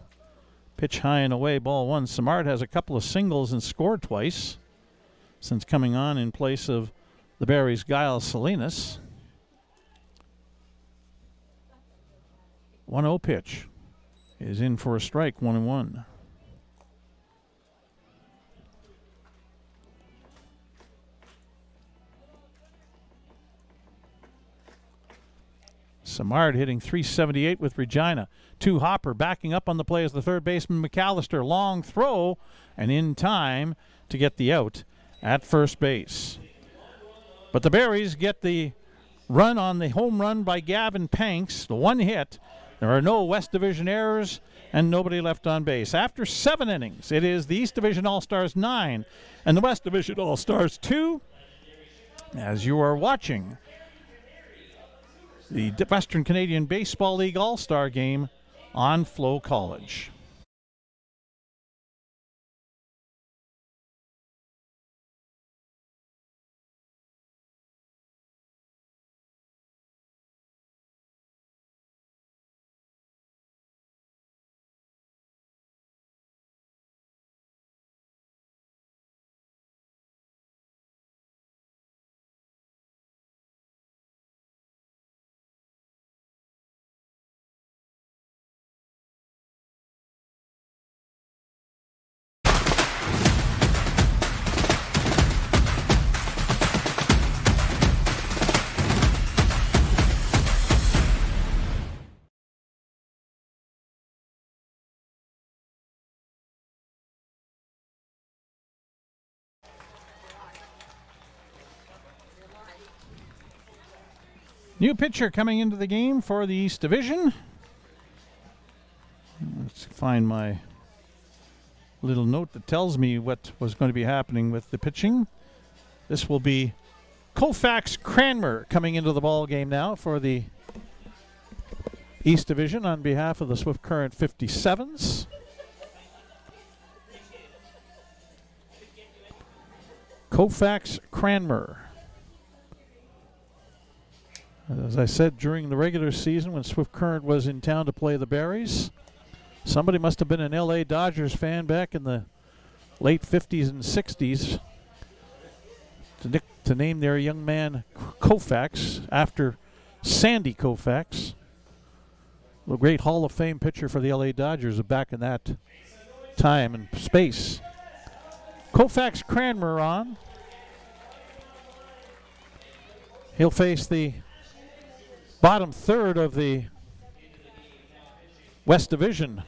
Pitch high and away, ball 1. Simard has a couple of singles and scored twice since coming on in place of the Berries' Giles Salinas. 1-0 pitch is in for a strike, 1-1. Simard hitting .378 with Regina. 2 Hopper backing up on the play as the third baseman McAllister. Long throw and in time to get the out at first base. But the Berries get the run on the home run by Gavin Panks, the 1 hit. There are no West Division errors and nobody left on base. After 7 innings, it is the East Division All-Stars 9 and the West Division All-Stars 2. As you are watching the Western Canadian Baseball League All-Star Game on FloCollege. New pitcher coming into the game for the East Division. Let's find my little note that tells me what was going to be happening with the pitching. This will be Koufax Cranmer coming into the ball game now for the East Division on behalf of the Swift Current 57s. Koufax Cranmer. As I said, during the regular season when Swift Current was in town to play the Berries, somebody must have been an LA Dodgers fan back in the late 50s and 60s to name their young man Koufax after Sandy Koufax, the great Hall of Fame pitcher for the LA Dodgers back in that time and space. Koufax Cranmer on. He'll face the bottom third of the West Division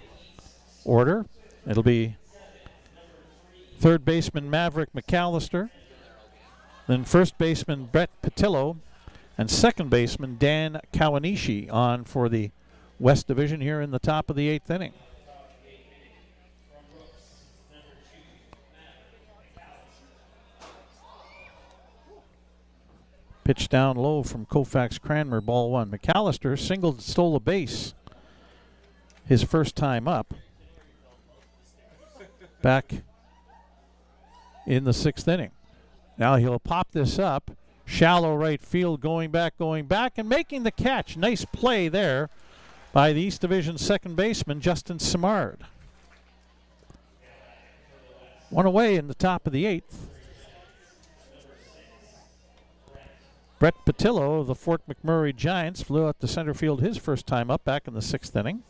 order. It'll be third baseman Maverick McAllister, then first baseman Brett Patillo, and second baseman Dan Kawanishi on for the West Division here in the top of the 8th inning. Pitch down low from Koufax Cranmer, ball one. McAllister singled, stole a base his first time up back in the 6th inning. Now he'll pop this up, shallow right field, going back, and making the catch. Nice play there by the East Division second baseman, Justin Simard. One away in the top of the 8th. Brett Patillo of the Fort McMurray Giants flew out to center field his first time up back in the 6th inning.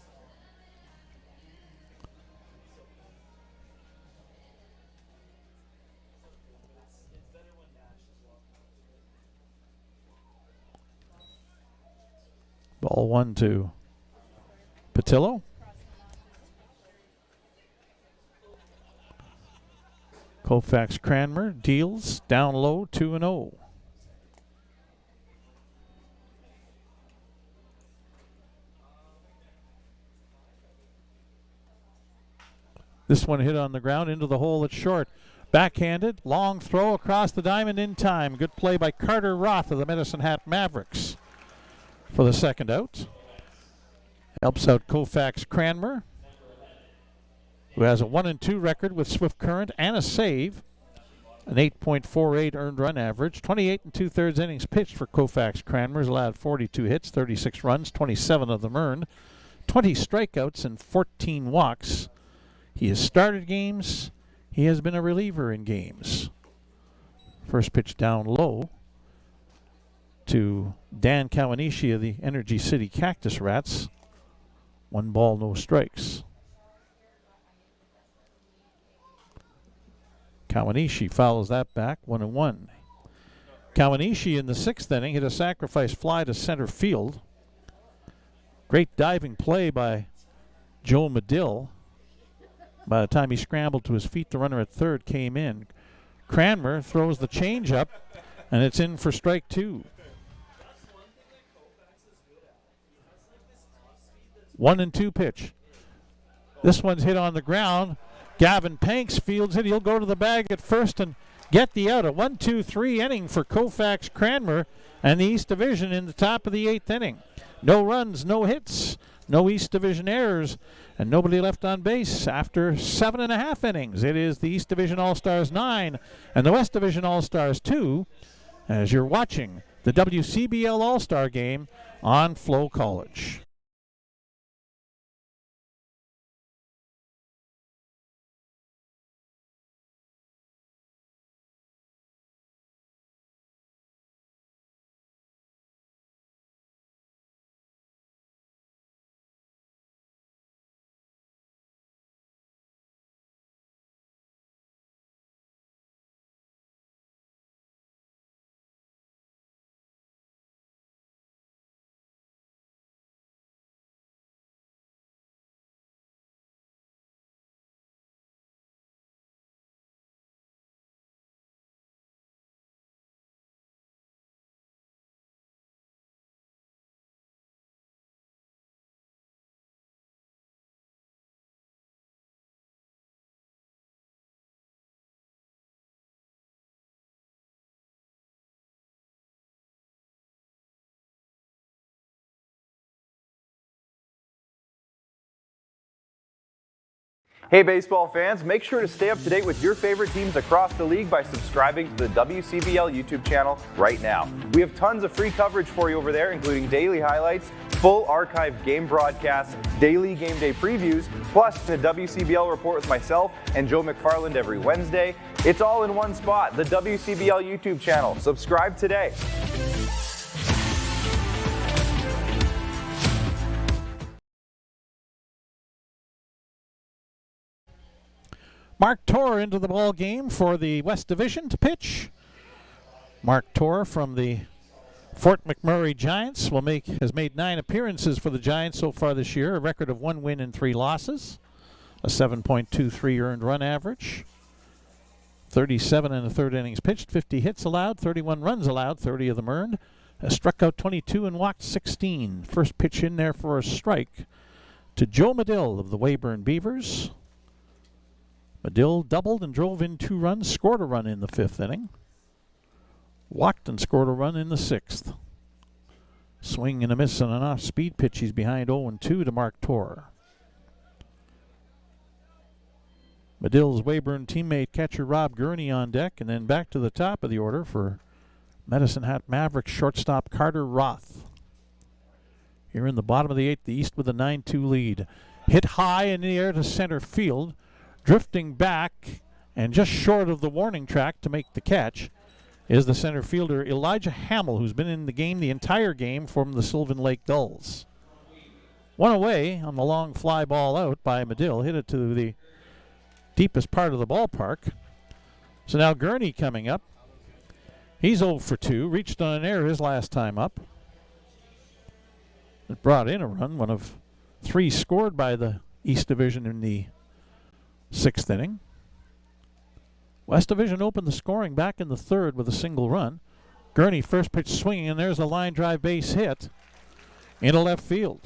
Ball one to Patillo. Koufax Cranmer deals down low, 2-0. This one hit on the ground into the hole at short. Backhanded, long throw across the diamond in time. Good play by Carter Roth of the Medicine Hat Mavericks for the second out. Helps out Koufax Cranmer, who has a 1-2 record with Swift Current and a save. An 8.48 earned run average. 28 2/3 innings pitched for Koufax Cranmer. Has allowed 42 hits, 36 runs, 27 of them earned. 20 strikeouts and 14 walks. He has started games. He has been a reliever in games. First pitch down low to Dan Kawanishi of the Energy City Cactus Rats. 1 ball, no strikes. Kawanishi follows that back, 1-1. Kawanishi in the 6th inning hit a sacrifice fly to center field. Great diving play by Joe Medill. By the time he scrambled to his feet, the runner at third came in. Cranmer throws the changeup, and it's in for strike 2. 1-2 pitch. This one's hit on the ground. Gavin Panks fields it. He'll go to the bag at first and get the out. A 1-2-3 inning for Koufax Cranmer and the East Division in the top of the 8th inning. No runs, no hits, no East Division errors, and nobody left on base after 7.5 innings. It is the East Division All-Stars 9 and the West Division All-Stars 2 as you're watching the WCBL All-Star Game on FloCollege. Hey baseball fans, make sure to stay up to date with your favorite teams across the league by subscribing to the WCBL YouTube channel right now. We have tons of free coverage for you over there, including daily highlights, full archived game broadcasts, daily game day previews, plus the WCBL report with myself and Joe McFarland every Wednesday. It's all in one spot, the WCBL YouTube channel. Subscribe today. Mark Torr into the ball game for the West Division to pitch. Mark Torr from the Fort McMurray Giants has made 9 appearances for the Giants so far this year, a record of 1 win and 3 losses, a 7.23 earned run average, 37 in the third innings pitched, 50 hits allowed, 31 runs allowed, 30 of them earned, has struck out 22 and walked 16. First pitch in there for a strike to Joe Medill of the Weyburn Beavers. Medill doubled and drove in 2 runs, scored a run in the 5th inning. Walked and scored a run in the 6th. Swing and a miss on an off-speed pitch. He's behind 0-2 to Mark Torr. Medill's Weyburn teammate catcher Rob Gurney on deck, and then back to the top of the order for Medicine Hat Mavericks shortstop Carter Roth. Here in the bottom of the 8th, the East with a 9-2 lead. Hit high in the air to center field. Drifting back and just short of the warning track to make the catch is the center fielder Elijah Hamill, who's been in the game the entire game from the Sylvan Lake Gulls. One away on the long fly ball out by Medill, hit it to the deepest part of the ballpark. So now Gurney coming up. He's 0 for 2, reached on an error his last time up. It brought in a run, one of 3 scored by the East Division in the 6th inning. West Division opened the scoring back in the 3rd with a single run. Gurney first pitch swinging, and there's a line drive base hit into left field.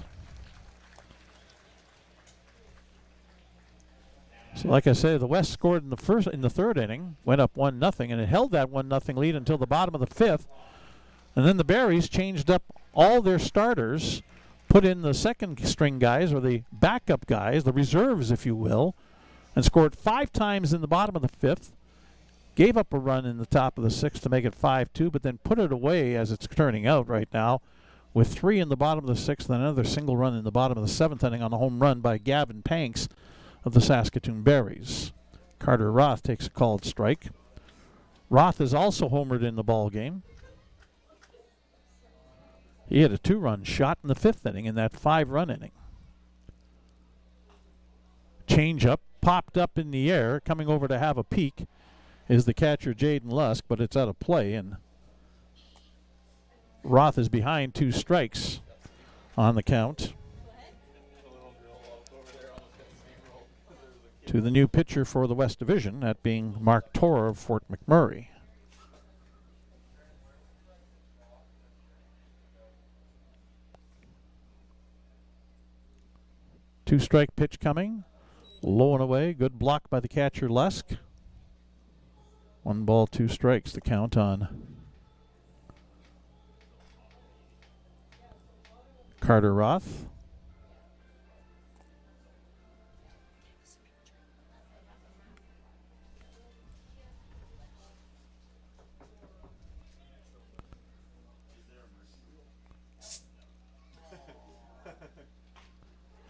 So like I say, the West scored in the 3rd inning, went up 1-0, and it held that 1-0 lead until the bottom of the 5th. And then the Berries changed up all their starters, put in the second string guys, or the backup guys, the reserves if you will, and scored 5 times in the bottom of the 5th, gave up a run in the top of the 6th to make it 5-2, but then put it away as it's turning out right now with 3 in the bottom of the 6th and another single run in the bottom of the 7th inning on a home run by Gavin Panks of the Saskatoon Berries. Carter Roth takes a called strike. Roth is also homered in the ball game. He had a 2-run shot in the 5th inning in that 5-run inning. Change up. Popped up in the air, coming over to have a peek is the catcher Jaden Lusk, but it's out of play, and Roth is behind 2 strikes on the count. To the new pitcher for the West Division, that being Mark Torr of Fort McMurray. Two-strike pitch coming. Low and away. Good block by the catcher Lusk. 1 ball, 2 strikes to count on Carter Roth.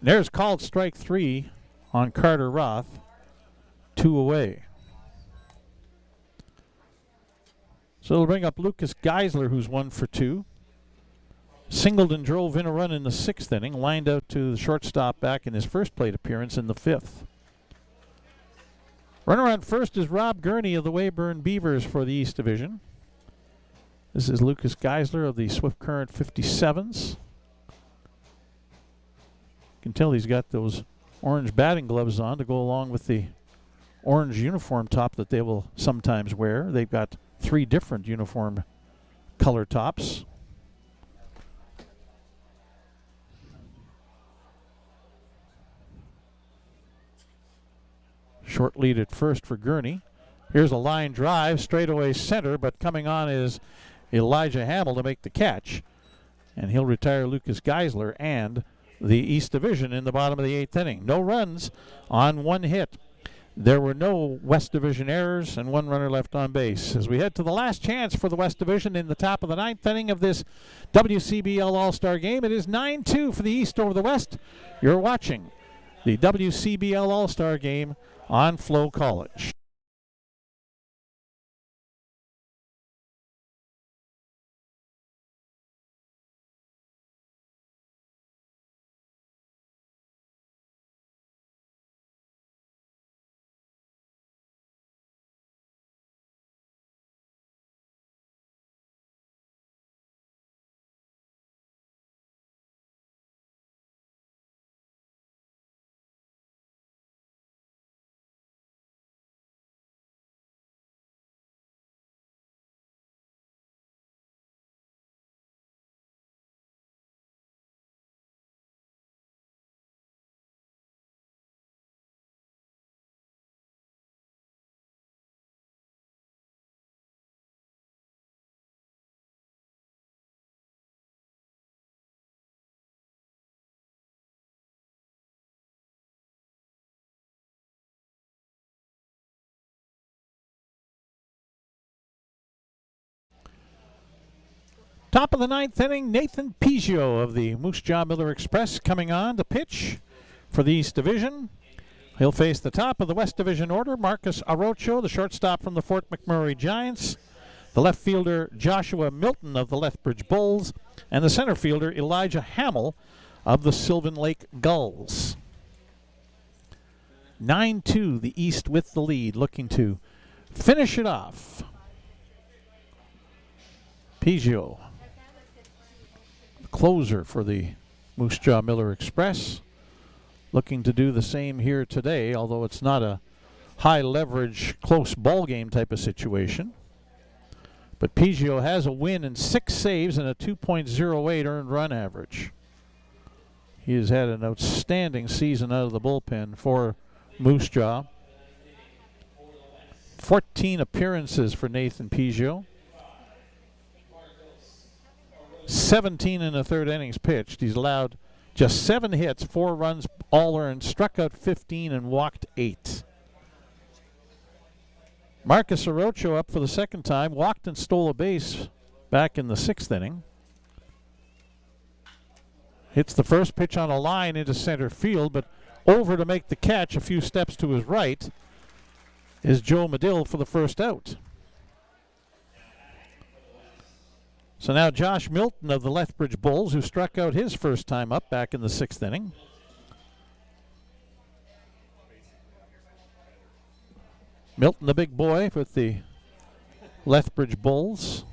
There's called strike 3 on Carter Roth, 2 away. So it'll bring up Lucas Geisler, who's 1 for 2. Singled and drove in a run in the 6th inning, lined out to the shortstop back in his first plate appearance in the 5th. Runner on first is Rob Gurney of the Weyburn Beavers for the East Division. This is Lucas Geisler of the Swift Current 57s. You can tell he's got those orange batting gloves on to go along with the orange uniform top that they will sometimes wear. They've got 3 different uniform color tops. Short lead at first for Gurney. Here's a line drive, straightaway center, but coming on is Elijah Hamill to make the catch. And he'll retire Lucas Geisler and the East Division in the bottom of the 8th inning. No runs on 1 hit. There were no West Division errors and 1 runner left on base. As we head to the last chance for the West Division in the top of the 9th inning of this WCBL All-Star game, it is 9-2 for the East over the West. You're watching the WCBL All-Star game on FloCollege. Top of the 9th inning, Nathan Pizio of the Moose Jaw Miller Express coming on to pitch for the East Division. He'll face the top of the West Division order, Marcus Arocho, the shortstop from the Fort McMurray Giants, the left fielder Joshua Milton of the Lethbridge Bulls, and the center fielder Elijah Hamill of the Sylvan Lake Gulls. 9-2, the East with the lead, looking to finish it off. Pizio, closer for the Moose Jaw Miller Express, looking to do the same here today, although it's not a high leverage close ball game type of situation. But Pizio has a win and 6 saves and a 2.08 earned run average. He has had an outstanding season out of the bullpen for Moose Jaw. 14 appearances for Nathan Pizio. 17 in the 3rd innings pitched. He's allowed just 7 hits, 4 runs, all earned, struck out 15 and walked 8. Marcus Arocho up for the 2nd time, walked and stole a base back in the 6th inning. Hits the first pitch on a line into center field, but over to make the catch a few steps to his right is Joe Medill for the first out. So now Josh Milton of the Lethbridge Bulls, who struck out his first time up back in the 6th inning. Milton, the big boy with the Lethbridge Bulls.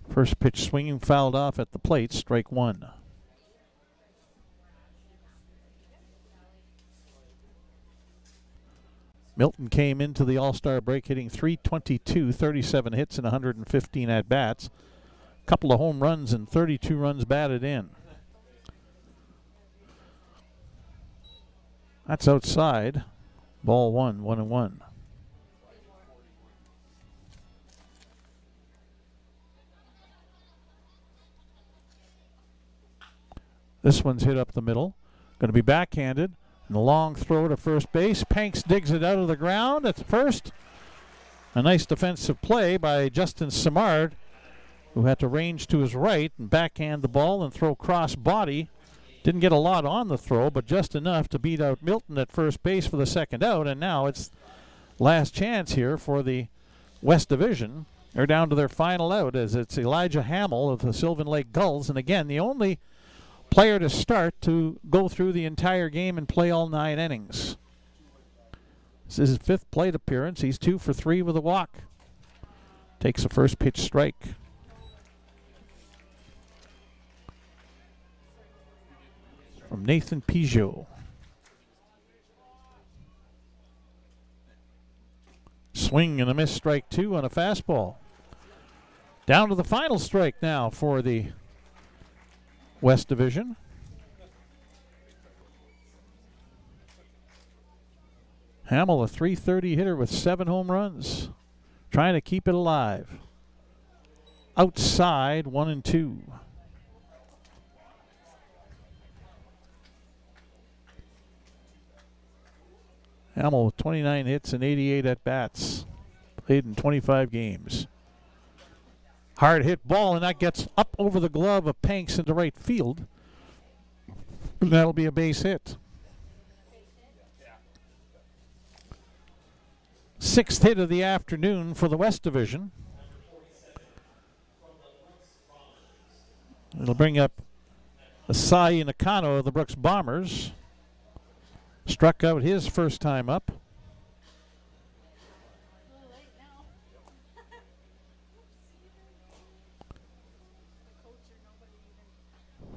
First pitch swinging, fouled off at the plate, strike 1. Milton came into the All-Star break hitting .322, 37 hits and 115 at-bats. A couple of home runs and 32 runs batted in. That's outside. Ball 1, 1-1. This one's hit up the middle. Going to be backhanded. And a long throw to first base. Panks digs it out of the ground at first. A nice defensive play by Justin Simard, who had to range to his right and backhand the ball and throw cross body. Didn't get a lot on the throw, but just enough to beat out Milton at first base for the 2nd out. And now it's last chance here for the West Division. They're down to their final out as it's Elijah Hamill of the Sylvan Lake Gulls. And again, the only player to start to go through the entire game and play all 9 innings. This is his 5th plate appearance. He's 2 for 3 with a walk. Takes a first pitch strike. From Nathan Pizio. Swing and a miss, strike 2 on a fastball. Down to the final strike now for the West Division. Hamill, a .330 hitter with 7 home runs, trying to keep it alive. outside, 1-2. Hamill with 29 hits and 88 at-bats. Played in 25 games. Hard hit ball, and that gets up over the glove of Panks into right field. And that'll be a base hit. Sixth hit of the afternoon for the West Division. It'll bring up Asai Nakano of the Brooks Bombers. Struck out his first time up.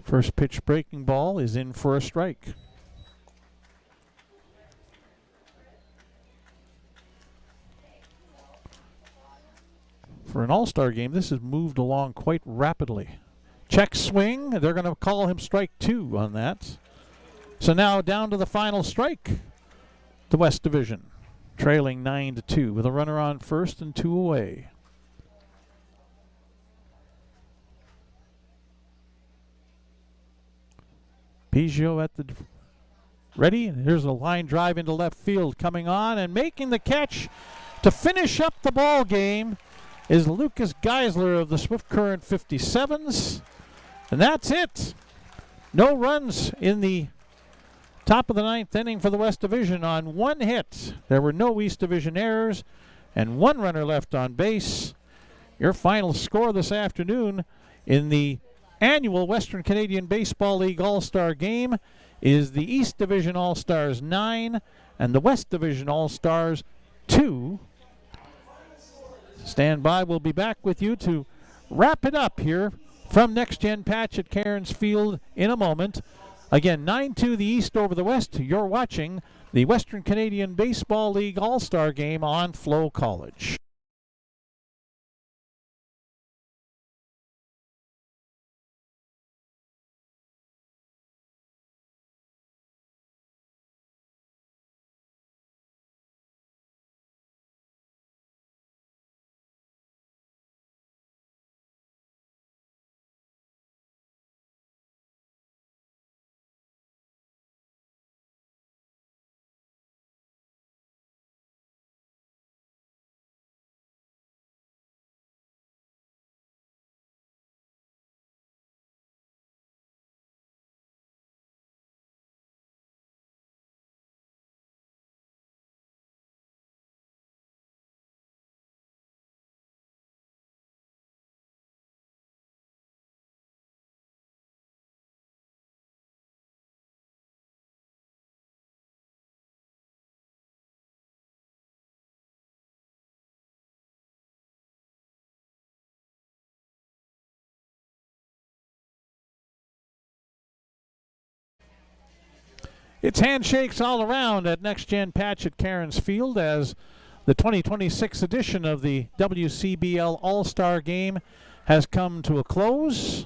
First pitch breaking ball is in for a strike. For an all-star game, this has moved along quite rapidly. Check swing. They're going to call him strike 2 on that. So now down to the final strike. The West Division trailing 9-2 with a runner on first and 2 away. Peugeot at the ready. Here's a line drive into left field coming on, and making the catch to finish up the ball game is Lucas Geisler of the Swift Current 57s. And that's it. No runs in the top of the 9th inning for the West Division on 1 hit. There were no East Division errors and 1 runner left on base. Your final score this afternoon in the annual Western Canadian Baseball League All-Star Game is the East Division All-Stars 9 and the West Division All-Stars 2. Stand by. We'll be back with you to wrap it up here from Next Gen Patch at Cairns Field in a moment. Again, 9-2 the East over the West. You're watching the Western Canadian Baseball League All-Star Game on FloCollege. It's handshakes all around at Next Gen Patch at Cairns Field as the 2026 edition of the WCBL All-Star Game has come to a close.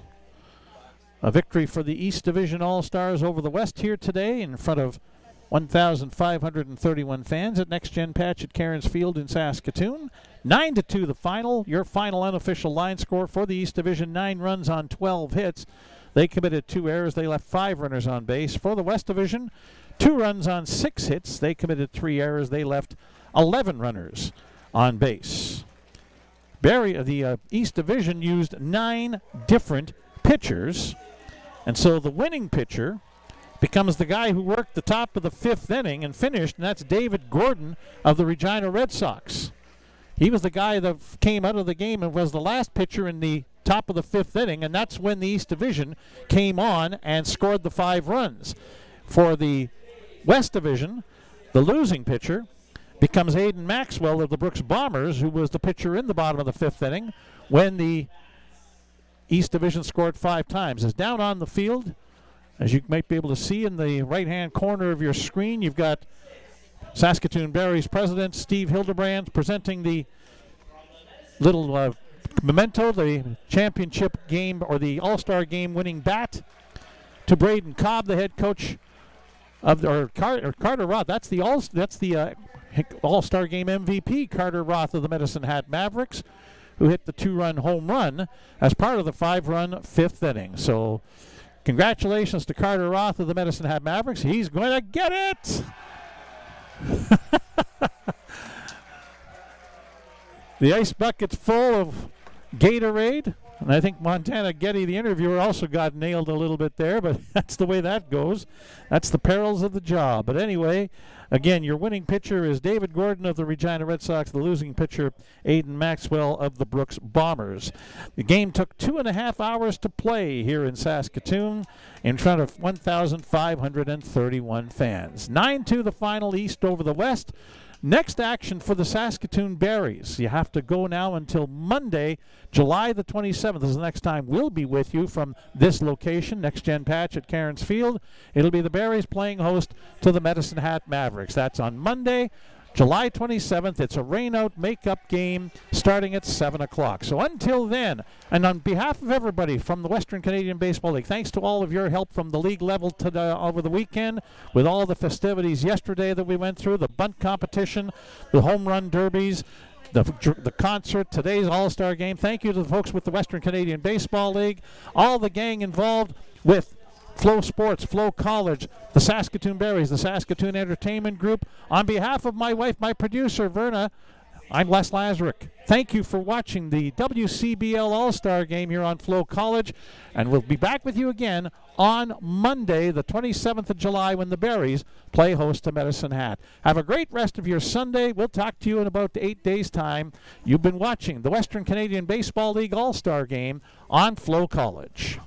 A victory for the East Division All-Stars over the West here today in front of 1,531 fans at Next Gen Patch at Cairns Field in Saskatoon. 9-2 the final. Your final unofficial line score for the East Division, 9 runs on 12 hits. They committed 2 errors. They left 5 runners on base. For the West Division, 2 runs on 6 hits. They committed 3 errors. They left 11 runners on base. The East Division used 9 different pitchers. And so the winning pitcher becomes the guy who worked the top of the 5th inning and finished, and that's David Gordon of the Regina Red Sox. He was the guy that came out of the game and was the last pitcher in the top of the 5th inning, and that's when the East Division came on and scored the 5 runs. For the West Division, the losing pitcher becomes Aiden Maxwell of the Brooks Bombers, who was the pitcher in the bottom of the 5th inning when the East Division scored 5 times. As down on the field, as you might be able to see in the right-hand corner of your screen, you've got Saskatoon Berries president Steve Hildebrand presenting the little memento, the championship game or the All-Star Game winning bat to Braden Cobb, the head coach of Carter Roth. That's the All-Star Game MVP, Carter Roth of the Medicine Hat Mavericks, who hit the 2-run home run as part of the 5-run 5th inning. So congratulations to Carter Roth of the Medicine Hat Mavericks. He's going to get it! The ice bucket's full of Gatorade. And I think Montana Getty, the interviewer, also got nailed a little bit there, but that's the way that goes. That's the perils of the job. But anyway, again, your winning pitcher is David Gordon of the Regina Red Sox, the losing pitcher, Aiden Maxwell of the Brooks Bombers. The game took 2.5 hours to play here in Saskatoon in front of 1,531 fans. 9-2 the final, East over the West. Next action for the Saskatoon Berries. You have to go now until Monday, July the 27th is the next time we'll be with you from this location, Next Gen Patch at Cairns Field. It'll be the Berries playing host to the Medicine Hat Mavericks. That's on Monday, July 27th. It's a rain-out makeup game starting at 7 o'clock. So until then, and on behalf of everybody from the Western Canadian Baseball League, thanks to all of your help from the league level over the weekend with all the festivities yesterday that we went through, the bunt competition, the home run derbies, the concert, today's All-Star game. Thank you to the folks with the Western Canadian Baseball League, all the gang involved with Flow Sports, FloCollege, the Saskatoon Berries, the Saskatoon Entertainment Group. On behalf of my wife, my producer, Verna, I'm Les Lazaruk. Thank you for watching the WCBL All-Star Game here on FloCollege, and we'll be back with you again on Monday, the 27th of July, when the Berries play host to Medicine Hat. Have a great rest of your Sunday. We'll talk to you in about 8 days' time. You've been watching the Western Canadian Baseball League All-Star Game on FloCollege.